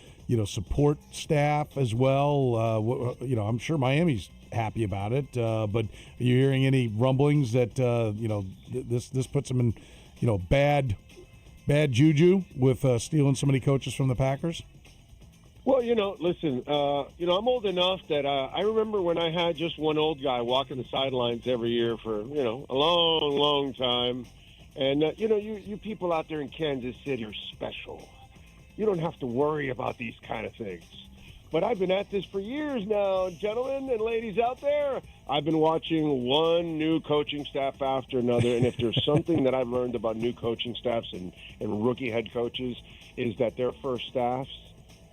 support staff as well. I'm sure Miami's happy about it, but are you hearing any rumblings that this puts them in bad juju with stealing so many coaches from the Packers? Well, listen, I'm old enough that I remember when I had just one old guy walking the sidelines every year for, a long, long time. And, you people out there in Kansas City are special. you don't have to worry about these kind of things. But I've been at this for years now, gentlemen and ladies out there. I've been watching one new coaching staff after another, and if there's something that I've learned about new coaching staffs and rookie head coaches is that their first staffs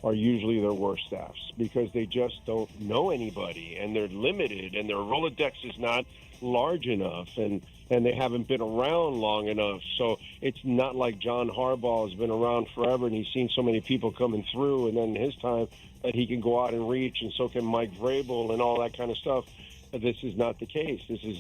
are usually their worst staffs because they just don't know anybody, and they're limited, and their Rolodex is not large enough, and they haven't been around long enough. So it's not like John Harbaugh has been around forever, and he's seen so many people coming through, and then his time that he can go out and reach, and so can Mike Vrabel and all that kind of stuff. This is not the case.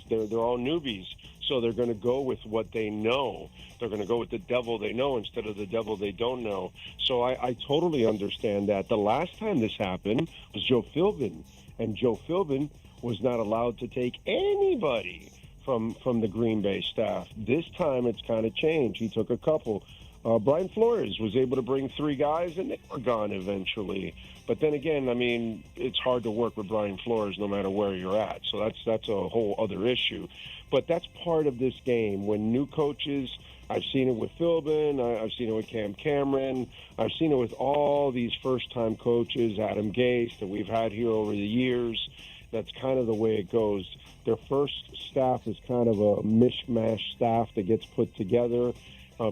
They're all newbies, so they're going to go with what they know. They're going to go with the devil they know instead of the devil they don't know. So I totally understand that. The last time this happened was Joe Philbin, and Joe Philbin was not allowed to take anybody from the Green Bay staff. This time it's kind of changed. He took a couple. Brian Flores was able to bring 3 guys, and they were gone eventually. But then again, I mean, it's hard to work with Brian Flores no matter where you're at. So that's a whole other issue. But that's part of this game. When new coaches, I've seen it with Philbin, I've seen it with Cam Cameron, I've seen it with all these first-time coaches, Adam Gase, that we've had here over the years. That's kind of the way it goes. Their first staff is kind of a mishmash staff that gets put together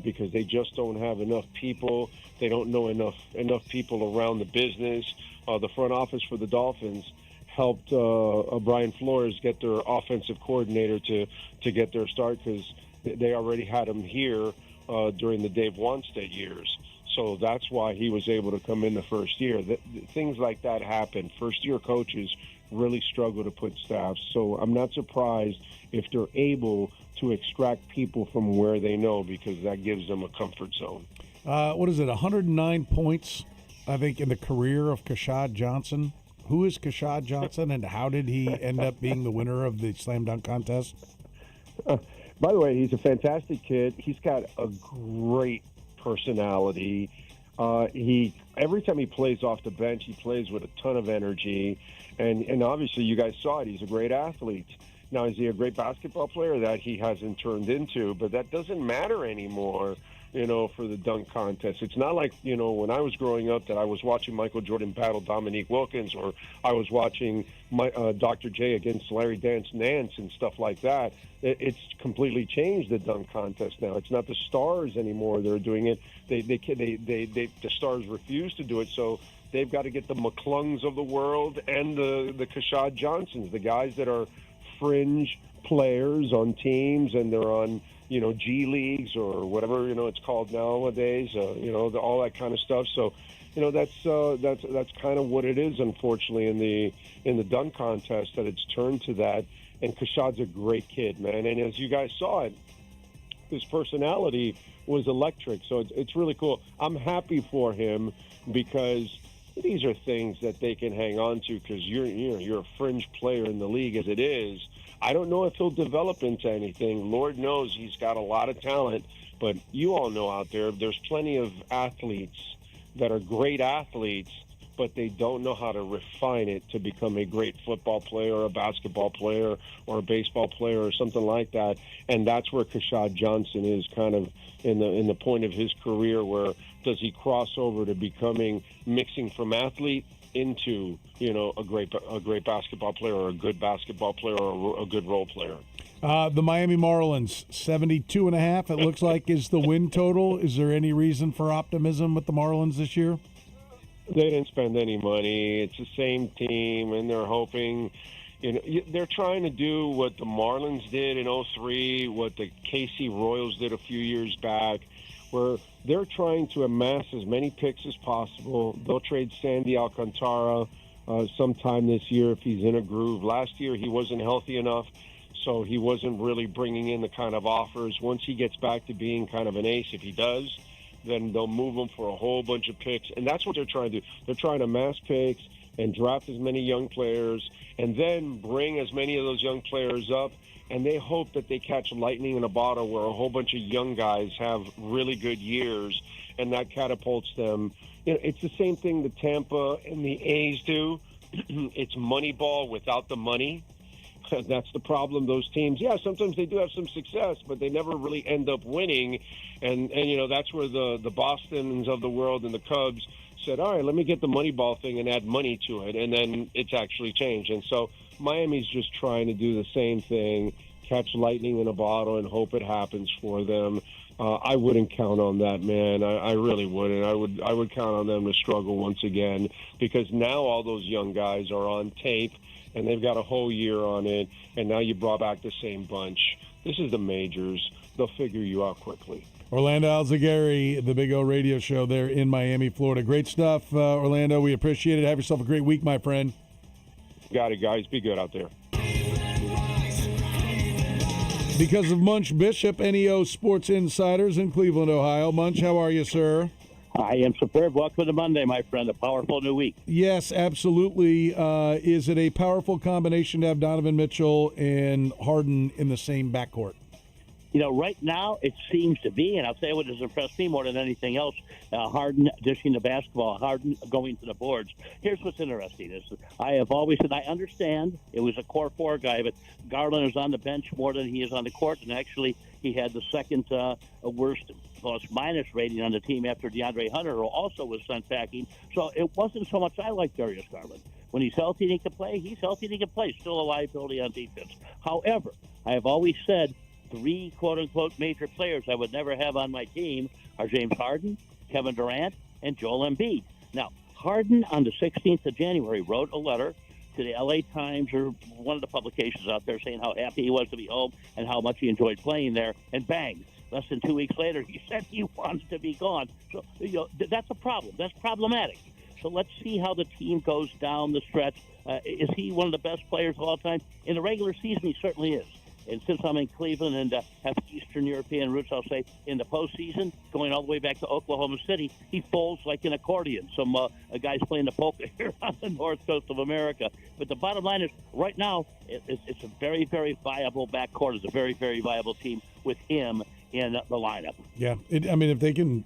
because they just don't have enough people. They don't know enough people around the business. The front office for the Dolphins helped Brian Flores get their offensive coordinator to get their start because they already had him here during the Dave Wanstead years. So that's why he was able to come in the first year. Things like that happen. First-year coaches really struggle to put staff. So I'm not surprised if they're able to extract people from where they know because that gives them a comfort zone. What is it, 109 points, I think, in the career of Kashad Johnson? Who is Kashad Johnson, and how did he end up being the winner of the slam dunk contest? By the way, he's a fantastic kid. He's got a great personality. Every time he plays off the bench, he plays with a ton of energy. And obviously, you guys saw it. He's a great athlete. Now, is he a great basketball player? That he hasn't turned into, but that doesn't matter anymore, for the dunk contest. It's not like, when I was growing up that I was watching Michael Jordan battle Dominique Wilkins, or I was watching Dr. J against Larry Nance and stuff like that. It's completely changed the dunk contest now. It's not the stars anymore that are doing it. The stars refuse to do it, so they've got to get the McClungs of the world and the Kashad Johnsons, the guys that are fringe players on teams, and they're on G leagues or whatever it's called nowadays. All that kind of stuff. So that's kind of what it is, unfortunately, in the dunk contest, that it's turned to that. And Kashad's a great kid, man. And as you guys saw it, his personality was electric. So it's really cool. I'm happy for him because these are things that they can hang on to because you're a fringe player in the league as it is. I don't know if he'll develop into anything. Lord knows he's got a lot of talent, but you all know out there's plenty of athletes that are great athletes, but they don't know how to refine it to become a great football player or a basketball player or a baseball player or something like that. And that's where Kashad Johnson is kind of in the point of his career, where does he cross over to mixing from athlete into a great basketball player or a good basketball player or a good role player. The Miami Marlins, 72.5, it looks like, is the win total. Is there any reason for optimism with the Marlins this year? They didn't spend any money. It's the same team, and they're hoping. They're trying to do what the Marlins did in 2003, what the KC Royals did a few years back, where they're trying to amass as many picks as possible. They'll trade Sandy Alcantara sometime this year if he's in a groove. Last year he wasn't healthy enough, so he wasn't really bringing in the kind of offers. Once he gets back to being kind of an ace, if he does, then they'll move him for a whole bunch of picks. And that's what they're trying to do. They're trying to amass picks and draft as many young players and then bring as many of those young players up. And they hope that they catch lightning in a bottle where a whole bunch of young guys have really good years, and that catapults them. It's the same thing that Tampa and the A's do. It's Moneyball without the money. That's the problem. Those teams, yeah, sometimes they do have some success, but they never really end up winning. And that's where the Bostons of the world and the Cubs said, all right, let me get the Moneyball thing and add money to it. And then it's actually changed. And so Miami's just trying to do the same thing, catch lightning in a bottle and hope it happens for them. I wouldn't count on that, man. I really wouldn't. I would count on them to struggle once again, because now all those young guys are on tape and they've got a whole year on it, and now you brought back the same bunch. This is the majors. They'll figure you out quickly. Orlando Alzagari, the Big O Radio Show there in Miami, Florida. Great stuff, Orlando. We appreciate it. Have yourself a great week, my friend. Got it, guys. Be good out there. Because of Munch Bishop, NEO Sports Insiders in Cleveland, Ohio. Munch, how are you, sir? I am superb. Welcome to Monday, my friend. A powerful new week. Yes, absolutely. Is it a powerful combination to have Donovan Mitchell and Harden in the same backcourt? You know, right now it seems to be, and I'll tell you what has impressed me more than anything else, Harden dishing the basketball, Harden going to the boards. Here's what's interesting. I have always said, I understand it was a core four guy, but Garland is on the bench more than he is on the court, and actually he had the second worst plus-minus rating on the team after DeAndre Hunter, who also was sent packing. So it wasn't so much I like Darius Garland. When he's healthy and he can play, he's healthy and he can play. Still a liability on defense. However, I have always said, three quote-unquote major players I would never have on my team are James Harden, Kevin Durant, and Joel Embiid. Now, Harden on the 16th of January wrote a letter to the LA Times or one of the publications out there saying how happy he was to be home and how much he enjoyed playing there, and bang, less than 2 weeks later, he said he wants to be gone. So, that's a problem. That's problematic. So let's see how the team goes down the stretch. Is he one of the best players of all time? In the regular season, he certainly is. And since I'm in Cleveland and have Eastern European roots, I'll say in the postseason, going all the way back to Oklahoma City, he folds like an accordion. Some guys playing the polka here on the north coast of America. But the bottom line is, right now, it's a very, very viable backcourt. It's a very, very viable team with him in the lineup. Yeah, if they can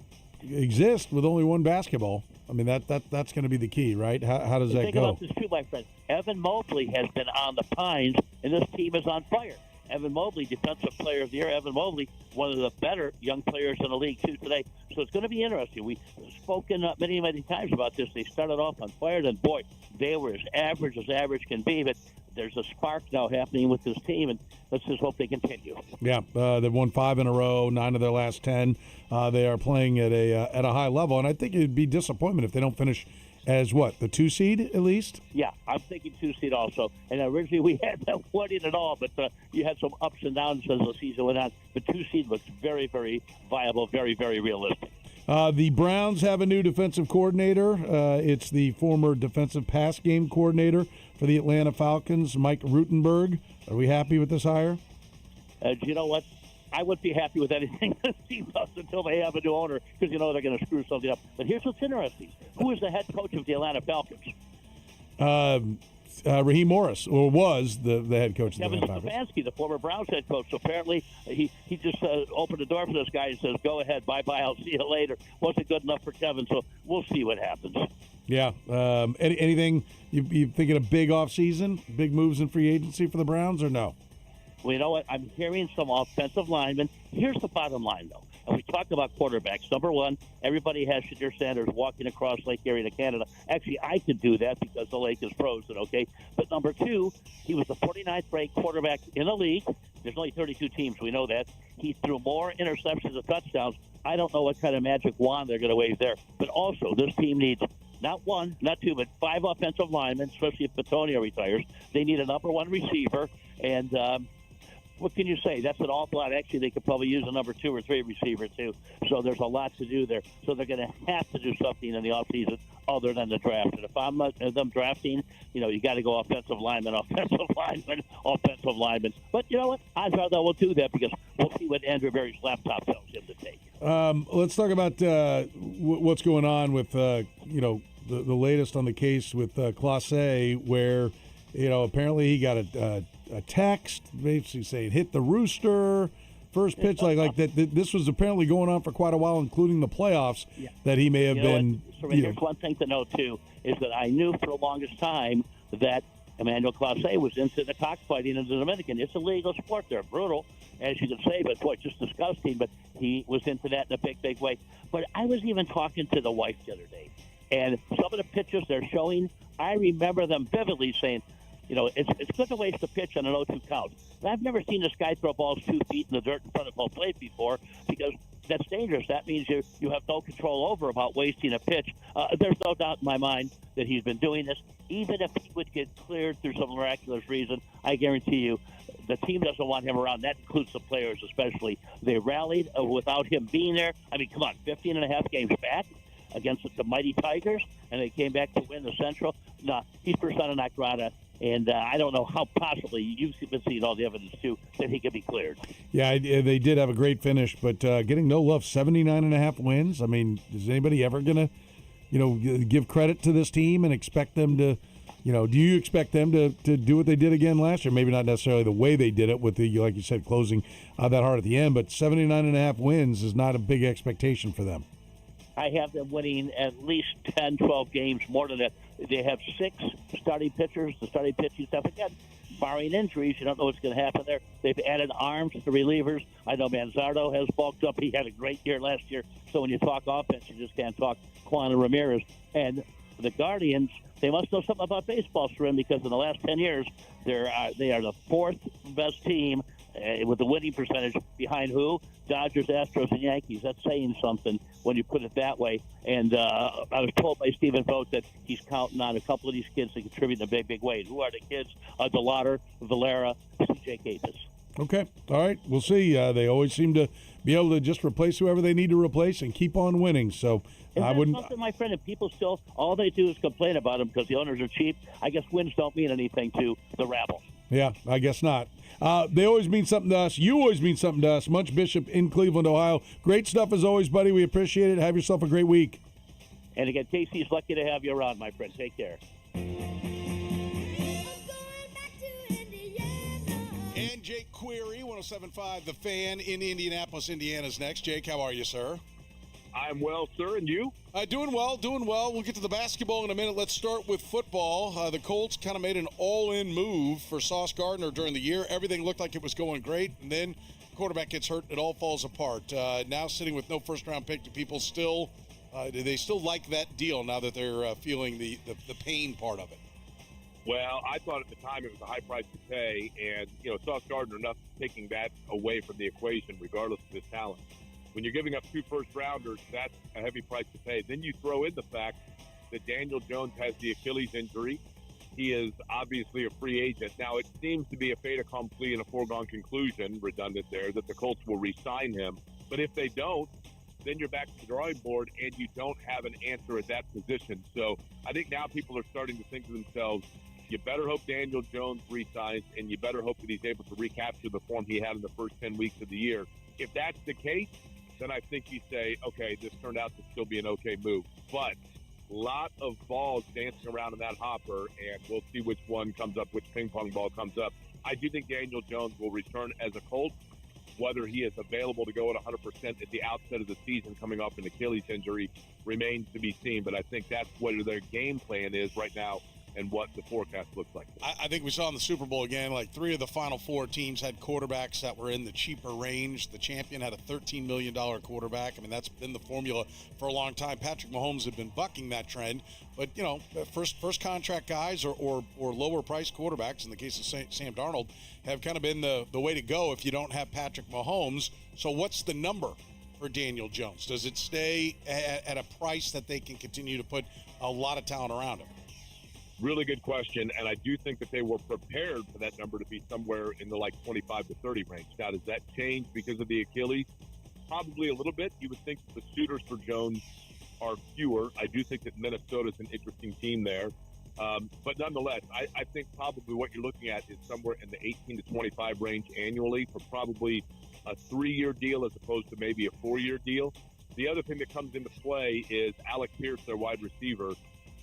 exist with only one basketball, that's going to be the key, right? How does that think go? Think about this too, my friend. Evan Mobley has been on the pines, and this team is on fire. Evan Mobley, Defensive Player of the Year. Evan Mobley, one of the better young players in the league, too, today. So it's going to be interesting. We've spoken many, many times about this. They started off on fire, and boy, they were as average can be. But there's a spark now happening with this team, and let's just hope they continue. Yeah, they've won 5 in a row, 9 of their last 10. They are playing at a high level, and I think it'd be disappointment if they don't finish as the 2 seed at least? Yeah, I'm thinking 2 seed also. And originally we had them winning it all, but you had some ups and downs as the season went on. But 2 seed looks very, very viable, very, very realistic. The Browns have a new defensive coordinator. It's the former defensive pass game coordinator for the Atlanta Falcons, Mike Rutenberg. Are we happy with this hire? Do you know what? I wouldn't be happy with anything this team does until they have a new owner, because they're going to screw something up. But here's what's interesting. Who is the head coach of the Atlanta Falcons? Raheem Morris, or was the head coach of the Kevin Atlanta Falcons. Stefanski, the former Browns head coach. So apparently he just opened the door for this guy and says, go ahead, bye-bye, I'll see you later. Wasn't good enough for Kevin, so we'll see what happens. Yeah. Anything, you thinking a big offseason, big moves in free agency for the Browns, or no? Well, you know what? I'm hearing some offensive linemen. Here's the bottom line, though. And we talk about quarterbacks. Number one, everybody has Shadir Sanders walking across Lake Erie to Canada. Actually, I could do that because the lake is frozen, okay? But number two, he was the 49th ranked quarterback in the league. There's only 32 teams. We know that. He threw more interceptions than touchdowns. I don't know what kind of magic wand they're going to wave there. But also, this team needs not 1, not 2, but 5 offensive linemen, especially if Petro retires. They need a number 1 receiver. And what can you say? That's an awful lot. Actually, they could probably use a number 2 or 3 receiver, too. So there's a lot to do there. So they're going to have to do something in the offseason other than the draft. And if I'm them drafting, you got to go offensive lineman. But you know what? Odds are they will do that, because we'll see what Andrew Berry's laptop tells him to take. Let's talk about what's going on with, the latest on the case with Classe, where, apparently he got a text basically saying hit the rooster first pitch, like that. This was apparently going on for quite a while, including the playoffs. Yeah. That he may have been. So here's one thing to note too, is that I knew for the longest time that Emmanuel Clase was into the cockfighting in the Dominican. It's a legal sport. They're brutal, as you can say, but boy, just disgusting. But he was into that in a big, big way. But I was even talking to the wife the other day, and some of the pictures they're showing, I remember them vividly saying, it's good to waste a pitch on an 0-2 count. And I've never seen this guy throw balls 2 feet in the dirt in front of home plate before, because that's dangerous. That means you have no control over about wasting a pitch. There's no doubt in my mind that he's been doing this. Even if he would get cleared through some miraculous reason, I guarantee you the team doesn't want him around. That includes the players especially. They rallied without him being there. I mean, come on, 15 and a half games back against the mighty Tigers, and they came back to win the Central. No, he's persona non grata. And I don't know how possibly, you've been seeing all the evidence, too, that he could be cleared. Yeah, they did have a great finish, but getting no love, 79.5 wins. I mean, is anybody ever going to, give credit to this team and expect them to, do you expect them to do what they did again last year? Maybe not necessarily the way they did it with the, like you said, closing that hard at the end, but 79.5 wins is not a big expectation for them. I have them winning at least 10, 12 games, more than that. They have 6 starting pitchers, the starting pitching staff. Again, barring injuries, you don't know what's going to happen there. They've added arms to relievers. I know Manzardo has bulked up. He had a great year last year. So when you talk offense, you just can't talk Juan Ramirez. And the Guardians, they must know something about baseball, Soren, because in the last 10 years, they are the 4th best team with the winning percentage behind who? Dodgers, Astros, and Yankees. That's saying something when you put it that way. And I was told by Stephen Vogt that he's counting on a couple of these kids to contribute in a big, big way. Who are the kids? DeLauder, Valera, C.J. Capus. Okay. All right. We'll see. They always seem to be able to just replace whoever they need to replace and keep on winning. So I wouldn't. Something, my friend, and people still, all they do is complain about them because the owners are cheap. I guess wins don't mean anything to the rabble. Yeah, I guess not. They always mean something to us. You always mean something to us. Munch Bishop in Cleveland, Ohio. Great stuff as always, buddy. We appreciate it. Have yourself a great week. And again, Casey's lucky to have you around, my friend. Take care. And Jake Query, 107.5 The Fan in Indianapolis, Indiana's next. Jake, how are you, sir? I'm well, sir, and you? Doing well, doing well. We'll get to the basketball in a minute. Let's start with football. The Colts kind of made an all-in move for Sauce Gardner during the year. Everything looked like it was going great, and then quarterback gets hurt. It all falls apart. Now sitting with no first-round pick, do people still do they still like that deal now that they're feeling the pain part of it? Well, I thought at the time it was a high price to pay, and, Sauce Gardner, not taking that away from the equation, regardless of his talent. When you're giving up 2 first-rounders, that's a heavy price to pay. Then you throw in the fact that Daniel Jones has the Achilles injury. He is obviously a free agent. Now, it seems to be a fait accompli and a foregone conclusion, redundant there, that the Colts will re-sign him. But if they don't, then you're back to the drawing board, and you don't have an answer at that position. So I think now people are starting to think to themselves, you better hope Daniel Jones re-signs, and you better hope that he's able to recapture the form he had in the first 10 weeks of the year. If that's the case, then I think you say, okay, this turned out to still be an okay move. But a lot of balls dancing around in that hopper, and we'll see which one comes up, which ping pong ball comes up. I do think Daniel Jones will return as a Colt. Whether he is available to go at 100% at the outset of the season coming off an Achilles injury remains to be seen. But I think that's what their game plan is right now and what the forecast looks like. I think we saw in the Super Bowl again, like 3 of the final 4 teams had quarterbacks that were in the cheaper range. The champion had a $13 million quarterback. I mean, that's been the formula for a long time. Patrick Mahomes had been bucking that trend. But, first contract guys or lower priced quarterbacks, in the case of Sam Darnold, have kind of been the way to go if you don't have Patrick Mahomes. So what's the number for Daniel Jones? Does it stay at a price that they can continue to put a lot of talent around him? Really good question, and I do think that they were prepared for that number to be somewhere in the 25 to 30 range. Now, does that change because of the Achilles? Probably a little bit. You would think that the suitors for Jones are fewer. I do think that Minnesota's an interesting team there. But nonetheless, I think probably what you're looking at is somewhere in the 18 to 25 range annually for probably a 3-year deal as opposed to maybe a 4-year deal. The other thing that comes into play is Alec Pierce, their wide receiver.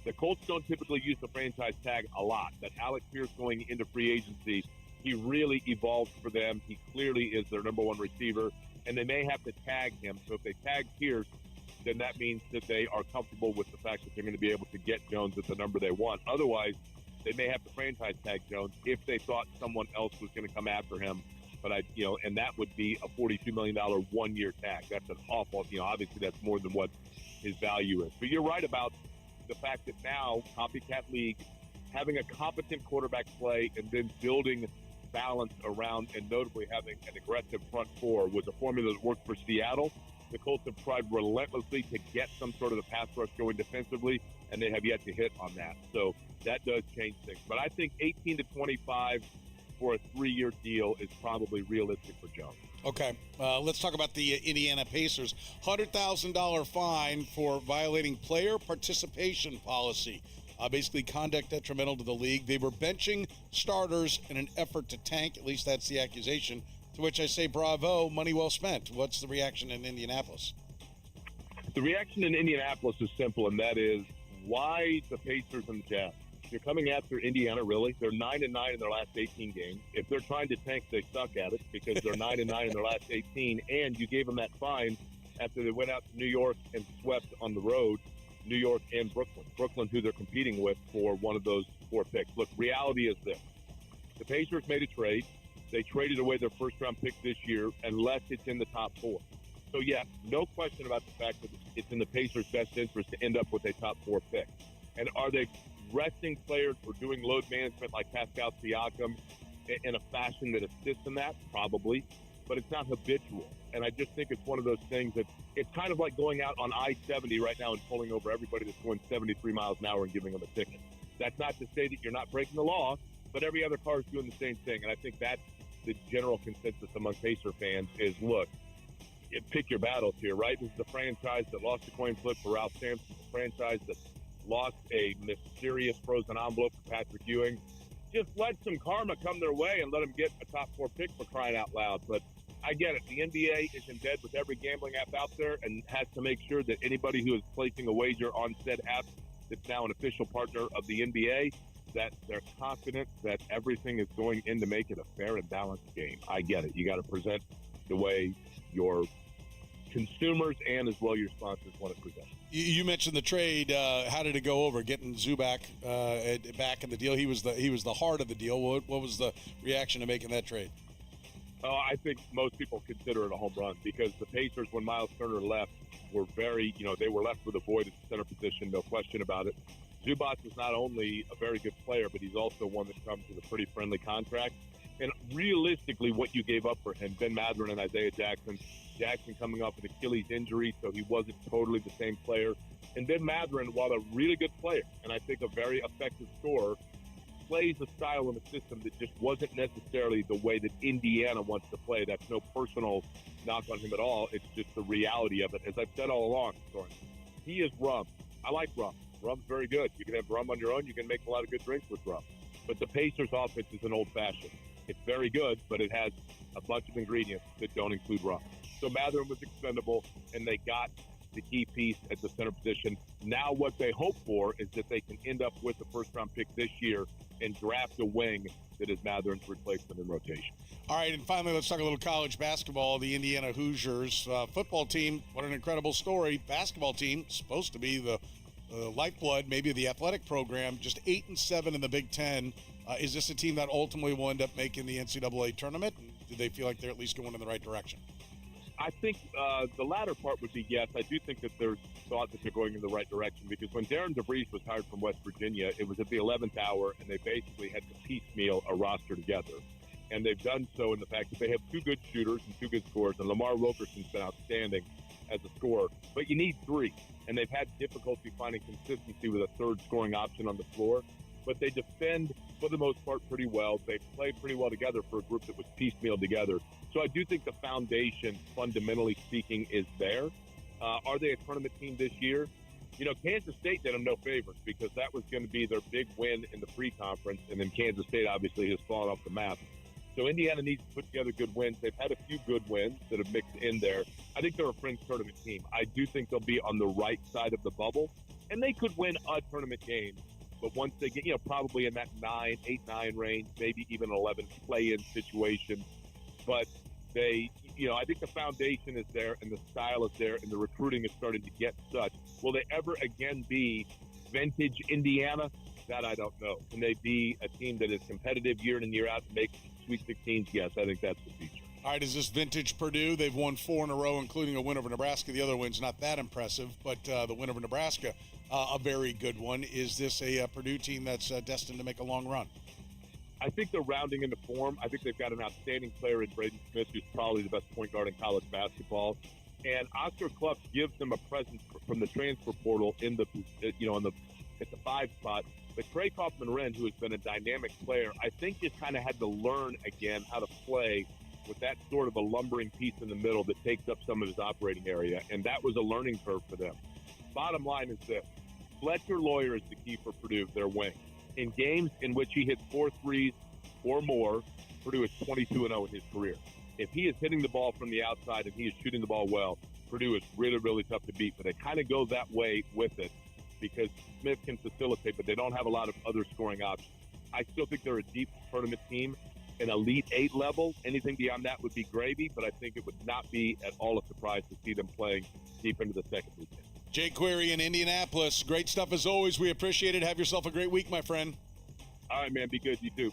The Colts don't typically use the franchise tag a lot, but Alec Pierce going into free agency, he really evolved for them. He clearly is their number 1 receiver, and they may have to tag him. So if they tag Pierce, then that means that they are comfortable with the fact that they're going to be able to get Jones at the number they want. Otherwise, they may have to franchise tag Jones if they thought someone else was going to come after him. But and that would be a $42 million 1-year tag. That's an awful, obviously that's more than what his value is. But you're right about the fact that now, copycat league, having a competent quarterback play and then building balance around, and notably having an aggressive front four, was a formula that worked for Seattle. The Colts have tried relentlessly to get some sort of the pass rush going defensively, and they have yet to hit on that. So that does change things. But I think 18 to 25 for a 3-year deal is probably realistic for Jones. Okay, let's talk about the Indiana Pacers. $100,000 fine for violating player participation policy. Basically conduct detrimental to the league. They were benching starters in an effort to tank. At least that's the accusation. To which I say, bravo, money well spent. What's the reaction in Indianapolis? The reaction in Indianapolis is simple, and that is, why the Pacers and the Jazz? You're coming after Indiana, really? They're 9-9 in their last 18 games. If they're trying to tank, they suck at it because they're 9-9 in their last 18, and you gave them that fine after they went out to New York and swept on the road New York and Brooklyn. Brooklyn, who they're competing with for one of those 4 picks. Look, reality is this. The Pacers made a trade. They traded away their first-round pick this year unless it's in the top 4. So, yes, no question about the fact that it's in the Pacers' best interest to end up with a top 4 pick. And are they resting players or doing load management like Pascal Siakam in a fashion that assists in that? Probably. But it's not habitual. And I just think it's one of those things that it's kind of like going out on I-70 right now and pulling over everybody that's going 73 miles an hour and giving them a ticket. That's not to say that you're not breaking the law, but every other car is doing the same thing. And I think that's the general consensus among Pacer fans is, look, pick your battles here, right? This is the franchise that lost a coin flip for Ralph Sampson, the franchise that lost a mysterious frozen envelope for Patrick Ewing. Just let some karma come their way and let them get a top 4 pick, for crying out loud. But I get it. The NBA is in bed with every gambling app out there and has to make sure that anybody who is placing a wager on said app that's now an official partner of the NBA, that they're confident that everything is going in to make it a fair and balanced game. I get it. You got to present the way your consumers and as well your sponsors want to present. You mentioned the trade. How did it go over? Getting Zubac back in the deal. He was the heart of the deal. What was the reaction to making that trade? I think most people consider it a home run because the Pacers, when Miles Turner left, were very, they were left with a void at the center position, no question about it. Zubac is not only a very good player, but he's also one that comes with a pretty friendly contract. And realistically, what you gave up for him, Ben Mathurin and Isaiah Jackson coming off an Achilles injury, so he wasn't totally the same player. And Ben Mathurin, while a really good player, and I think a very effective scorer, plays a style and a system that just wasn't necessarily the way that Indiana wants to play. That's no personal knock on him at all. It's just the reality of it. As I've said all along, Soren, he is rum. I like rum. Rum's very good. You can have rum on your own. You can make a lot of good drinks with rum. But the Pacers' offense is an old-fashioned. It's very good, but it has a bunch of ingredients that don't include rum. So Mathurin was expendable, and they got the key piece at the center position. Now what they hope for is that they can end up with the first-round pick this year and draft a wing that is Mathurin's replacement in rotation. All right, and finally, let's talk a little college basketball. The Indiana Hoosiers football team, what an incredible story. Basketball team, supposed to be the lifeblood, maybe the athletic program, just 8-7 in the Big Ten. Is this a team that ultimately will end up making the NCAA tournament? Do they feel like they're at least going in the right direction? I think the latter part would be yes. I do think that there's thought that they're going in the right direction because when Darren DeVries was hired from West Virginia, it was at the 11th hour, and they basically had to piecemeal a roster together. And they've done so in the fact that they have 2 good shooters and 2 good scorers, and Lamar Wilkerson's been outstanding as a scorer. But you need 3, and they've had difficulty finding consistency with a 3rd scoring option on the floor. But they defend, for the most part, pretty well. They play pretty well together for a group that was piecemealed together. So I do think the foundation, fundamentally speaking, is there. Are they a tournament team this year? Kansas State did them no favors because that was going to be their big win in the pre-conference, and then Kansas State obviously has fallen off the map. So Indiana needs to put together good wins. They've had a few good wins that have mixed in there. I think they're a fringe tournament team. I do think they'll be on the right side of the bubble, and they could win a tournament game. But once they get, probably in that 8-9 range, maybe even 11 play-in situation. But they, I think the foundation is there and the style is there and the recruiting is starting to get such. Will they ever again be vintage Indiana? That I don't know. Can they be a team that is competitive year in and year out to make Sweet 16s? Yes, I think that's the future. All right, is this vintage Purdue? They've won 4 in a row, including a win over Nebraska. The other win's not that impressive, but the win over Nebraska, a very good one. Is this a Purdue team that's destined to make a long run? I think they're rounding into form. I think they've got an outstanding player in Braden Smith, who's probably the best point guard in college basketball. And Oscar Cluff gives them a presence from the transfer portal in the, at the 5 spot. But Trey Kaufman-Wren, who has been a dynamic player, I think just kind of had to learn again how to play with that sort of a lumbering piece in the middle that takes up some of his operating area. And that was a learning curve for them. Bottom line is this. Fletcher Lawyer is the key for Purdue, their wing. In games in which he hits 4 threes or more, Purdue is 22-0 in his career. If he is hitting the ball from the outside and he is shooting the ball well, Purdue is really, really tough to beat. But they kind of go that way with it because Smith can facilitate, but they don't have a lot of other scoring options. I still think they're a deep tournament team, an Elite 8 level. Anything beyond that would be gravy, but I think it would not be at all a surprise to see them playing deep into the second weekend. Jake Query in Indianapolis. Great stuff as always. We appreciate it. Have yourself a great week, my friend. All right, man. Be good. You too.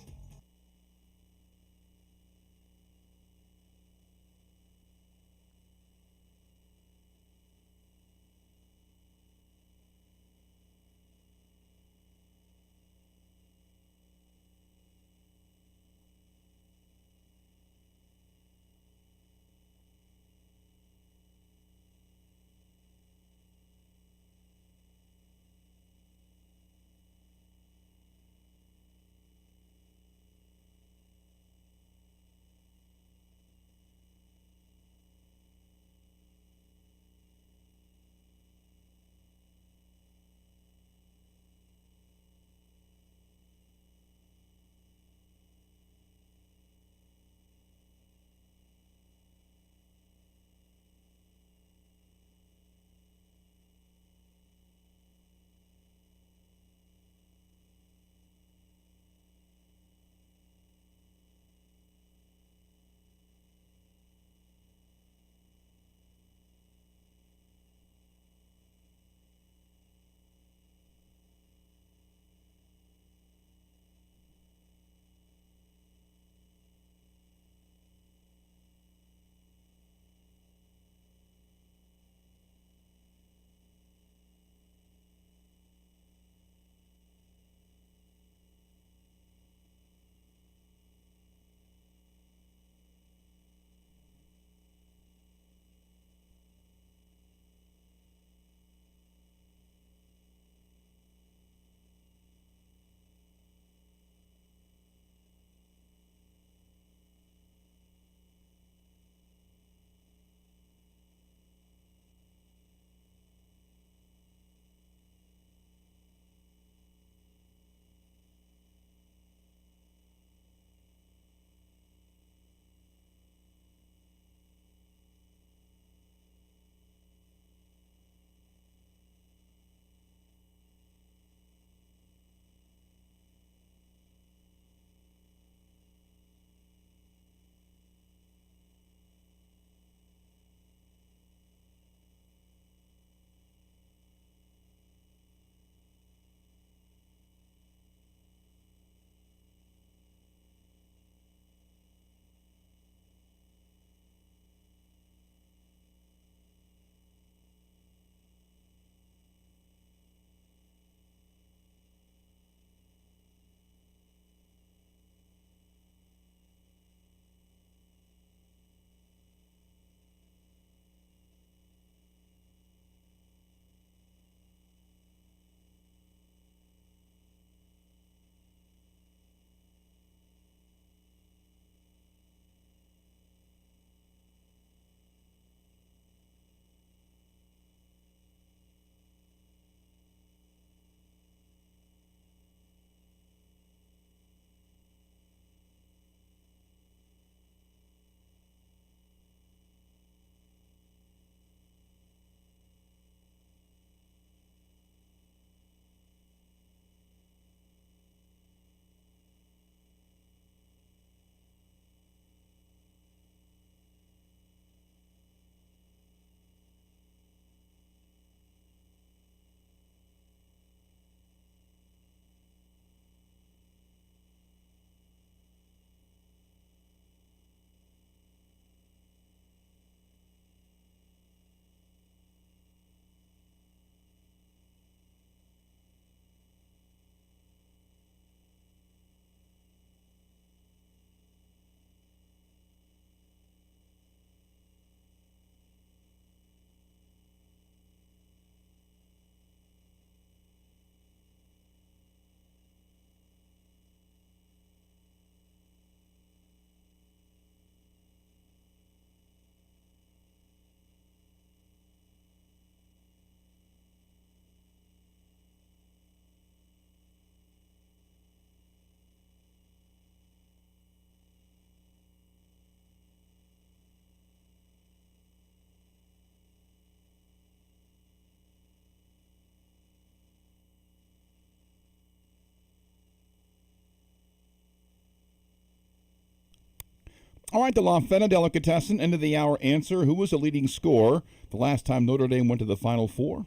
All right, the Lafayette Delicatessen, end of the hour answer. Who was the leading scorer the last time Notre Dame went to the Final Four?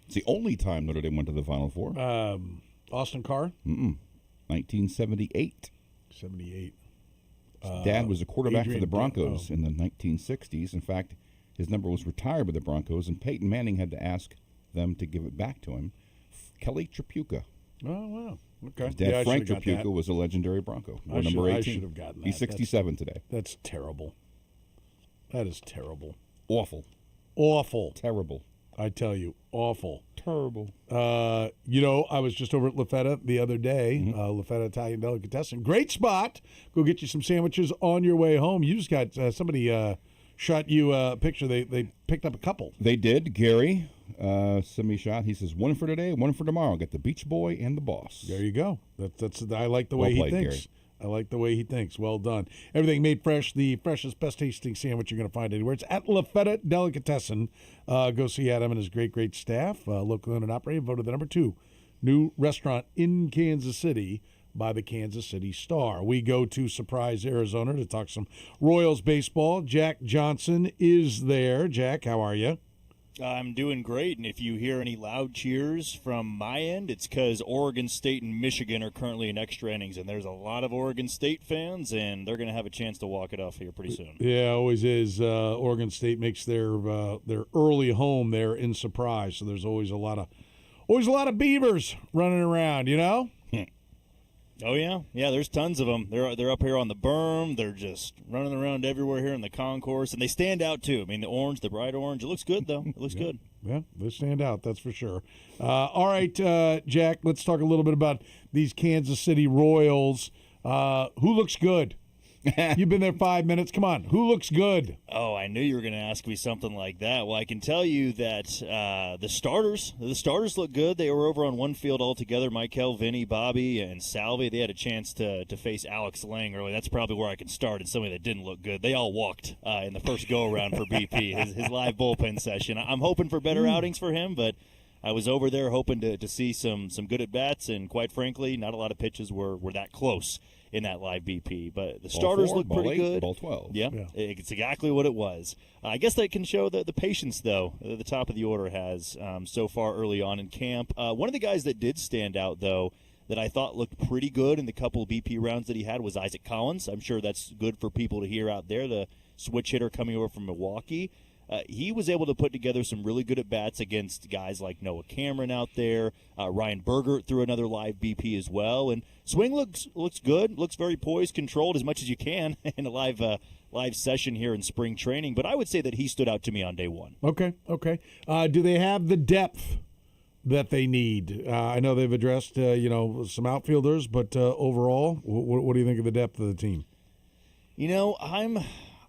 It's the only time Notre Dame went to the Final Four. Austin Carr? 1978. 78. His dad was a quarterback for the Broncos Oh. in the 1960s. In fact, his number was retired by the Broncos, and Peyton Manning had to ask them to give it back to him. Kelly Tripucka. Oh, wow. Okay. His dad, I Frank should've got that. Tripucka, was a legendary Bronco. I Number 18. should have gotten that. He's 67 today. That's terrible. That is terrible. Awful. Awful. Terrible. I tell you, awful. Terrible. I was just over at Lafayette the other day, Lafayette Italian Delicatessen. Great spot. Go get you some sandwiches on your way home. You just got somebody shot you a picture. They picked up a couple. They did. Gary sent me a shot. He says, one for today, one for tomorrow. Got the Beach Boy and the Boss. There you go. That's I like the way Well played, he thinks. Gary. I like the way he thinks. Well done. Everything made fresh. The freshest, best tasting sandwich you're going to find anywhere. It's at Lafayette Delicatessen. Go see Adam and his great staff. Local owned and operated. Voted the number 2 new restaurant in Kansas City by the Kansas City Star. We go to Surprise, Arizona to talk some Royals baseball. Jack Johnson is there. Jack, how are you? I'm doing great, and if you hear any loud cheers from my end, it's because Oregon State and Michigan are currently in extra innings, and there's a lot of Oregon State fans, and they're going to have a chance to walk it off here pretty soon. Yeah, always is. Oregon State makes their early home there in Surprise, so there's always a lot of beavers running around, you know? Oh, yeah. Yeah, there's tons of them. They're up here on the berm. They're just running around everywhere here in the concourse, and they stand out, too. I mean, the bright orange, it looks good, though. It looks good. Yeah, they stand out, that's for sure. All right, Jack, let's talk a little bit about these Kansas City Royals. Who looks good? You've been there 5 minutes. Come on, who looks good? Oh, I knew you were going to ask me something like that. Well, I can tell you that the starters look good. They were over on one field altogether. Michael, Vinny, Bobby, and Salvi. They had a chance to face Alex Lang early. That's probably where I can start in somebody that didn't look good. They all walked in the first go-around for BP, his live bullpen session. I'm hoping for better outings for him, but I was over there hoping to see some good at-bats, and quite frankly, not a lot of pitches were that close in that live BP. But the starters look pretty good. Ball 12. Yeah, it's exactly what it was. I guess that can show the patience, though, the top of the order has so far early on in camp. One of the guys that did stand out, though, that I thought looked pretty good in the couple of BP rounds that he had was Isaac Collins. I'm sure that's good for people to hear out there, the switch hitter coming over from Milwaukee. He was able to put together some really good at-bats against guys like Noah Cameron out there. Ryan Berger threw another live BP as well. And swing looks good, looks very poised, controlled as much as you can in a live session here in spring training. But I would say that he stood out to me on day one. Okay. Do they have the depth that they need? I know they've addressed some outfielders, but overall, what do you think of the depth of the team?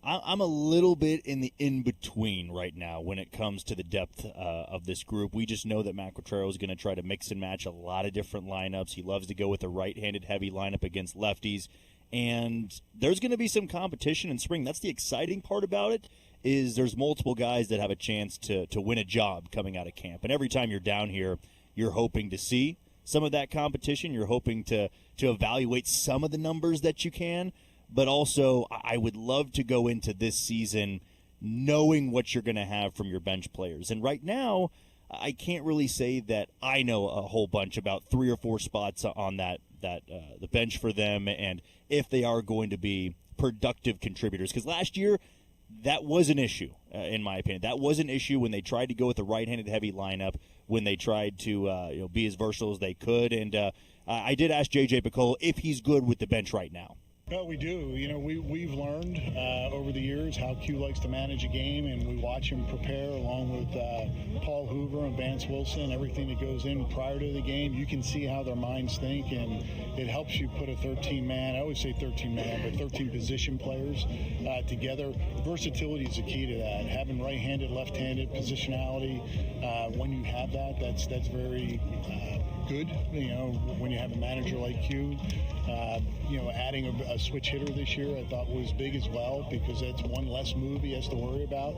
I'm a little bit in the in-between right now when it comes to the depth of this group. We just know that Matt Quatraro is going to try to mix and match a lot of different lineups. He loves to go with a right-handed heavy lineup against lefties, and there's going to be some competition in spring. That's the exciting part about it, is there's multiple guys that have a chance to win a job coming out of camp. And every time you're down here, you're hoping to see some of that competition. You're hoping to evaluate some of the numbers that you can. But also, I would love to go into this season knowing what you're going to have from your bench players. And right now, I can't really say that I know a whole bunch about 3 or 4 spots on the bench for them, and if they are going to be productive contributors. Because last year, that was an issue, in my opinion. That was an issue when they tried to go with a right-handed heavy lineup, when they tried to be as versatile as they could. And I did ask J.J. Picola if he's good with the bench right now. No, we do. We've learned over the years how Q likes to manage a game, and we watch him prepare along with Paul Hoover and Vance Wilson, everything that goes in prior to the game. You can see how their minds think, and it helps you put a 13-man, I always say 13-man, but 13 position players together. Versatility is the key to that. Having right-handed, left-handed positionality, when you have that, that's very good. When you have a manager like Q, adding a switch hitter this year, I thought was big as well, because that's one less move he has to worry about.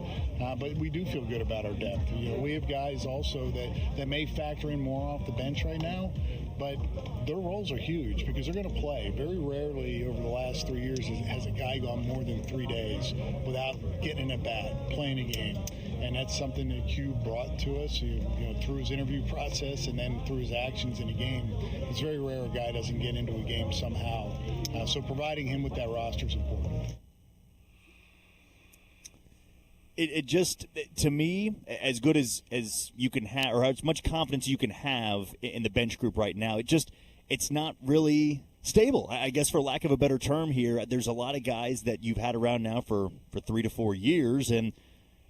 But we do feel good about our depth. We have guys also that may factor in more off the bench right now, but their roles are huge because they're going to play. Very rarely over the last 3 years has a guy gone more than 3 days without getting a bat, playing a game. And that's something that Q brought to us through his interview process and then through his actions in a game. It's very rare a guy doesn't get into a game somehow. So providing him with that roster is important. It just, to me, as good as you can have, or as much confidence you can have in the bench group right now, it's not really stable, I guess, for lack of a better term here. There's a lot of guys that you've had around now for 3 to 4 years, and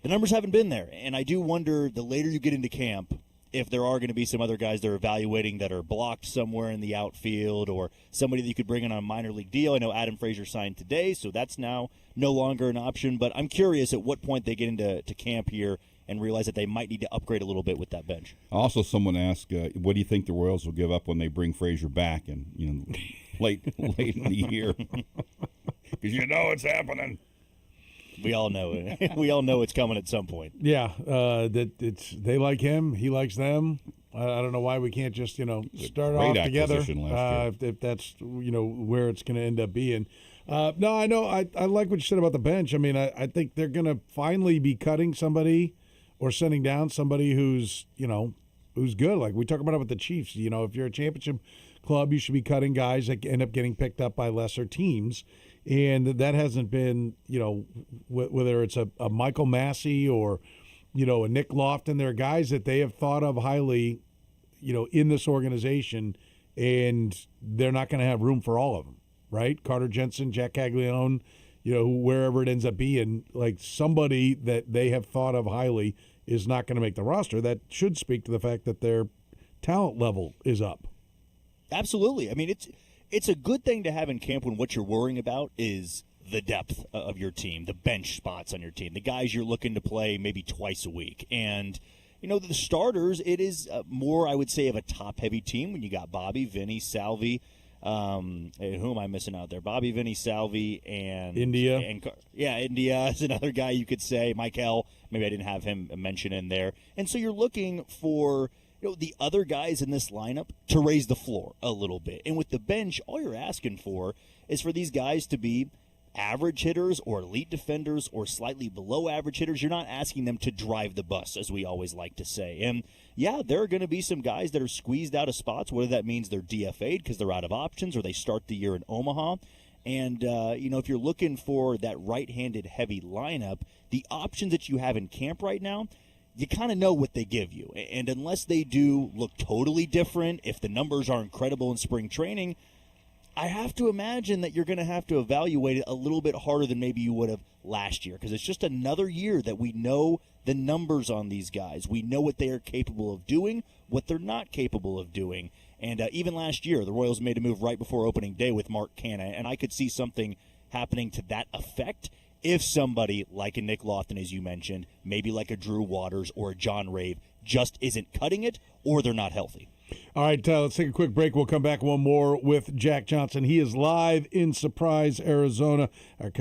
the numbers haven't been there. And I do wonder, the later you get into camp, if there are going to be some other guys they're evaluating that are blocked somewhere in the outfield, or somebody that you could bring in on a minor league deal. I know Adam Frazier signed today, so that's now no longer an option. But I'm curious at what point they get into camp here and realize that they might need to upgrade a little bit with that bench. Also, someone asked, what do you think the Royals will give up when they bring Frazier back and late in the year? Because it's happening. We all know it. We all know it's coming at some point. Yeah, they like him. He likes them. I don't know why we can't just start off together. If that's where it's going to end up being. No, I know. I like what you said about the bench. I mean, I think they're going to finally be cutting somebody or sending down somebody who's good. Like we talk about it with the Chiefs. If you're a championship club, you should be cutting guys that end up getting picked up by lesser teams. And that hasn't been, whether it's a Michael Massey or, a Nick Lofton. There are guys that they have thought of highly, in this organization, and they're not going to have room for all of them, right? Carter Jensen, Jack Caglione, wherever it ends up being, like somebody that they have thought of highly is not going to make the roster. That should speak to the fact that their talent level is up. Absolutely. I mean, it's a good thing to have in camp when what you're worrying about is the depth of your team, the bench spots on your team, the guys you're looking to play maybe twice a week. And, the starters, it is more, I would say, of a top-heavy team when you got Bobby, Vinny, Salvi. Who am I missing out there? Bobby, Vinny, Salvi, and India. India is another guy you could say. Michael, maybe I didn't have him mentioned in there. And so you're looking for the other guys in this lineup to raise the floor a little bit. And with the bench, all you're asking for is for these guys to be average hitters or elite defenders or slightly below average hitters. You're not asking them to drive the bus, as we always like to say. And, yeah, there are going to be some guys that are squeezed out of spots, whether that means they're DFA'd because they're out of options or they start the year in Omaha. And, if you're looking for that right-handed heavy lineup, the options that you have in camp right now, you kind of know what they give you. And unless they do look totally different, if the numbers are incredible in spring training, I have to imagine that you're going to have to evaluate it a little bit harder than maybe you would have last year, because it's just another year that we know the numbers on these guys. We know what they are capable of doing, what they're not capable of doing. And even last year, the Royals made a move right before opening day with Mark Canha, and I could see something happening to that effect if somebody like a Nick Lofton, as you mentioned, maybe like a Drew Waters or a John Rave, just isn't cutting it, or they're not healthy. All right, let's take a quick break. We'll come back one more with Jack Johnson. He is live in Surprise, Arizona. Our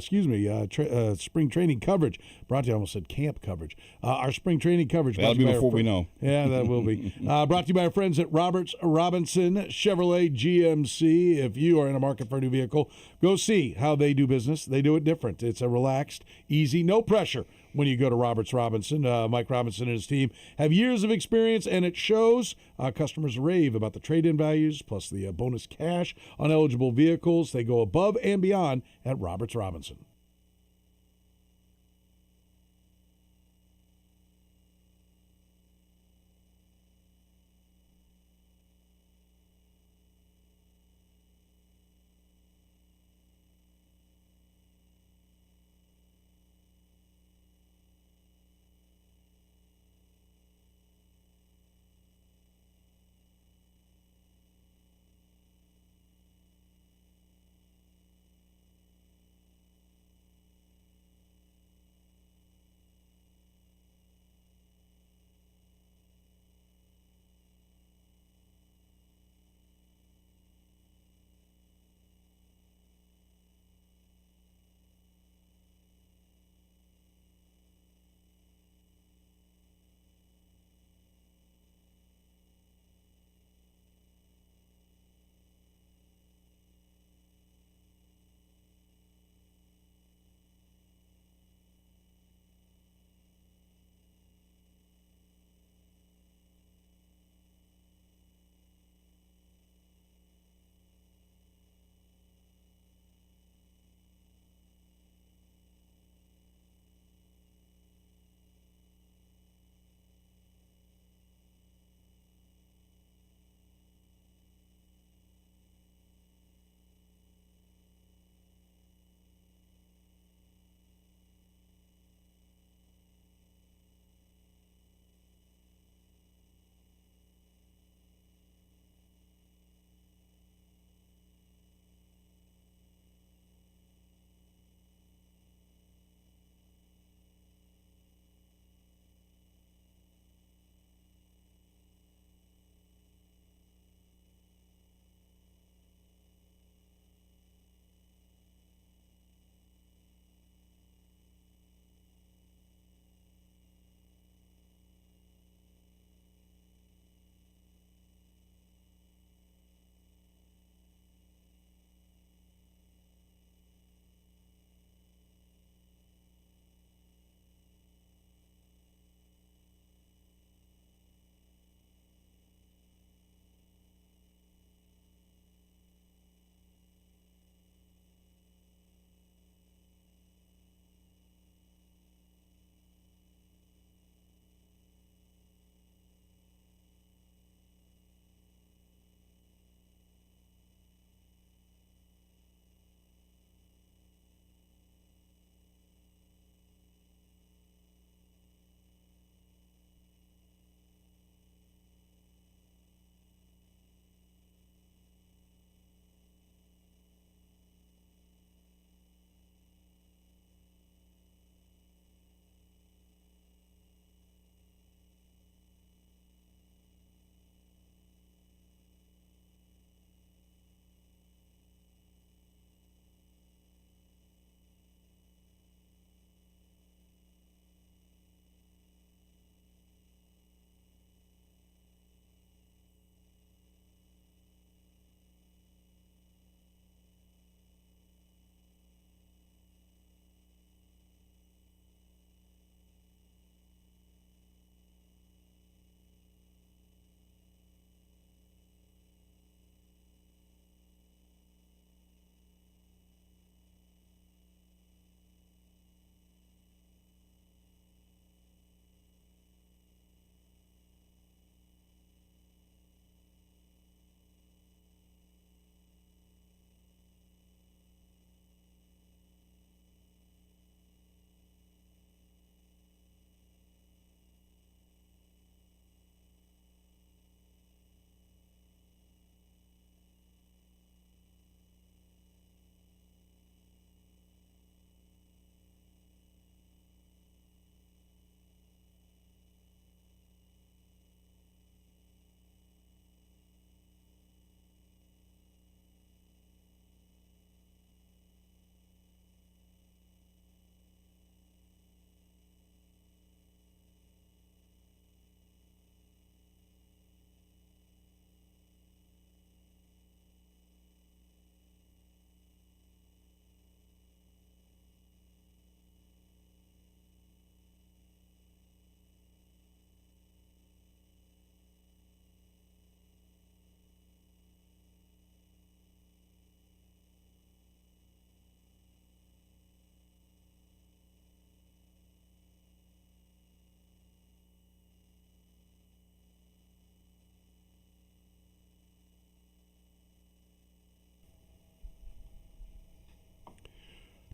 spring training coverage brought to you. I almost said camp coverage. Our spring training coverage. That'll be before we know. Yeah, that will be. Brought to you by our friends at Roberts Robinson Chevrolet GMC. If you are in a market for a new vehicle, go see how they do business. They do it different. It's a relaxed, easy, no pressure when you go to Roberts Robinson. Mike Robinson and his team have years of experience, and it shows. Customers rave about the trade-in values, plus the bonus cash on eligible vehicles. They go above and beyond at Roberts Robinson.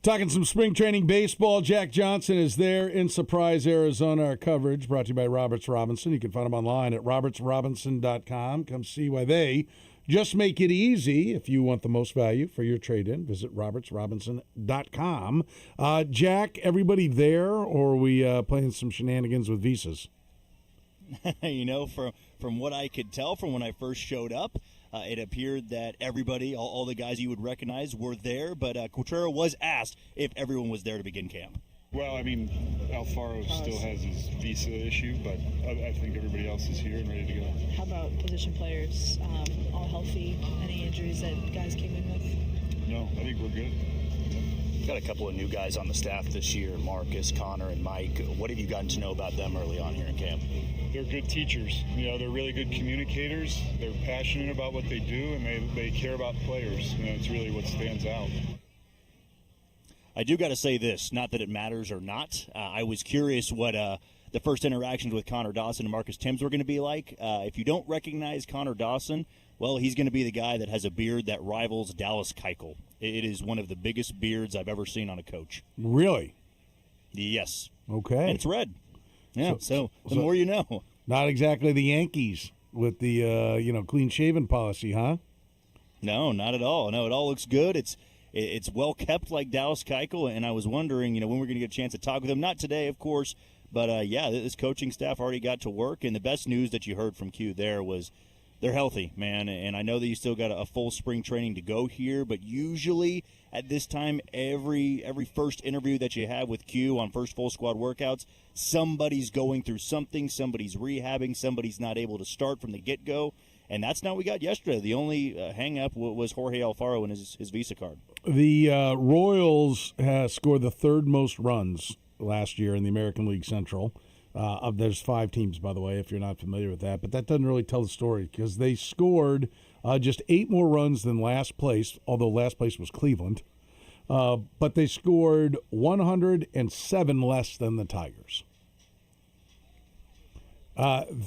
Talking some spring training baseball. Jack Johnson is there in Surprise, Arizona. Our coverage brought to you by Roberts Robinson. You can find him online at robertsrobinson.com. Come see why they just make it easy. If you want the most value for your trade-in, visit robertsrobinson.com. Jack, everybody there, or are we playing some shenanigans with visas? From what I could tell from when I first showed up, it appeared that everybody, all the guys you would recognize, were there. But Quatrero was asked if everyone was there to begin camp. Well, I mean, Alfaro still has his visa issue, but I think everybody else is here and ready to go. How about position players? All healthy? Any injuries that guys came in with? No, I think we're good. Got a couple of new guys on the staff this year, Marcus, Connor, and Mike. What have you gotten to know about them early on here in camp? They're good teachers. They're really good communicators. They're passionate about what they do, and they care about players. It's really what stands out. I do got to say this, not that it matters or not. I was curious what the first interactions with Connor Dawson and Marcus Timms were going to be like. If you don't recognize Connor Dawson, well, he's going to be the guy that has a beard that rivals Dallas Keuchel. It is one of the biggest beards I've ever seen on a coach. Really? Yes. Okay. And it's red. Yeah, so the more you know. Not exactly the Yankees with the clean-shaven policy, huh? No, not at all. No, it all looks good. It's well kept like Dallas Keuchel, and I was wondering, when we're going to get a chance to talk with him. Not today, of course, but this coaching staff already got to work, and the best news that you heard from Q there was they're healthy, man, and I know that you still got a full spring training to go here, but usually at this time, every first interview that you have with Q on first full squad workouts, somebody's going through something, somebody's rehabbing, somebody's not able to start from the get-go, and that's not what we got yesterday. The only hang-up was Jorge Alfaro and his visa card. The Royals scored the third most runs last year in the American League Central. There's 5 teams, by the way, if you're not familiar with that. But that doesn't really tell the story because they scored just 8 more runs than last place, although last place was Cleveland. But they scored 107 less than the Tigers.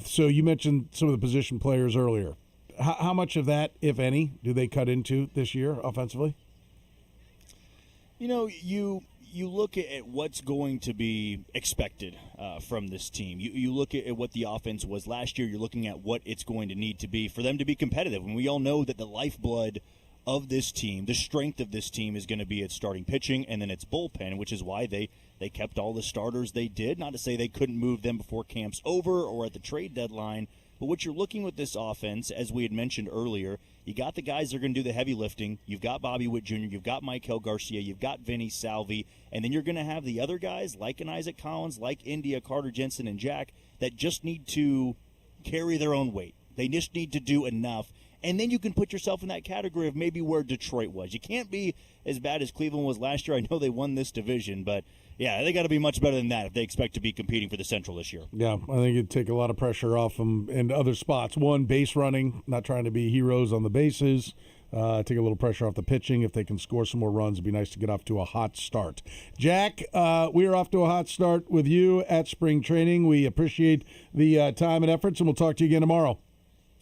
So you mentioned some of the position players earlier. How much of that, if any, do they cut into this year offensively? You look at what's going to be expected from this team. You look at what the offense was last year. You're looking at what it's going to need to be for them to be competitive. And we all know that the lifeblood of this team, the strength of this team, is going to be its starting pitching and then its bullpen, which is why they kept all the starters they did. Not to say they couldn't move them before camp's over or at the trade deadline. But what you're looking with this offense, as we had mentioned earlier, you got the guys that are going to do the heavy lifting. You've got Bobby Witt Jr., you've got Michael Garcia, you've got Vinny Salvi, and then you're going to have the other guys like an Isaac Collins, like India, Carter Jensen, and Jack that just need to carry their own weight. They just need to do enough. And then you can put yourself in that category of maybe where Detroit was. You can't be as bad as Cleveland was last year. I know they won this division, but yeah, they got to be much better than that if they expect to be competing for the Central this year. Yeah, I think it'd take a lot of pressure off them in other spots. One, base running, not trying to be heroes on the bases. Take a little pressure off the pitching. If they can score some more runs, it'd be nice to get off to a hot start. Jack, we are off to a hot start with you at spring training. We appreciate the time and efforts, and we'll talk to you again tomorrow.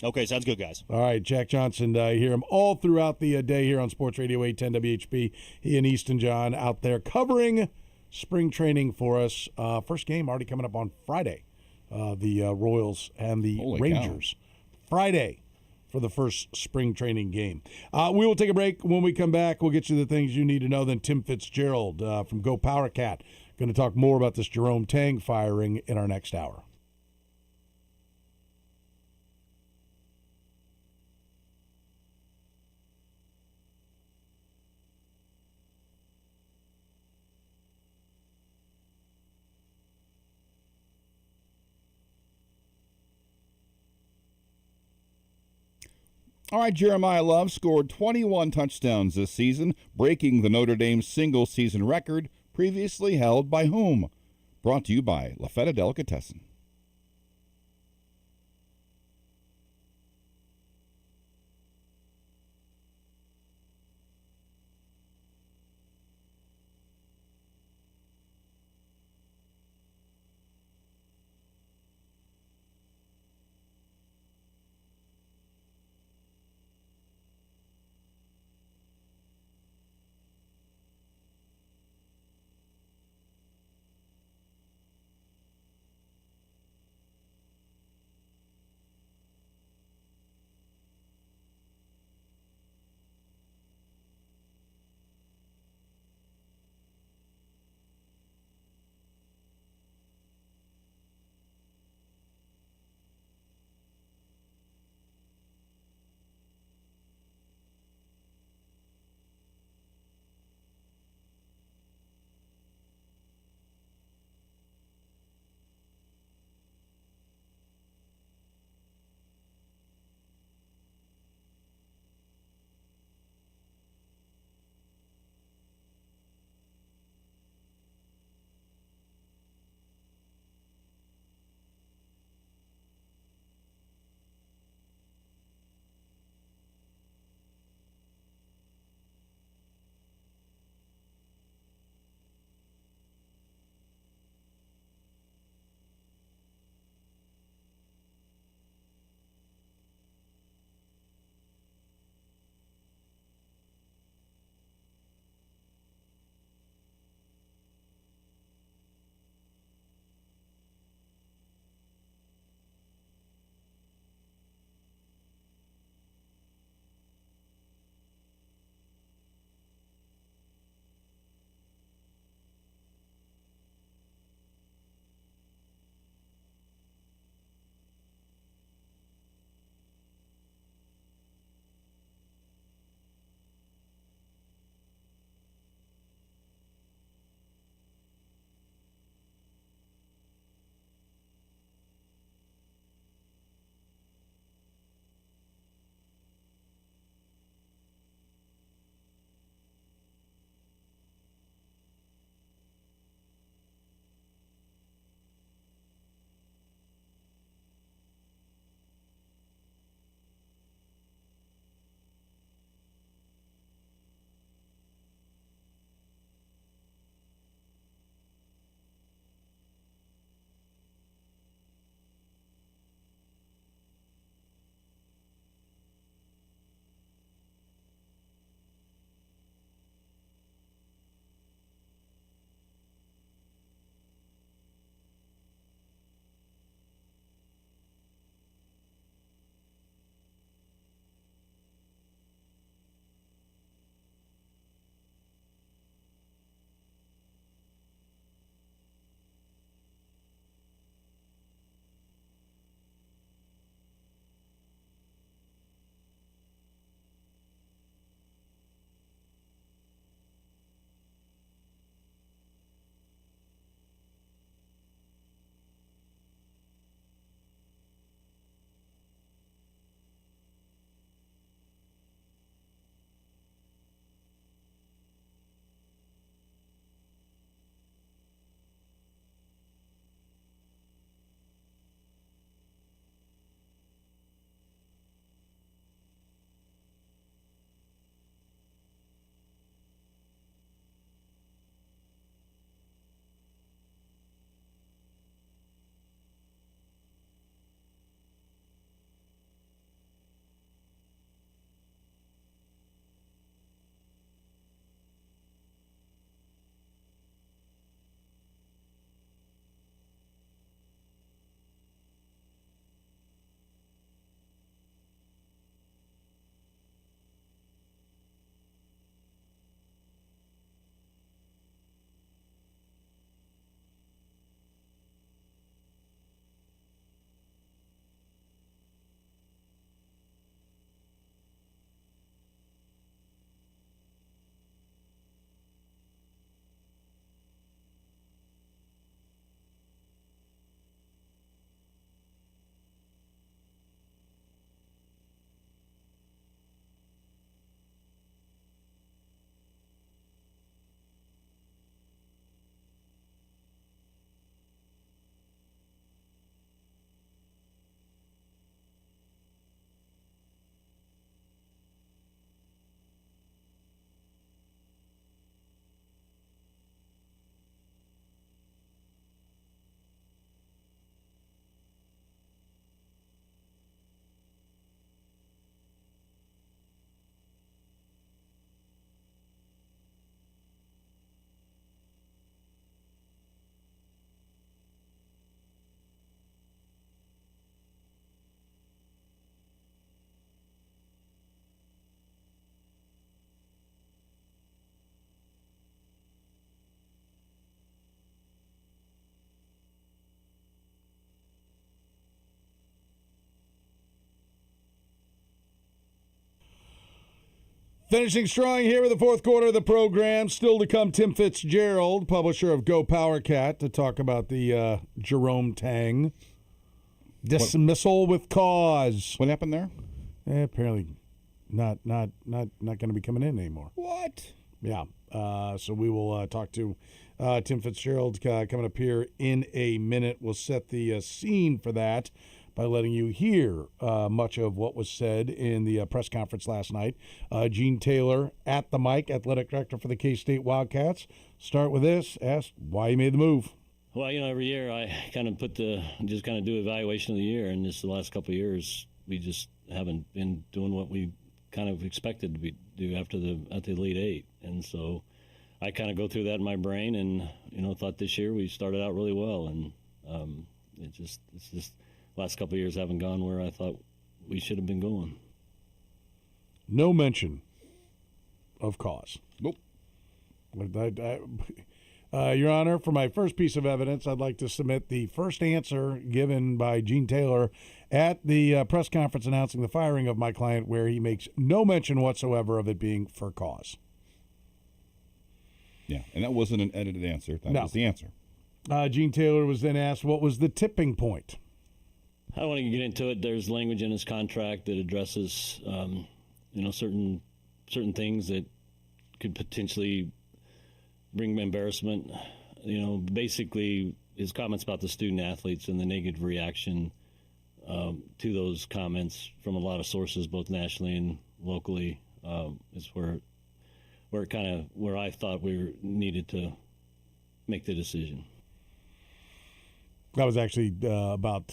Okay, sounds good, guys. All right, Jack Johnson, you hear him all throughout the day here on Sports Radio 810 WHP. He and Easton John out there covering spring training for us. First game already coming up on Friday. The Royals and the Rangers. Friday for the first spring training game. We will take a break. When we come back, we'll get you the things you need to know. Then Tim Fitzgerald from Go Power Cat going to talk more about this Jerome Tang firing in our next hour. All right, Jeremiah Love scored 21 touchdowns this season, breaking the Notre Dame single-season record previously held by whom? Brought to you by La Feta Delicatessen. Finishing strong here with the fourth quarter of the program. Still to come, Tim Fitzgerald, publisher of Go Power Cat, to talk about the Jerome Tang dismissal with cause. What happened there? Apparently, not going to be coming in anymore. What? Yeah. So we will talk to Tim Fitzgerald coming up here in a minute. We'll set the scene for that by letting you hear much of what was said in the press conference last night. Gene Taylor at the mic, athletic director for the K-State Wildcats. Start with this. Asked why he made the move. Well, every year I kind of do evaluation of the year, and the last couple of years we just haven't been doing what we kind of expected to do after the Elite Eight, and so I kind of go through that in my brain, and thought this year we started out really well, and it's just last couple of years haven't gone where I thought we should have been going. No mention of cause. Nope. Your Honor, for my first piece of evidence, I'd like to submit the first answer given by Gene Taylor at the press conference announcing the firing of my client, where he makes no mention whatsoever of it being for cause. Yeah, and that wasn't an edited answer. That No. was the answer. Gene Taylor was then asked what was the tipping point. I don't want to get into it. There's language in his contract that addresses, certain things that could potentially bring embarrassment. Basically his comments about the student athletes and the negative reaction to those comments from a lot of sources, both nationally and locally, is where I thought we needed to make the decision. That was actually about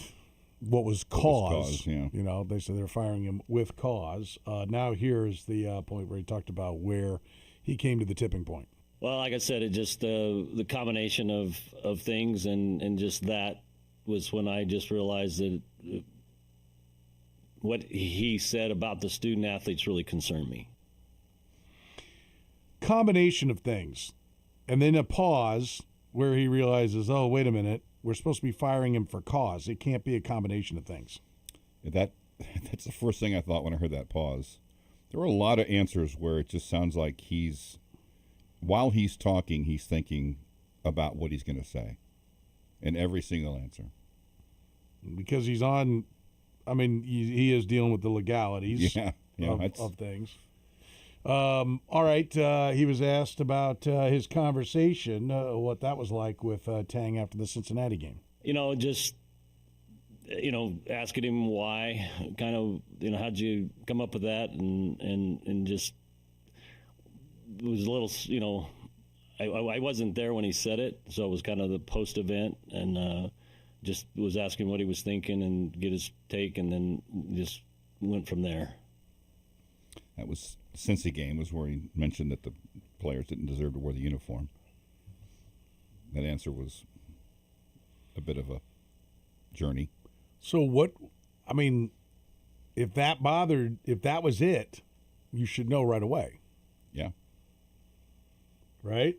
what was cause. Yeah. They said they're firing him with cause. Now here's the point where he talked about where he came to the tipping point. Well, like I said, it just the combination of things and just that was when I just realized that what he said about the student athletes really concerned me. Combination of things. And then a pause where he realizes, oh, wait a minute, we're supposed to be firing him for cause. It can't be a combination of things. That's the first thing I thought when I heard that pause. There were a lot of answers where it just sounds like while he's talking, he's thinking about what he's going to say in every single answer. Because he is dealing with the legalities of things. All right, he was asked about his conversation, what that was like with Tang after the Cincinnati game. Asking him why, kind of, how'd you come up with that, and just it was a little, I wasn't there when he said it, so it was kind of the post event, and just was asking what he was thinking and get his take, and then just went from there. That was Cincy game was where he mentioned that the players didn't deserve to wear the uniform. That answer was a bit of a journey. So if that was it, you should know right away. Yeah. Right?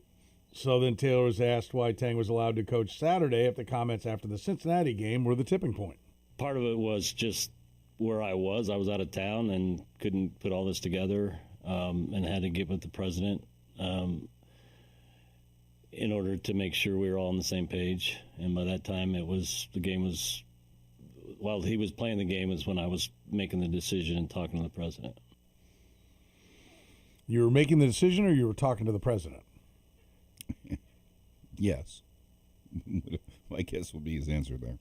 So then Taylor was asked why Tang was allowed to coach Saturday if the comments after the Cincinnati game were the tipping point. Part of it was just where I was out of town and couldn't put all this together, and had to get with the president in order to make sure we were all on the same page. And by that time, while he was playing the game is when I was making the decision and talking to the president. You were making the decision, or you were talking to the president? Yes. I guess would be his answer there.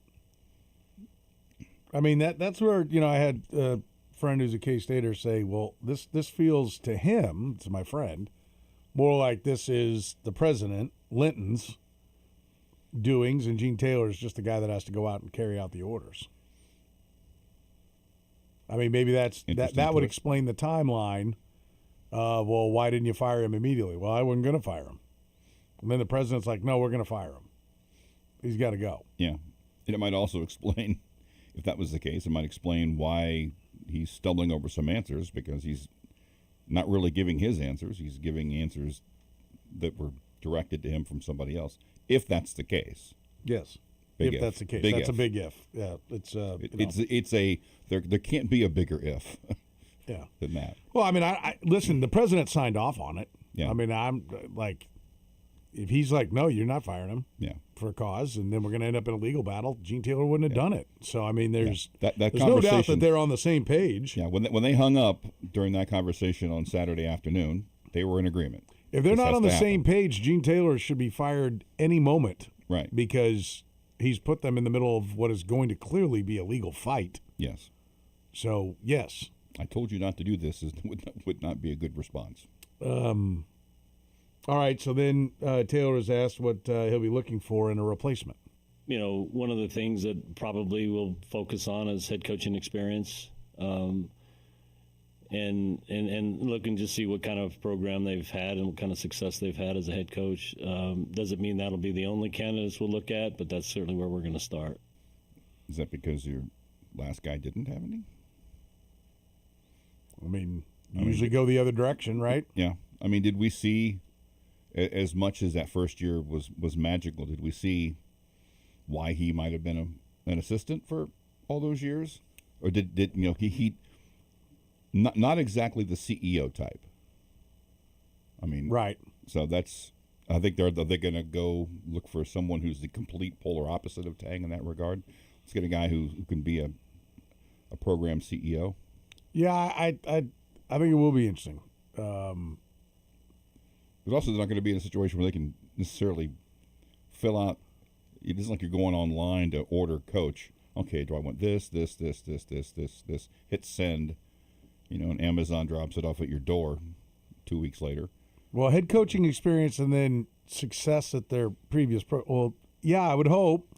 I mean, that's where, I had a friend who's a K-Stater say, well, this feels to him, to my friend, more like this is the president, Linton's doings, and Gene Taylor is just the guy that has to go out and carry out the orders. I mean, maybe that would explain the timeline. Well, why didn't you fire him immediately? Well, I wasn't going to fire him. And then the president's like, no, we're going to fire him. He's got to go. Yeah. And it might also explain, if that was the case, it might explain why he's stumbling over some answers, because he's not really giving his answers. He's giving answers that were directed to him from somebody else, if that's the case. Yes. Big if if. that's the case. Big That's if. a big if. Yeah. There can't be a bigger if. than that. Well, I mean, I listen. The president signed off on it. Yeah. I mean, I'm like, if he's like, no, you're not firing him. Yeah. For a cause, and then we're going to end up in a legal battle. Gene Taylor wouldn't have done it. So I mean, there's that there's no doubt conversation- that they're on the same page. Yeah, when they hung up during that conversation on Saturday afternoon, they were in agreement. If they're This not has on to the happen. same page, Gene Taylor should be fired any moment. Right. Because he's put them in the middle of what is going to clearly be a legal fight. Yes. So yes, I told you not to do this. Would not be a good response. All right. So then Taylor was asked what he'll be looking for in a replacement. You know, one of the things that probably we'll focus on is head coaching experience, and look and just see what kind of program they've had and what kind of success they've had as a head coach. Doesn't mean that'll be the only candidates we'll look at, but that's certainly where we're going to start. Is that because your last guy didn't have any? I mean, you usually go the other direction, right? Yeah. I mean, did we see, as much as that first year was magical, did we see why he might have been an assistant for all those years? Or did he not exactly the CEO type? I mean, right. So that's, I think they're going to go look for someone who's the complete polar opposite of Tang in that regard. Let's get a guy who can be a program CEO. Yeah, I think it will be interesting. But also, they're not going to be in a situation where they can necessarily fill out. It isn't like you're going online to order coach. Okay, do I want this? Hit send, and Amazon drops it off at your door 2 weeks later. Well, head coaching experience and then success at their previous Well, yeah, I would hope.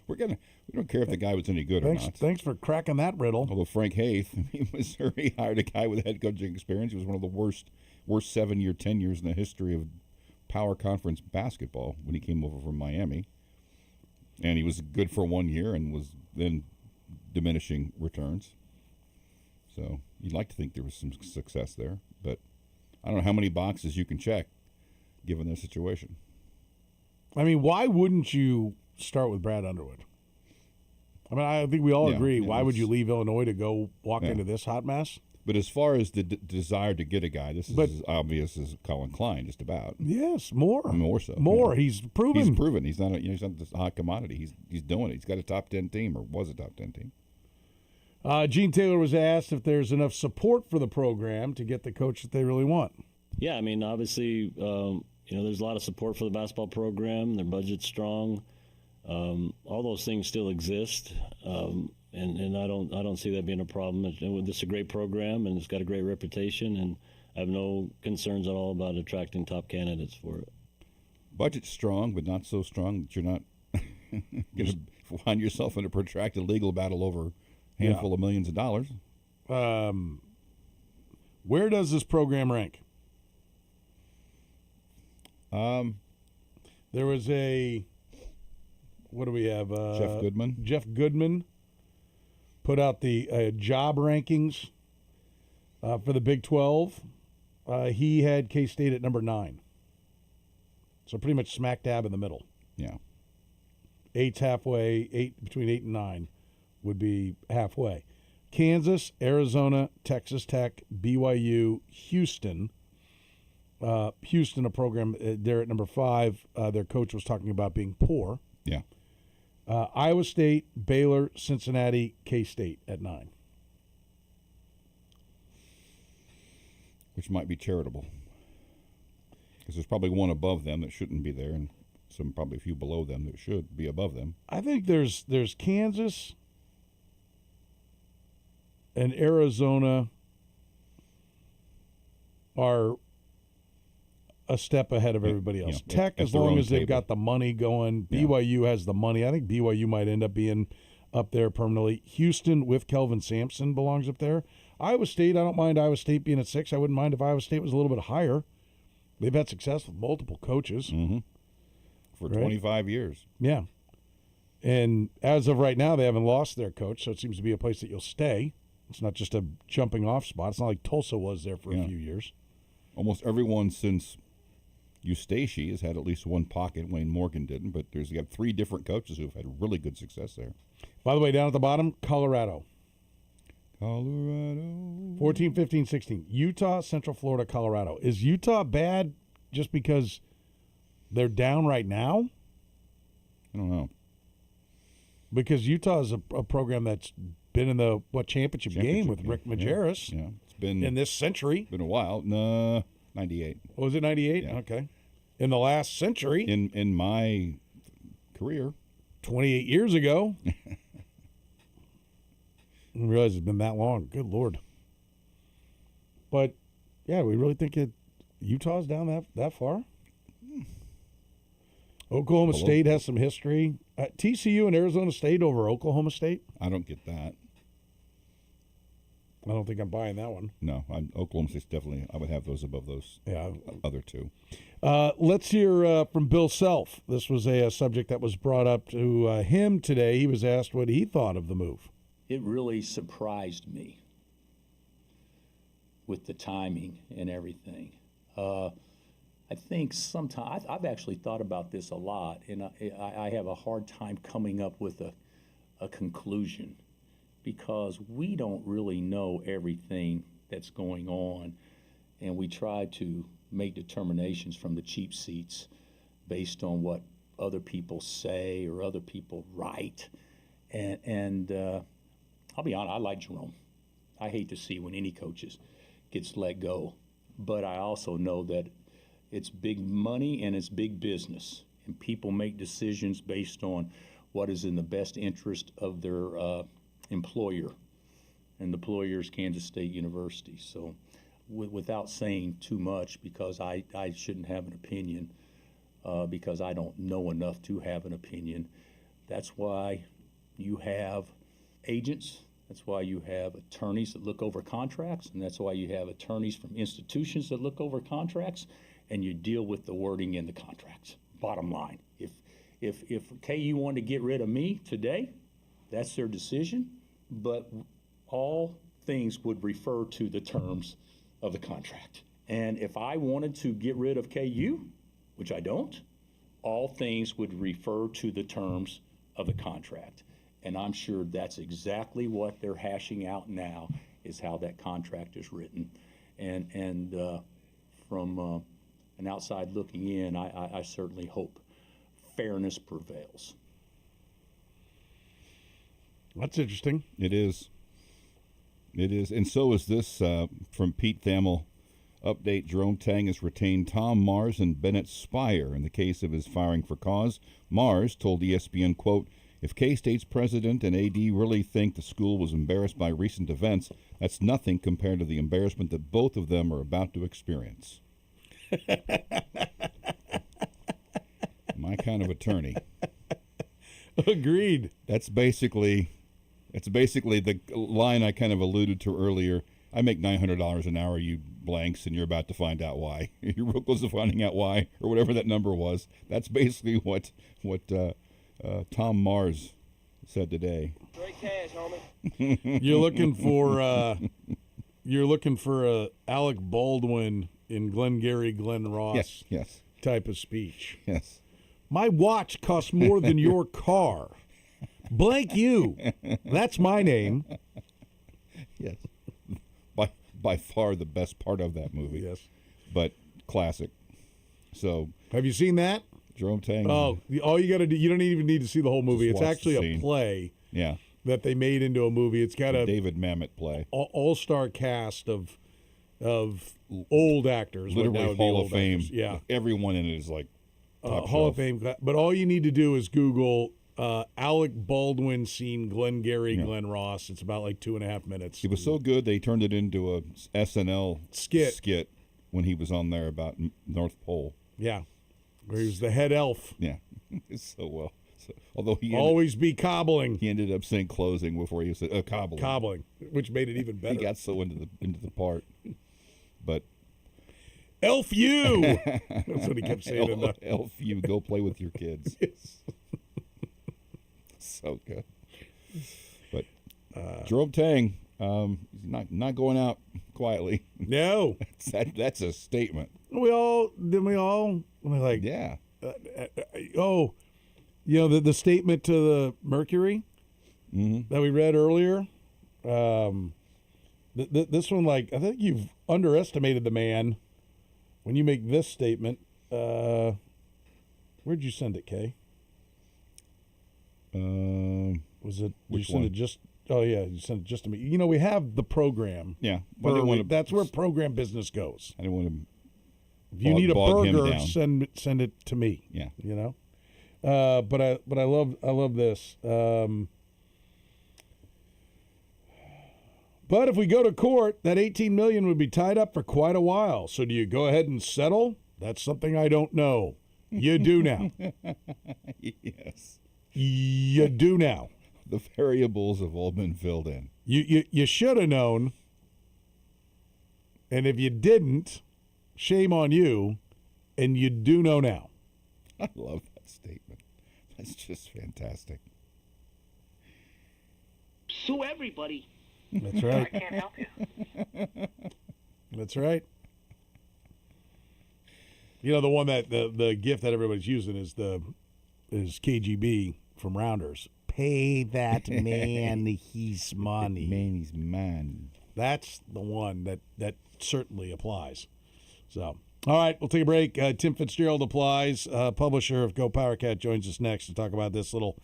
We don't care if the guy was any good or not. Thanks for cracking that riddle. Although Frank Haith, Missouri hired a guy with head coaching experience. He was one of the worst 7-year tenures in the history of Power Conference basketball when he came over from Miami. And he was good for 1 year and was then diminishing returns. So you'd like to think there was some success there, but I don't know how many boxes you can check given their situation. I mean, why wouldn't you start with Brad Underwood? I mean, I think we all agree. Why would you leave Illinois to go walk into this hot mess? But as far as the desire to get a guy, this is as obvious as Colin Klein, just about. Yes, more so. More. He's proven. He's proven. He's not. He's not this hot commodity. He's doing it. He's got a top 10 team, or was a top 10 team. Gene Taylor was asked if there's enough support for the program to get the coach that they really want. Yeah, I mean, obviously, there's a lot of support for the basketball program. Their budget's strong. All those things still exist, and I don't see that being a problem. This is a great program, and it's got a great reputation, and I have no concerns at all about attracting top candidates for it. Budget's strong, but not so strong that you're not going to find yourself in a protracted legal battle over a handful of millions of dollars. Where does this program rank? There was what do we have? Jeff Goodman. Jeff Goodman put out the job rankings for the Big 12. He had K-State at number 9. So pretty much smack dab in the middle. Yeah. 8's halfway. Between 8 and 9 would be halfway. Kansas, Arizona, Texas Tech, BYU, Houston. Houston, a program, they're at number 5. Their coach was talking about being poor. Yeah. Iowa State, Baylor, Cincinnati, K-State at 9. Which might be charitable. Because there's probably one above them that shouldn't be there, and probably a few below them that should be above them. I think there's Kansas and Arizona are a step ahead of everybody else. Tech, as long as they've got the money going. BYU has the money. I think BYU might end up being up there permanently. Houston with Kelvin Sampson belongs up there. Iowa State, I don't mind Iowa State being at 6. I wouldn't mind if Iowa State was a little bit higher. They've had success with multiple coaches. For 25 years. Yeah. And as of right now, they haven't lost their coach, so it seems to be a place that you'll stay. It's not just a jumping off spot. It's not like Tulsa was there for a few years. Almost everyone since Eustace has had at least one pocket. Wayne Morgan didn't, but you got 3 different coaches who have had really good success there. By the way, down at the bottom, Colorado. Colorado. 14, 15, 16. Utah, Central Florida, Colorado. Is Utah bad just because they're down right now? I don't know. Because Utah is a program that's been in the championship game with Rick Majerus. Yeah. It's been in this century. Been a while. No, 98. Oh, was it 98? Yeah. Okay. In the last century. In my career. 28 years ago. I didn't realize it's been that long. Good Lord. But, yeah, we really think Utah's down that far? Oklahoma State has some history. TCU and Arizona State over Oklahoma State? I don't get that. I don't think I'm buying that one. No, Oklahoma State's definitely, I would have those above those other two. Let's hear from Bill Self. This was a subject that was brought up to him today. He was asked what he thought of the move. It really surprised me with the timing and everything. I think sometimes, I've actually thought about this a lot, and I have a hard time coming up with a conclusion because we don't really know everything that's going on, and we try to make determinations from the cheap seats based on what other people say or other people write. And I'll be honest, I like Jerome. I hate to see when any coaches gets let go, but I also know that it's big money and it's big business, and people make decisions based on what is in the best interest of their employer, and the employer is Kansas State University. So without saying too much, because I shouldn't have an opinion, because I don't know enough to have an opinion, that's why you have agents, that's why you have attorneys that look over contracts, and that's why you have attorneys from institutions that look over contracts, and you deal with the wording in the contracts. Bottom line, if KU wanted to get rid of me today, that's their decision, but all things would refer to the terms of the contract. And if I wanted to get rid of KU, which I don't, all things would refer to the terms of the contract. And I'm sure that's exactly what they're hashing out now, is how that contract is written. And from an outside looking in, I certainly hope fairness prevails. That's interesting. It is. It is. And so is this from Pete Thamel. Update, Jerome Tang has retained Tom Mars and Bennett Spire in the case of his firing for cause. Mars told ESPN, quote, "If K-State's president and AD really think the school was embarrassed by recent events, that's nothing compared to the embarrassment that both of them are about to experience." My kind of attorney. Agreed. That's basically the line I kind of alluded to earlier. I make $900 an hour, you blanks, and you're about to find out why. You're real close to finding out why, or whatever that number was. That's basically what Tom Mars said today. Great cash, homie. You're looking for Alec Baldwin in Glengarry Glen Ross yes. type of speech. Yes. My watch costs more than your car. Blank you. That's my name. Yes. By far the best part of that movie. Yes. But classic. So have you seen that? Jerome Tang. Oh, all you got to do, you don't even need to see the whole movie. It's actually a play. Yeah. That they made into a movie. It's got a David Mamet play. All-star cast of old actors. Literally Hall of Fame. Actors. Yeah. Everyone in it is like top Hall of shelf. Fame. But all you need to do is Google Alec Baldwin scene Glengarry Glen Ross. It's about like 2.5 minutes. It was so good they turned it into a SNL skit when he was on there about North Pole. Yeah. Where he was the head elf. Yeah. So well. Although he always be cobbling. He ended up saying closing before he said cobbling. Cobbling, which made it even better. He got so into the part. But elf you. That's what he kept saying. Elf you, go play with your kids. Yes. So good. But Jerome Tang, he's not going out quietly. No. That's a statement. We're like, yeah. The statement to the Mercury that we read earlier. This one, I think you've underestimated the man when you make this statement. Where'd you send it, Kay? Was it? Which you sent one? it just? Oh yeah, you sent it just to me. We have the program. Yeah, that's where program business goes. I didn't want to. If you need a bog him burger, down. send it to me. Yeah. But I love this. But if we go to court, that $18 million would be tied up for quite a while. So do you go ahead and settle? That's something I don't know. You do now. Yes. You do now. The variables have all been filled in. You should have known. And if you didn't, shame on you. And you do know now. I love that statement. That's just fantastic. Sue everybody. That's right. I can't help you. That's right. The one that the gift that everybody's using is KGB from Rounders. Pay that man his money. Man, he's man. That's the one that certainly applies. So, all right, we'll take a break. Tim Fitzgerald applies. Publisher of Go PowerCat joins us next to talk about this little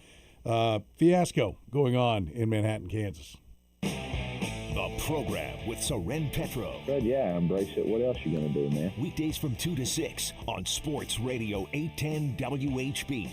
fiasco going on in Manhattan, Kansas. The program with Soren Petro. Good, yeah, embrace it. What else you going to do, man? Weekdays from 2 to 6 on Sports Radio 810 WHB.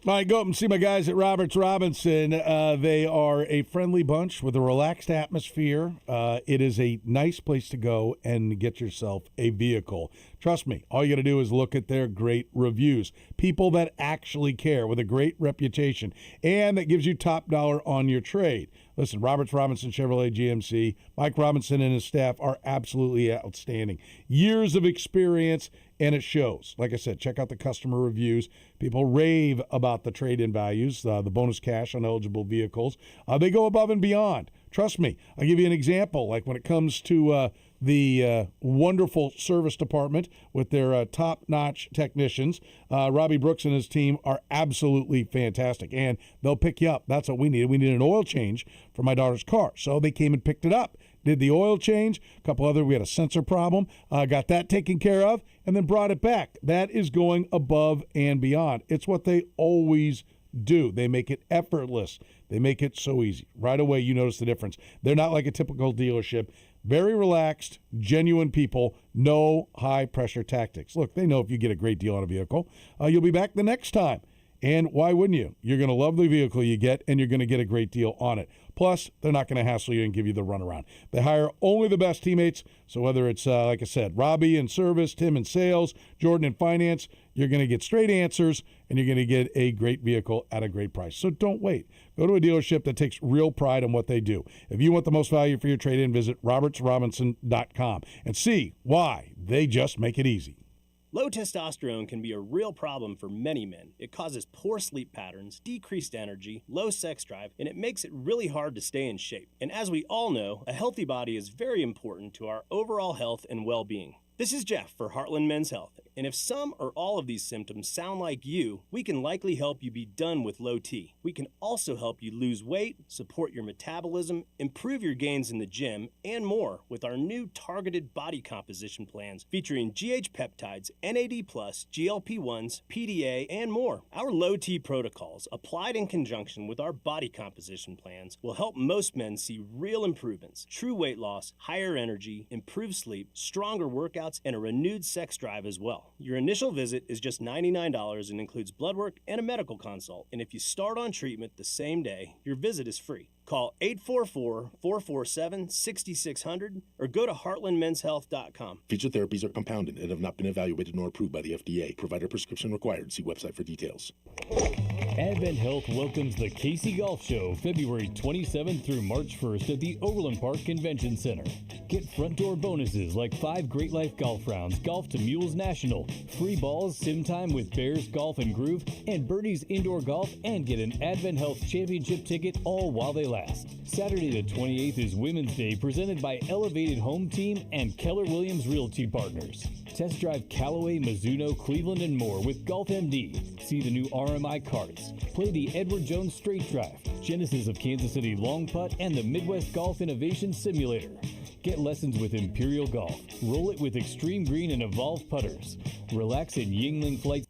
All right, go up and see my guys at Roberts Robinson. They are a friendly bunch with a relaxed atmosphere. It is a nice place to go and get yourself a vehicle. Trust me, all you got to do is look at their great reviews. People that actually care with a great reputation and that gives you top dollar on your trade. Listen, Roberts Robinson Chevrolet GMC, Mike Robinson and his staff are absolutely outstanding. Years of experience, and it shows. Like I said, check out the customer reviews. People rave about the trade-in values, the bonus cash on eligible vehicles. They go above and beyond. Trust me. I'll give you an example. Like when it comes to the wonderful service department with their top-notch technicians, Robbie Brooks and his team are absolutely fantastic, and they'll pick you up. That's what we needed. We needed an oil change for my daughter's car, so they came and picked it up. Did the oil change, we had a sensor problem, got that taken care of, and then brought it back. That is going above and beyond. It's what they always do. They make it effortless. They make it so easy. Right away, you notice the difference. They're not like a typical dealership. Very relaxed, genuine people, no high-pressure tactics. Look, they know if you get a great deal on a vehicle, you'll be back the next time. And why wouldn't you? You're going to love the vehicle you get, and you're going to get a great deal on it. Plus, they're not going to hassle you and give you the runaround. They hire only the best teammates. So whether it's, like I said, Robbie in service, Tim in sales, Jordan in finance, you're going to get straight answers, and you're going to get a great vehicle at a great price. So don't wait. Go to a dealership that takes real pride in what they do. If you want the most value for your trade-in, visit robertsrobinson.com and see why they just make it easy. Low testosterone can be a real problem for many men. It causes poor sleep patterns, decreased energy, low sex drive, and it makes it really hard to stay in shape. And as we all know, a healthy body is very important to our overall health and well-being. This is Jeff for Heartland Men's Health, and if some or all of these symptoms sound like you, we can likely help you be done with low T. We can also help you lose weight, support your metabolism, improve your gains in the gym, and more with our new targeted body composition plans featuring GH peptides, NAD+, GLP-1s, PDA, and more. Our low T protocols, applied in conjunction with our body composition plans, will help most men see real improvements, true weight loss, higher energy, improved sleep, stronger workouts, and a renewed sex drive as well. Your initial visit is just $99 and includes blood work and a medical consult. And if you start on treatment the same day, your visit is free. Call 844-447-6600 or go to heartlandmenshealth.com. Featured therapies are compounded and have not been evaluated nor approved by the FDA. Provider prescription required. See website for details. Advent Health welcomes the Casey Golf Show February 27th through March 1st at the Overland Park Convention Center. Get front door bonuses like 5 Great Life golf rounds, Golf to Mules National, free balls, sim time with Bears Golf and Groove, and Birdie's Indoor Golf, and get an Advent Health Championship ticket all while they last. Saturday the 28th is Women's Day, presented by Elevated Home Team and Keller Williams Realty Partners. Test drive Callaway, Mizuno, Cleveland, and more with Golf MD. See the new RMI carts. Play the Edward Jones Straight Drive, Genesis of Kansas City Long Putt, and the Midwest Golf Innovation Simulator. Get lessons with Imperial Golf. Roll it with Extreme Green and Evolve putters. Relax in Yingling Flight.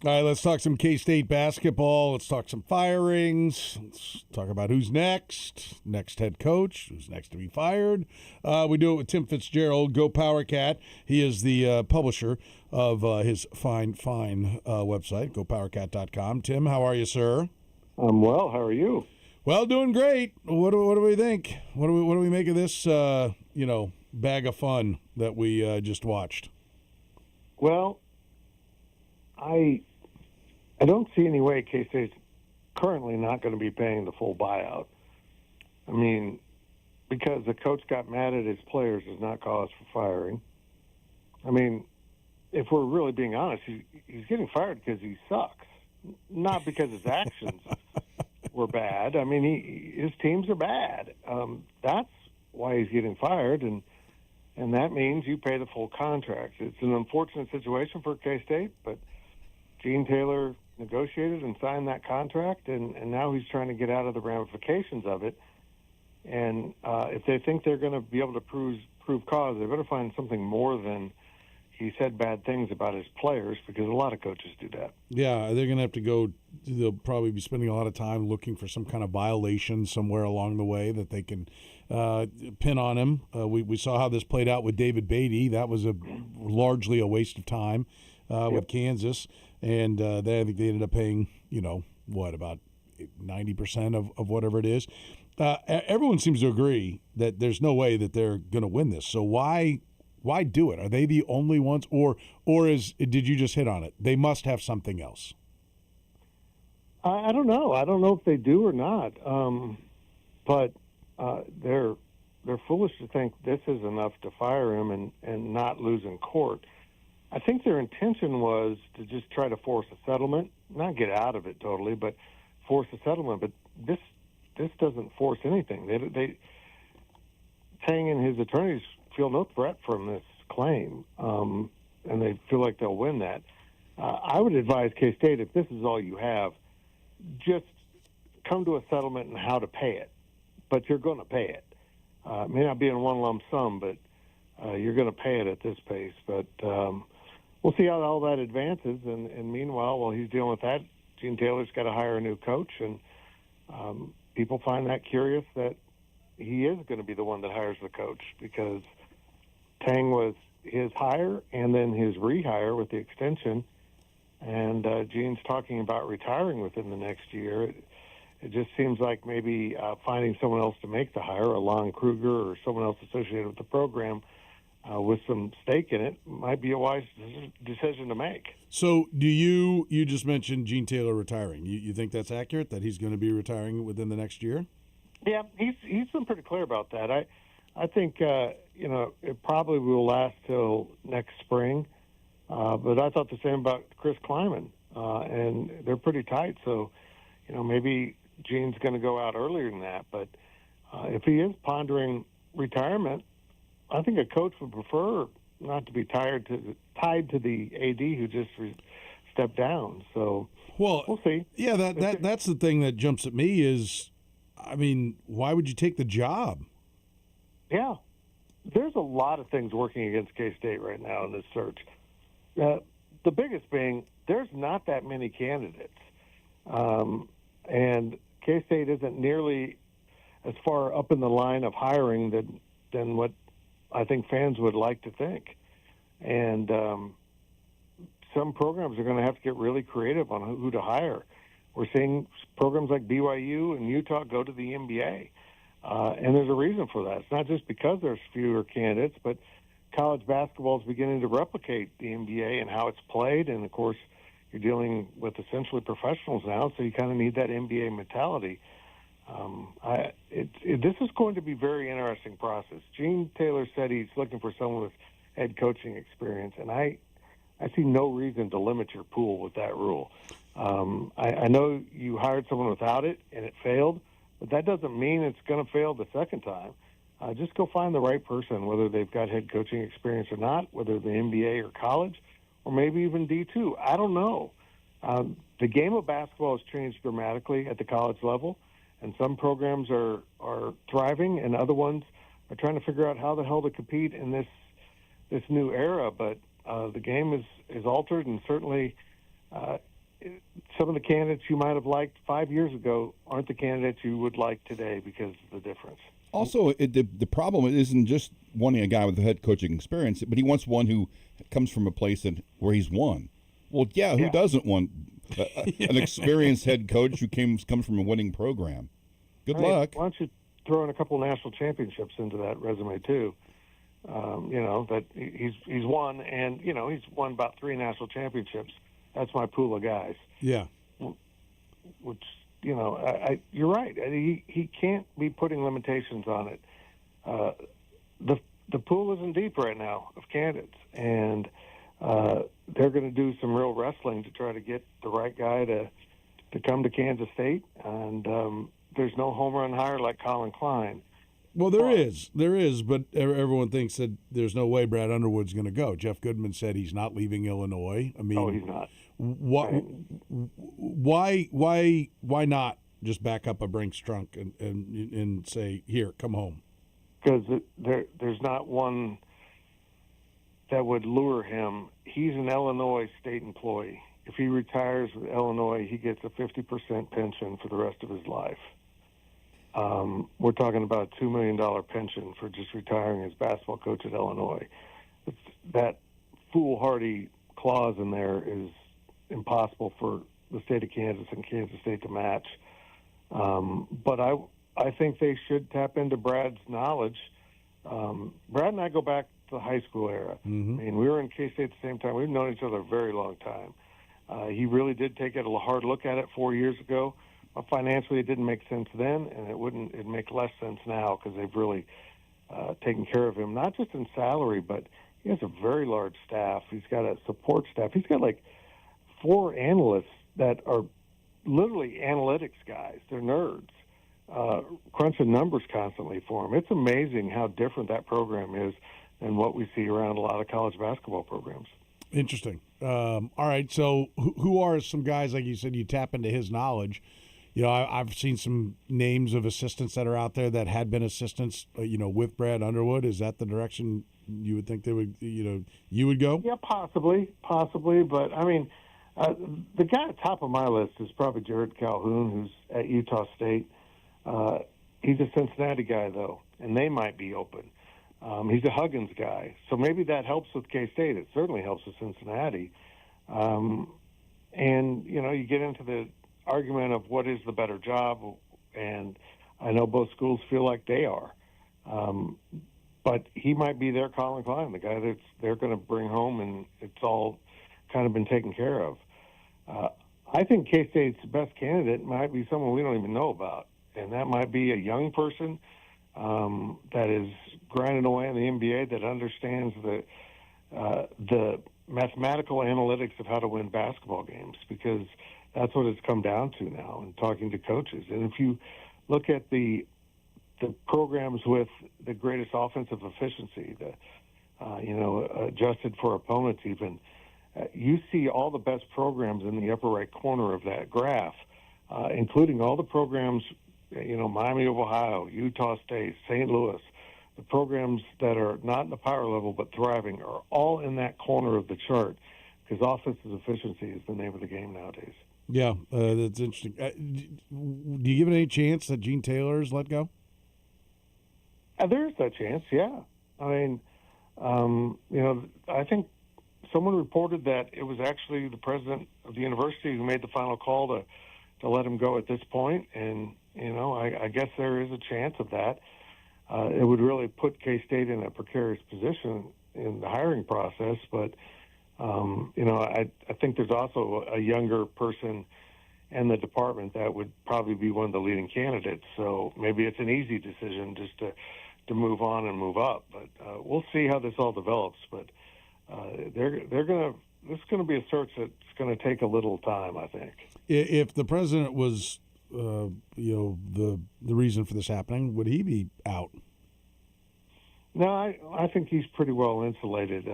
All right, let's talk some K-State basketball. Let's talk some firings. Let's talk about who's next head coach, who's next to be fired. We do it with Tim Fitzgerald, Go Power Cat. He is the publisher of his fine website, gopowercat.com. Tim, how are you, sir? I'm well. How are you? Well, doing great. What do we think? What do we make of this, bag of fun that we just watched? Well, I don't see any way K-State's currently not going to be paying the full buyout. I mean, because the coach got mad at his players is not cause for firing. I mean, if we're really being honest, he's getting fired because he sucks, not because his actions were bad. I mean, his teams are bad. That's why he's getting fired, and that means you pay the full contract. It's an unfortunate situation for K-State, but Gene Taylor negotiated and signed that contract, and now he's trying to get out of the ramifications of it. And if they think they're going to be able to prove cause, they better find something more than he said bad things about his players, because a lot of coaches do that. Yeah, they're going to have to go. They'll probably be spending a lot of time looking for some kind of violation somewhere along the way that they can pin on him. We saw how this played out with David Beatty. That was largely a waste of time with Kansas. And I think they ended up paying, about 90% of whatever it is. Everyone seems to agree that there's no way that they're going to win this. So why do it? Are they the only ones, or did you just hit on it? They must have something else. I don't know. I don't know if they do or not. But they're foolish to think this is enough to fire him and not lose in court. I think their intention was to just try to force a settlement, not get out of it totally, but force a settlement. But this doesn't force anything. They Tang and his attorneys feel no threat from this claim, and they feel like they'll win that. I would advise K-State, if this is all you have, just come to a settlement and how to pay it. But you're going to pay it. It may not be in one lump sum, but you're going to pay it at this pace. But we'll see how all that advances. And meanwhile, while he's dealing with that, Gene Taylor's got to hire a new coach. And people find that curious that he is going to be the one that hires the coach, because Tang was his hire and then his rehire with the extension. And Gene's talking about retiring within the next year. It just seems like maybe finding someone else to make the hire, a Lon Kruger or someone else associated with the program, with some stake in it, might be a wise decision to make. So do you just mentioned Gene Taylor retiring. You think that's accurate, that he's going to be retiring within the next year? Yeah, he's been pretty clear about that. I think it probably will last till next spring. But I thought the same about Chris Kleiman, and they're pretty tight. So, maybe Gene's going to go out earlier than that. But if he is pondering retirement, I think a coach would prefer not to be tied to the AD who just stepped down. So, we'll see. Yeah, that's the thing that jumps at me is, I mean, why would you take the job? Yeah, there's a lot of things working against K-State right now in this search. The biggest being there's not that many candidates, and K-State isn't nearly as far up in the line of hiring than what I think fans would like to think. And some programs are going to have to get really creative on who to hire. We're seeing programs like BYU and Utah go to the NBA, and there's a reason for that. It's not just because there's fewer candidates, but college basketball is beginning to replicate the NBA and how it's played. And, of course, you're dealing with essentially professionals now, so you kind of need that NBA mentality. This is going to be a very interesting process. Gene Taylor said he's looking for someone with head coaching experience, and I see no reason to limit your pool with that rule. I know you hired someone without it, and it failed, but that doesn't mean it's going to fail the second time. Just go find the right person, whether they've got head coaching experience or not, whether they're NBA or college, or maybe even D2. I don't know. The game of basketball has changed dramatically at the college level, and some programs are thriving, and other ones are trying to figure out how the hell to compete in this new era. But the game is altered, and certainly some of the candidates you might have liked 5 years ago aren't the candidates you would like today because of the difference. Also, the problem isn't just wanting a guy with a head coaching experience, but he wants one who comes from a place where he's won. Well, who doesn't want an experienced head coach who comes from a winning program? Good luck. Why don't you throw in a couple national championships into that resume too? That he's won, and he's won about 3 national championships. That's my pool of guys. Yeah. Which. You're right. He can't be putting limitations on it. The pool isn't deep right now of candidates, and they're going to do some real wrestling to try to get the right guy to come to Kansas State. And there's no home run hire like Colin Klein. Well, there is, but everyone thinks that there's no way Brad Underwood's going to go. Jeff Goodman said he's not leaving Illinois. I mean, he's not. Why not just back up a Brinks trunk and say, here, come home? Because there's not one that would lure him. He's an Illinois state employee. If he retires with Illinois, he gets a 50% pension for the rest of his life. We're talking about a $2 million pension for just retiring as basketball coach at Illinois. That foolhardy clause in there is impossible for the state of Kansas and Kansas State to match. But I think they should tap into Brad's knowledge. Brad and I go back to the high school era. Mm-hmm. I mean, we were in K-State at the same time. We've known each other a very long time. He really did take a hard look at it 4 years ago. Financially, it didn't make sense then, and it'd make less sense now because they've really taken care of him, not just in salary, but he has a very large staff. He's got a support staff. He's got like 4 analysts that are literally analytics guys. They're nerds, crunching numbers constantly for him. It's amazing how different that program is than what we see around a lot of college basketball programs. Interesting. All right, so who are some guys, like you said, you tap into his knowledge? I've seen some names of assistants that are out there that had been assistants, with Brad Underwood. Is that the direction you would think they would, you would go? Yeah, possibly. But, I mean, the guy at the top of my list is probably Jared Calhoun, who's at Utah State. He's a Cincinnati guy, though, and they might be open. He's a Huggins guy, so maybe that helps with K-State. It certainly helps with Cincinnati. And, you get into the argument of what is the better job, and I know both schools feel like they are. but he might be their Colin Klein, the guy that they're going to bring home, and it's all kind of been taken care of. I think K-State's best candidate might be someone we don't even know about, and that might be a young person that is grinding away in the NBA that understands the mathematical analytics of how to win basketball games, because that's what it's come down to now in talking to coaches. And if you look at the programs with the greatest offensive efficiency, adjusted for opponents even, you see all the best programs in the upper right corner of that graph, including all the programs, Miami of Ohio, Utah State, St. Louis. The programs that are not in the power level but thriving are all in that corner of the chart, because offensive efficiency is the name of the game nowadays. Yeah, that's interesting. Do you give it any chance that Gene Taylor's let go? There is that chance, yeah. I mean, I think someone reported that it was actually the president of the university who made the final call to let him go at this point, and I guess there is a chance of that. It would really put K-State in a precarious position in the hiring process, but I think there's also a younger person in the department that would probably be one of the leading candidates. So maybe it's an easy decision just to move on and move up. But we'll see how this all develops. But this is going to be a search that's going to take a little time, I think. If the president was, the reason for this happening, would he be out? No, I think he's pretty well insulated.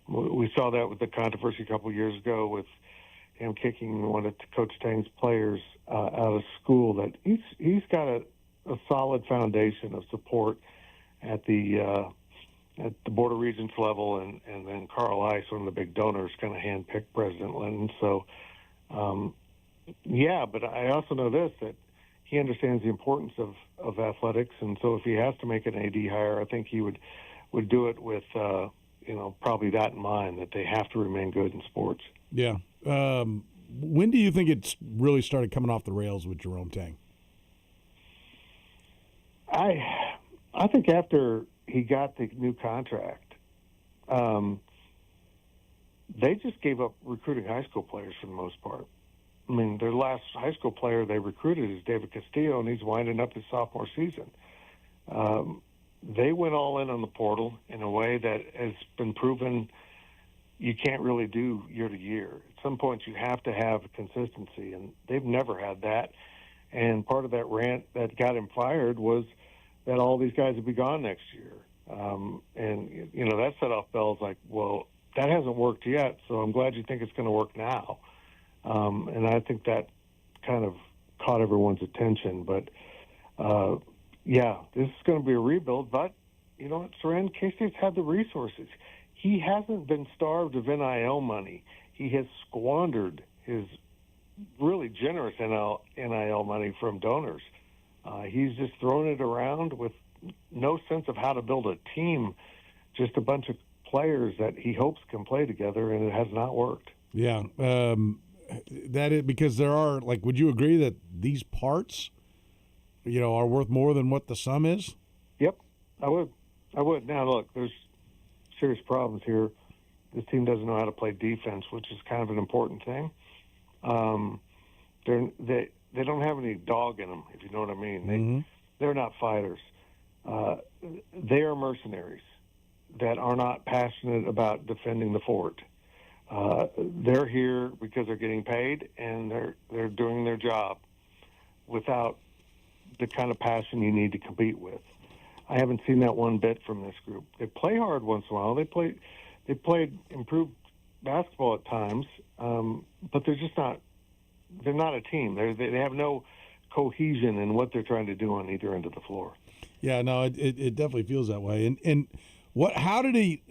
We saw that with the controversy a couple of years ago with him kicking one of Coach Tang's players out of school. That he's got a solid foundation of support at the Board of Regents level, and then Carl Ice, one of the big donors, kind of handpicked President Linton. So, but I also know this, that he understands the importance of athletics, and so if he has to make an AD hire, I think he would do it with probably that in mind, that they have to remain good in sports. Yeah. When do you think it's really started coming off the rails with Jerome Tang? I think after he got the new contract, they just gave up recruiting high school players for the most part. I mean, their last high school player they recruited is David Castillo, and he's winding up his sophomore season. They went all in on the portal in a way that has been proven you can't really do year to year. At some point, you have to have consistency, and they've never had that. And part of that rant that got him fired was that all these guys would be gone next year. That set off bells like, well, that hasn't worked yet, so I'm glad you think it's going to work now. And I think that kind of caught everyone's attention. But, this is going to be a rebuild. But, you know what, Soren, K-State's had the resources. He hasn't been starved of NIL money. He has squandered his really generous NIL money from donors. He's just thrown it around with no sense of how to build a team, just a bunch of players that he hopes can play together, and it has not worked. Yeah. That is because there are, would you agree that these parts, are worth more than what the sum is? Yep, I would. Now, look, there's serious problems here. This team doesn't know how to play defense, which is kind of an important thing. They don't have any dog in them, if you know what I mean. They're not fighters. They are mercenaries that are not passionate about defending the fort. They're here because they're getting paid, and they're doing their job without the kind of passion you need to compete with. I haven't seen that one bit from this group. They play hard once in a while. They played improved basketball at times, but they're just not. They're not a team. They have no cohesion in what they're trying to do on either end of the floor. Yeah, no, it definitely feels that way. And how did he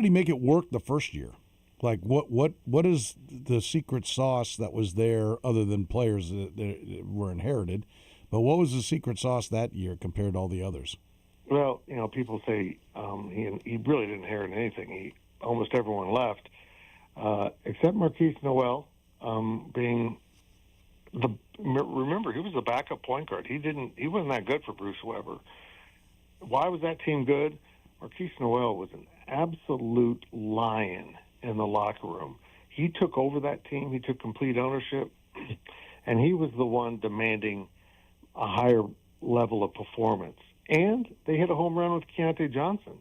make it work the first year? What is the secret sauce that was there other than players that were inherited? But what was the secret sauce that year compared to all the others? Well, people say he really didn't inherit anything. Almost everyone left, except Marquise Noel, being remember, he was the backup point guard. He wasn't that good for Bruce Weber. why was that team good? Marquise Noel was an absolute lion in the locker room. He took over that team. He took complete ownership, and he was the one demanding a higher level of performance. And they hit a home run with Keontae Johnson.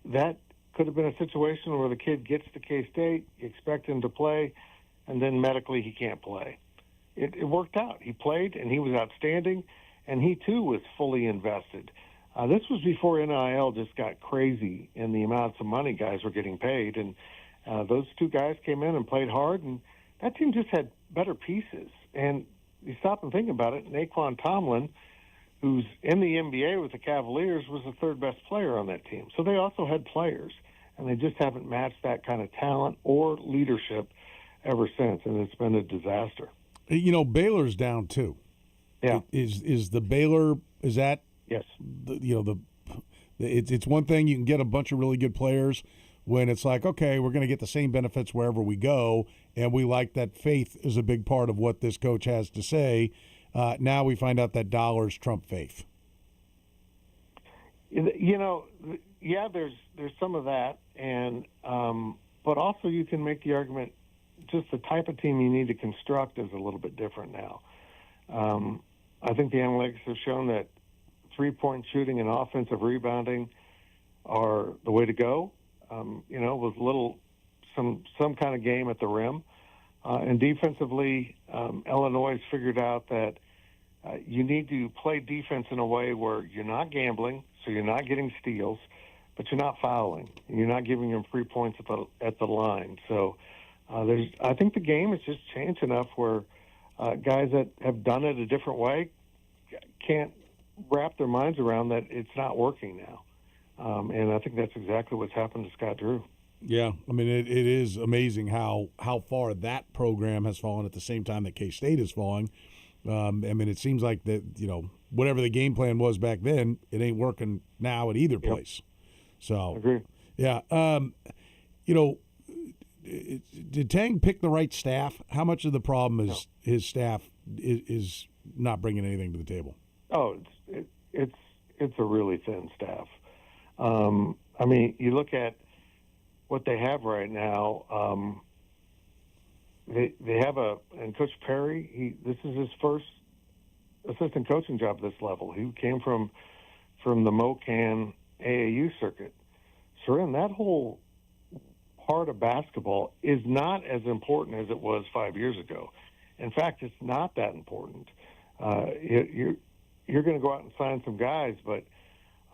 That could have been a situation where the kid gets to K-State, you expect him to play, and then medically he can't play. It worked out. He played, and he was outstanding, and he, too, was fully invested. This was before NIL just got crazy in the amounts of money guys were getting paid, and those two guys came in and played hard, and that team just had better pieces. And you stop and think about it, Naquan Tomlin, who's in the NBA with the Cavaliers, was the third best player on that team. So they also had players, and they just haven't matched that kind of talent or leadership ever since, and it's been a disaster. You know, Baylor's down too. Yeah. Is the Baylor, is that? Yes. It's one thing you can get a bunch of really good players when it's like, okay, we're going to get the same benefits wherever we go, and we like that faith is a big part of what this coach has to say. Now we find out that dollars trump faith. You know, yeah, there's some of that, and but also you can make the argument just the type of team you need to construct is a little bit different now. I think the analytics have shown that three-point shooting and offensive rebounding are the way to go. With some kind of game at the rim. And defensively, Illinois has figured out that you need to play defense in a way where you're not gambling, so you're not getting steals, but you're not fouling. You're not giving them free points at the line. So I think the game has just changed enough where guys that have done it a different way can't wrap their minds around that it's not working now. And I think that's exactly what's happened to Scott Drew. Yeah, I mean, it is amazing how far that program has fallen at the same time that K-State is falling. I mean, it seems like that, whatever the game plan was back then, it ain't working now at either place. So, agree. Yeah. Did Tang pick the right staff? How much of the problem is his staff is not bringing anything to the table? Oh, it's a really thin staff. I mean, you look at what they have right now. They have and Coach Perry. This is his first assistant coaching job at this level. He came from the MoCan AAU circuit. Soren, that whole part of basketball is not as important as it was 5 years ago. In fact, it's not that important. You're going to go out and sign some guys, but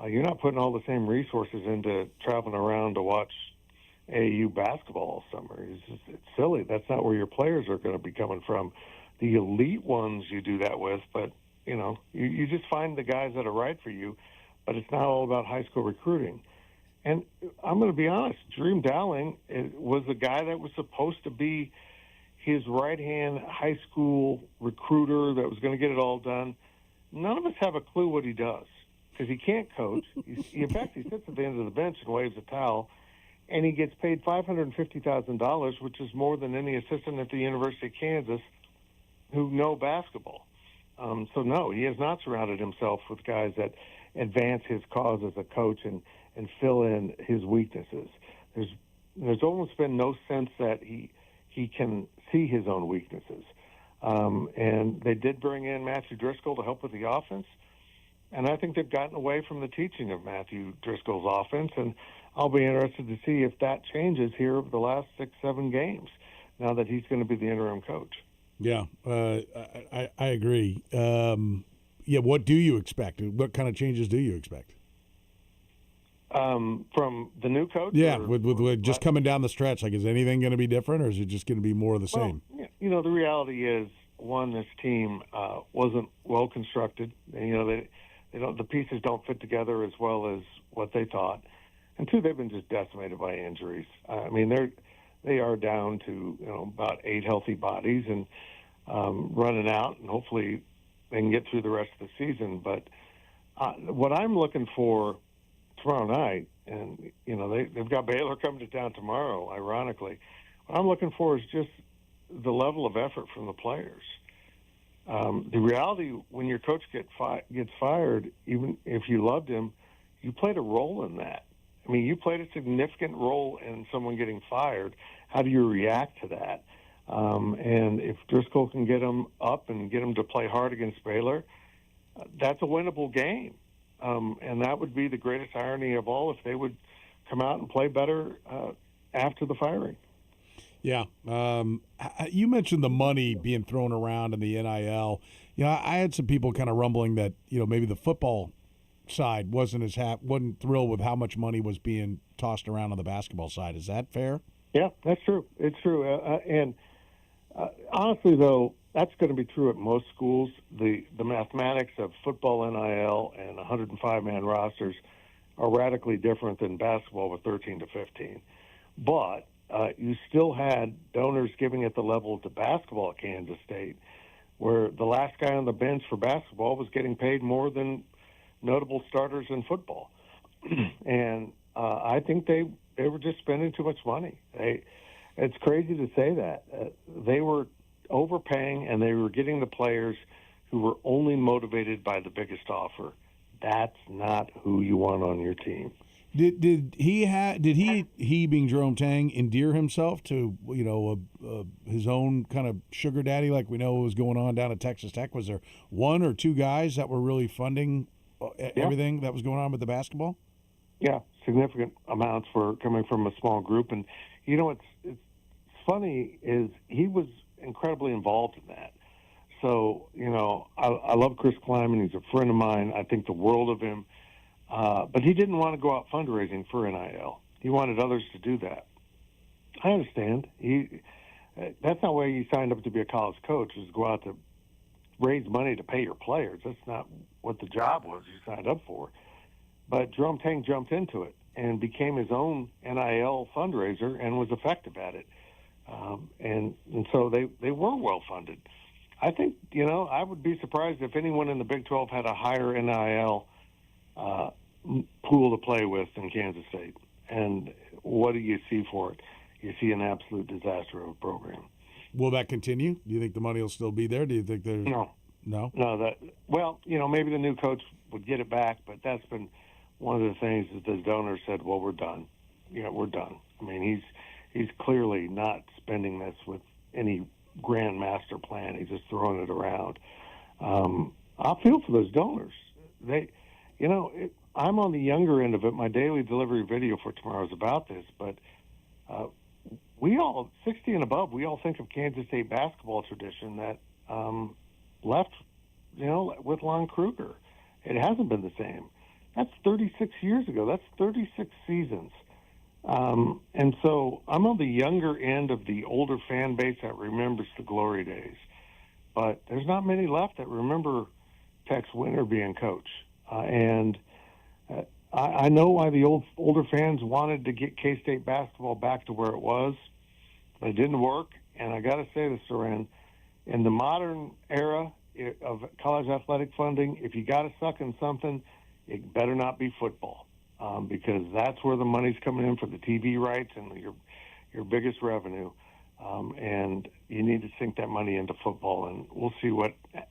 you're not putting all the same resources into traveling around to watch AAU basketball all summer. It's silly. That's not where your players are going to be coming from. The elite ones you do that with, but, you just find the guys that are right for you, but it's not all about high school recruiting. And I'm going to be honest, Dream Dowling was the guy that was supposed to be his right-hand high school recruiter that was going to get it all done. None of us have a clue what he does because he can't coach. In fact, he sits at the end of the bench and waves a towel, and he gets paid $550,000, which is more than any assistant at the University of Kansas who know basketball. So, no, he has not surrounded himself with guys that advance his cause as a coach and fill in his weaknesses. There's almost been no sense that he can see his own weaknesses. And they did bring in Matthew Driscoll to help with the offense. And I think they've gotten away from the teaching of Matthew Driscoll's offense. And I'll be interested to see if that changes here over the last 6-7 games now that he's going to be the interim coach. Yeah, I agree. What do you expect? What kind of changes do you expect? From the new coach? Yeah, with just coming down the stretch, like, is anything going to be different, or is it just going to be more of the same? The reality is, one, this team wasn't well constructed. They don't, the pieces don't fit together as well as what they thought, and two, they've been just decimated by injuries. I mean, they are down to about 8 healthy bodies and running out, and hopefully they can get through the rest of the season. But what I'm looking for tomorrow night, and they've got Baylor coming to town tomorrow, ironically. What I'm looking for is just the level of effort from the players. The reality, when your coach gets fired, even if you loved him, you played a role in that. I mean, you played a significant role in someone getting fired. How do you react to that? And if Driscoll can get him up and get him to play hard against Baylor, that's a winnable game. And that would be the greatest irony of all if they would come out and play better after the firing. Yeah. You mentioned the money being thrown around in the NIL. You know, I had some people kind of rumbling that, you know, maybe the football side wasn't thrilled with how much money was being tossed around on the basketball side. Is that fair? Yeah, that's true. It's true. And honestly, though, that's going to be true at most schools. The mathematics of football NIL and 105-man rosters are radically different than basketball with 13 to 15. But you still had donors giving at the level of the basketball at Kansas State, where the last guy on the bench for basketball was getting paid more than notable starters in football. And I think they were just spending too much money. It's crazy to say that. They were overpaying, and they were getting the players who were only motivated by the biggest offer. That's not who you want on your team. Did he being Jerome Tang endear himself to, you know, his own kind of sugar daddy like we know was going on down at Texas Tech? Was there one or two guys that were really funding everything that was going on with the basketball? Yeah, significant amounts were coming from a small group. And, you know, it's funny is he was incredibly involved in that. So, you know, I love Chris Kleiman. He's a friend of mine. I think the world of him. But he didn't want to go out fundraising for NIL. He wanted others to do that. I understand. That's not why you signed up to be a college coach, is go out to raise money to pay your players. That's not what the job was you signed up for. But Jerome Tang jumped into it and became his own NIL fundraiser and was effective at it. And so they were well funded. I think, you know, I would be surprised if anyone in the Big 12 had a higher NIL pool to play with than Kansas State. And what do you see for it? You see an absolute disaster of a program. Will that continue? Do you think the money will still be there? Do you think there's no? Well, you know, maybe the new coach would get it back, but that's been one of the things that the donors said, well, we're done. Yeah, we're done. I mean, he's clearly not spending this with any grand master plan. He's just throwing it around. I feel for those donors. You know, I'm on the younger end of it. My daily delivery video for tomorrow is about this, but we all, 60 and above, we all think of Kansas State basketball tradition that left, you know, with Lon Kruger. It hasn't been the same. That's 36 years ago. That's 36 seasons. And so I'm on the younger end of the older fan base that remembers the glory days. But there's not many left that remember Tex Winter being coach. And I know why the older fans wanted to get K-State basketball back to where it was. But it didn't work. And I got to say this, Soren, in the modern era of college athletic funding, if you got to suck in something, it better not be football, because that's where the money's coming in for the TV rights and your biggest revenue. And you need to sink that money into football, and we'll see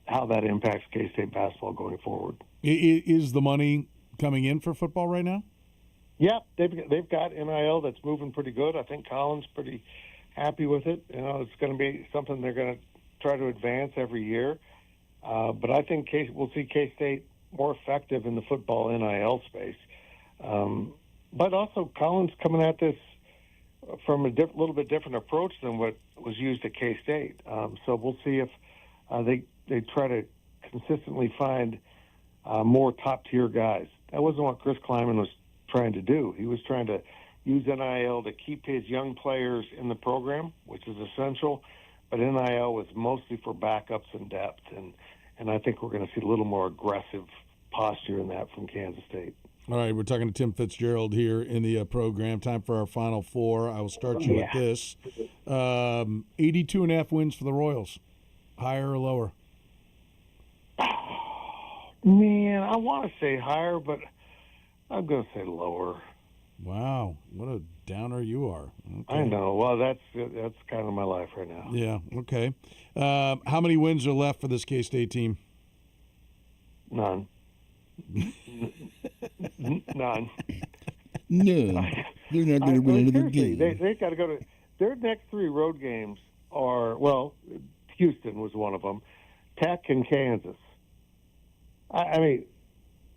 how that impacts K-State basketball going forward. Is the money coming in for football right now? Yeah, they've got NIL that's moving pretty good. I think Colin's pretty happy with it. You know, it's going to be something they're going to try to advance every year. But I think we'll see K-State more effective in the football NIL space. But also Colin's coming at this from a little bit different approach than what was used at K-State. So we'll see if they try to consistently find more top-tier guys. That wasn't what Chris Kleiman was trying to do. He was trying to use NIL to keep his young players in the program, which is essential, but NIL was mostly for backups and depth, and I think we're going to see a little more aggressive posture in that from Kansas State. All right, we're talking to Tim Fitzgerald here in the program. Time for our Final Four. I will start you with this. 82.5 wins for the Royals. Higher or lower? Man, I want to say higher, but I'm going to say lower. Wow, what a downer you are. Okay. I know. Well, that's kind of my life right now. Yeah, okay. How many wins are left for this K-State team? None. None. No, they're not going to win another game. They got to go to their next 3 road games are, well, Houston was one of them, Tech and Kansas. I mean,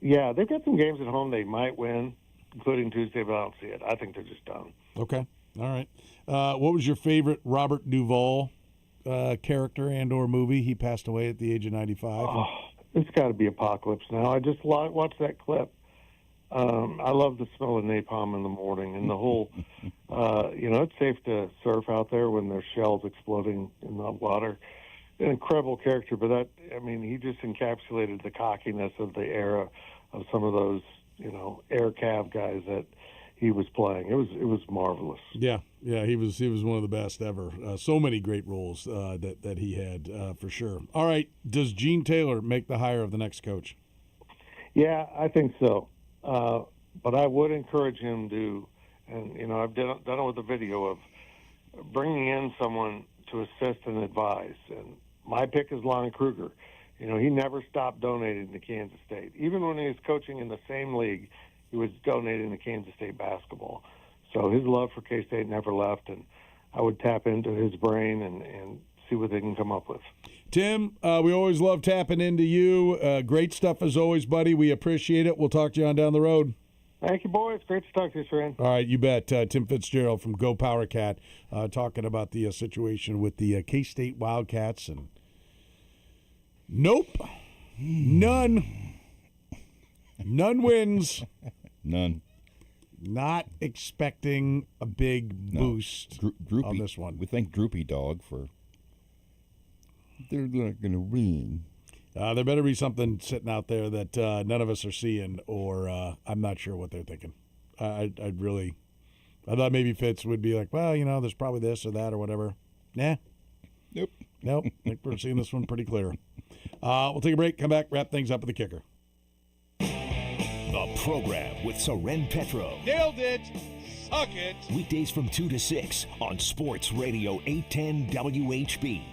yeah, they've got some games at home they might win, including Tuesday, but I don't see it. I think they're just done. Okay, all right. What was your favorite Robert Duvall character and or movie? He passed away at the age of 95. Oh, it's got to be Apocalypse Now. I just watched that clip. I love the smell of napalm in the morning and the whole, it's safe to surf out there when there's shells exploding in the water. An incredible character, but he just encapsulated the cockiness of the era of some of those, air cav guys that he was playing. It was marvelous. Yeah, he was one of the best ever. So many great roles that he had for sure. All right, does Gene Taylor make the hire of the next coach? Yeah, I think so. But I would encourage him to, and I've done it with a video of bringing in someone to assist and advise. And my pick is Lonnie Kruger. He never stopped donating to Kansas State. Even when he was coaching in the same league, he was donating to Kansas State basketball. So his love for K-State never left, and I would tap into his brain and see what they can come up with. Tim, we always love tapping into you. Great stuff as always, buddy. We appreciate it. We'll talk to you on down the road. Thank you, boys. Great to talk to you, Soren. All right, you bet. Tim Fitzgerald from Go Power Cat talking about the situation with the K-State Wildcats. And nope, none wins. None. Not expecting a big boost on this one. We thank Droopy Dog for... They're not going to win. There better be something sitting out there that none of us are seeing, or I'm not sure what they're thinking. I thought maybe Fitz would be like, well, there's probably this or that or whatever. Nah. Nope. I think we're seeing this one pretty clear. We'll take a break, come back, wrap things up with the kicker. The program with Soren Petro. Nailed it. Suck it. Weekdays from 2 to 6 on Sports Radio 810 WHB.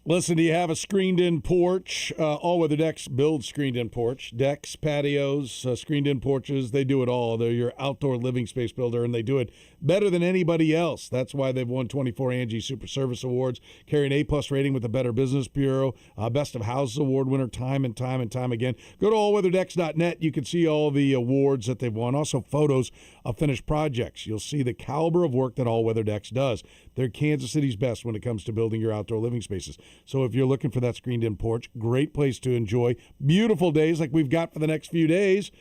Listen, do you have a screened-in porch? All Weather Decks builds screened-in porch. Decks, patios, screened-in porches, they do it all. They're your outdoor living space builder, and they do it better than anybody else. That's why they've won 24 Angie Super Service Awards, carry an A-plus rating with the Better Business Bureau, Best of Houses Award winner time and time again. Go to allweatherdecks.net. You can see all the awards that they've won, also photos of finished projects. You'll see the caliber of work that All Weather Decks does. They're Kansas City's best when it comes to building your outdoor living spaces. So if you're looking for that screened-in porch, great place to enjoy beautiful days like we've got for the next few days,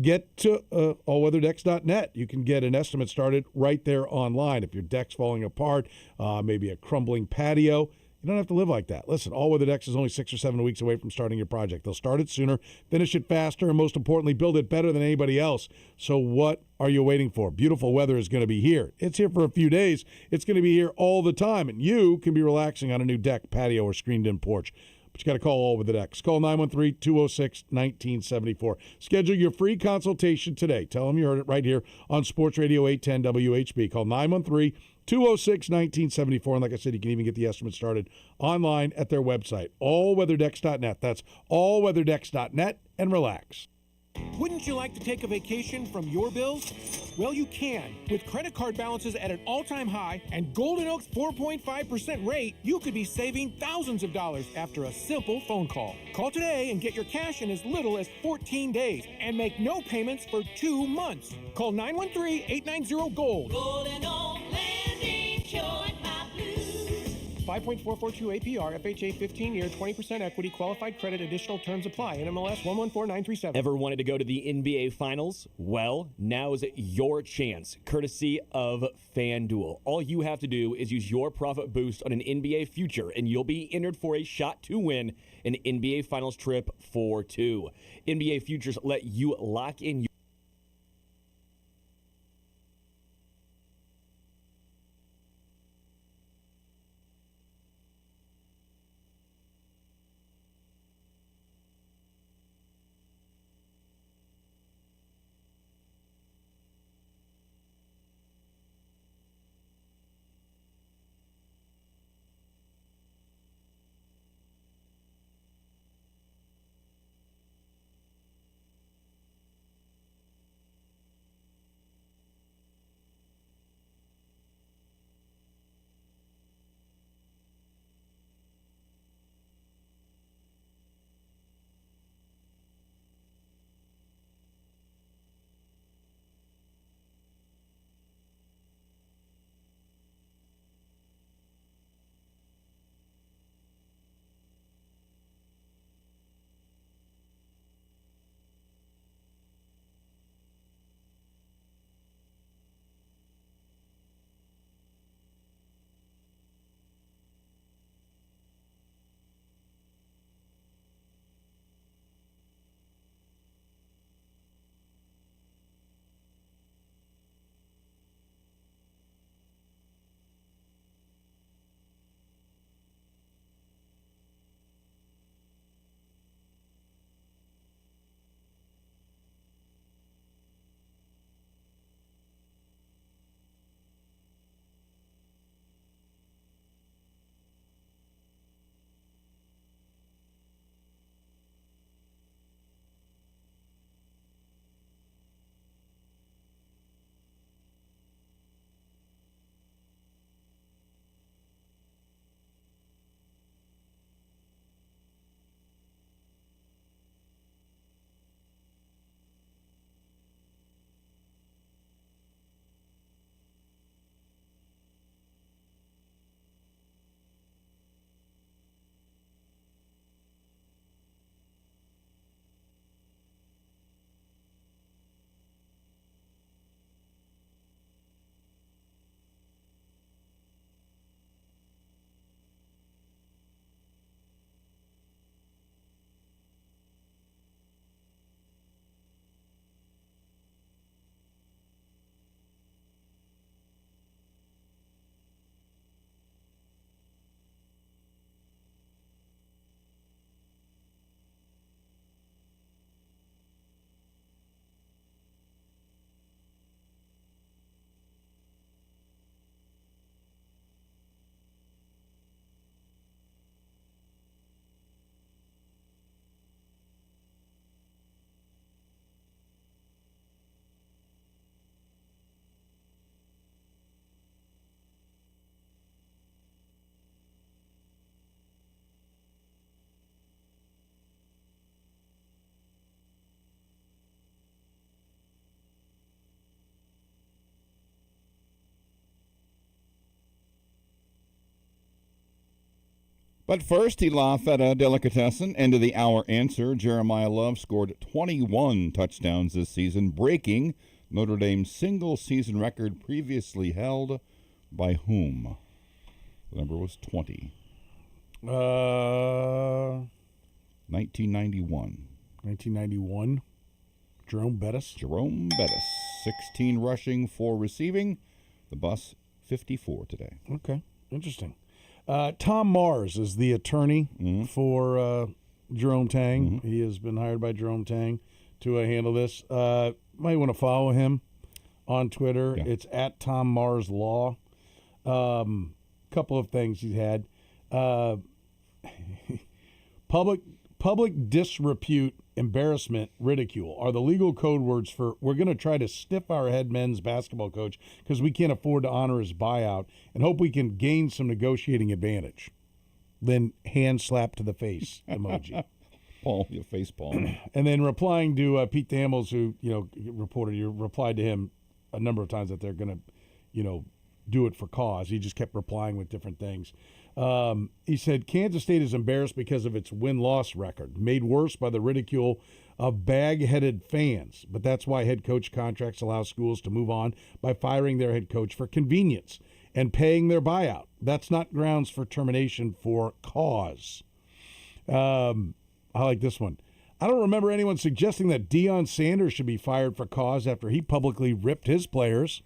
get to allweatherdecks.net. You can get an estimate started right there online. If your deck's falling apart, maybe a crumbling patio, you don't have to live like that. Listen, All Weather Decks is only 6 or 7 weeks away from starting your project. They'll start it sooner, finish it faster, and most importantly, build it better than anybody else. So what are you waiting for? Beautiful weather is going to be here. It's here for a few days. It's going to be here all the time, and you can be relaxing on a new deck, patio, or screened-in porch. But you got to call All Weather Decks. Call 913-206-1974. Schedule your free consultation today. Tell them you heard it right here on Sports Radio 810 WHB. Call 913-206-1974. And like I said, you can even get the estimate started online at their website, allweatherdecks.net. That's allweatherdecks.net, and relax. Wouldn't you like to take a vacation from your bills? Well, you can. With credit card balances at an all-time high and Golden Oak's 4.5% rate, you could be saving thousands of dollars after a simple phone call. Call today and get your cash in as little as 14 days and make no payments for 2 months. Call 913-890-GOLD. Golden Oak Lending, showing my blues. 5.442 APR, FHA 15-year, 20% equity, qualified credit, additional terms apply. NMLS 114937. Ever wanted to go to the NBA Finals? Well, now is your chance, courtesy of FanDuel. All you have to do is use your profit boost on an NBA future, and you'll be entered for a shot to win an NBA Finals trip for 2. NBA futures let you lock in But first, La Feta Delicatessen, end of the hour answer. Jeremiah Love scored 21 touchdowns this season, breaking Notre Dame's single-season record previously held by whom? The number was 20. 1991. 1991. Jerome Bettis. Jerome Bettis. 16 rushing, 4 receiving. The bus, 54 today. Okay, interesting. Tom Mars is the attorney for Jerome Tang. He has been hired by Jerome Tang to handle this. Might want to follow him on Twitter. Yeah. It's at Tom Mars Law. Couple of things he's had. Public disrepute, embarrassment, ridicule are the legal code words for we're going to try to stiff our head men's basketball coach because we can't afford to honor his buyout and hope we can gain some negotiating advantage. Then hand slap to the face emoji. Your face palm. And then replying to Pete Thamels, who replied to him a number of times that they're going to, do it for cause. He just kept replying with different things. He said, Kansas State is embarrassed because of its win-loss record, made worse by the ridicule of bag-headed fans. But that's why head coach contracts allow schools to move on by firing their head coach for convenience and paying their buyout. That's not grounds for termination for cause. I like this one. I don't remember anyone suggesting that Deion Sanders should be fired for cause after he publicly ripped his players.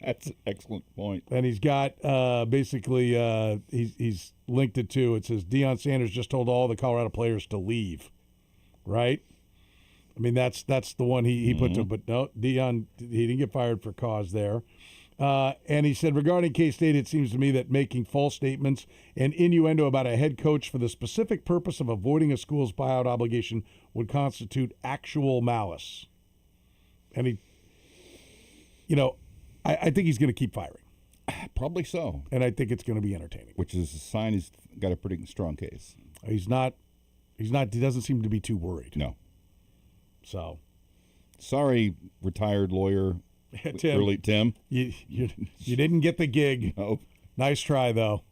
That's an excellent point. And he's got he's linked it to. It says Deion Sanders just told all the Colorado players to leave, right? I mean that's the one he put to. But no, Deion, he didn't get fired for cause there. And he said regarding K-State, it seems to me that making false statements and innuendo about a head coach for the specific purpose of avoiding a school's buyout obligation would constitute actual malice. And he. I think he's going to keep firing. Probably so. And I think it's going to be entertaining. Which is a sign he's got a pretty strong case. He doesn't seem to be too worried. No. So. Sorry, retired lawyer Tim. Tim. You didn't get the gig. Nope. Nice try, though.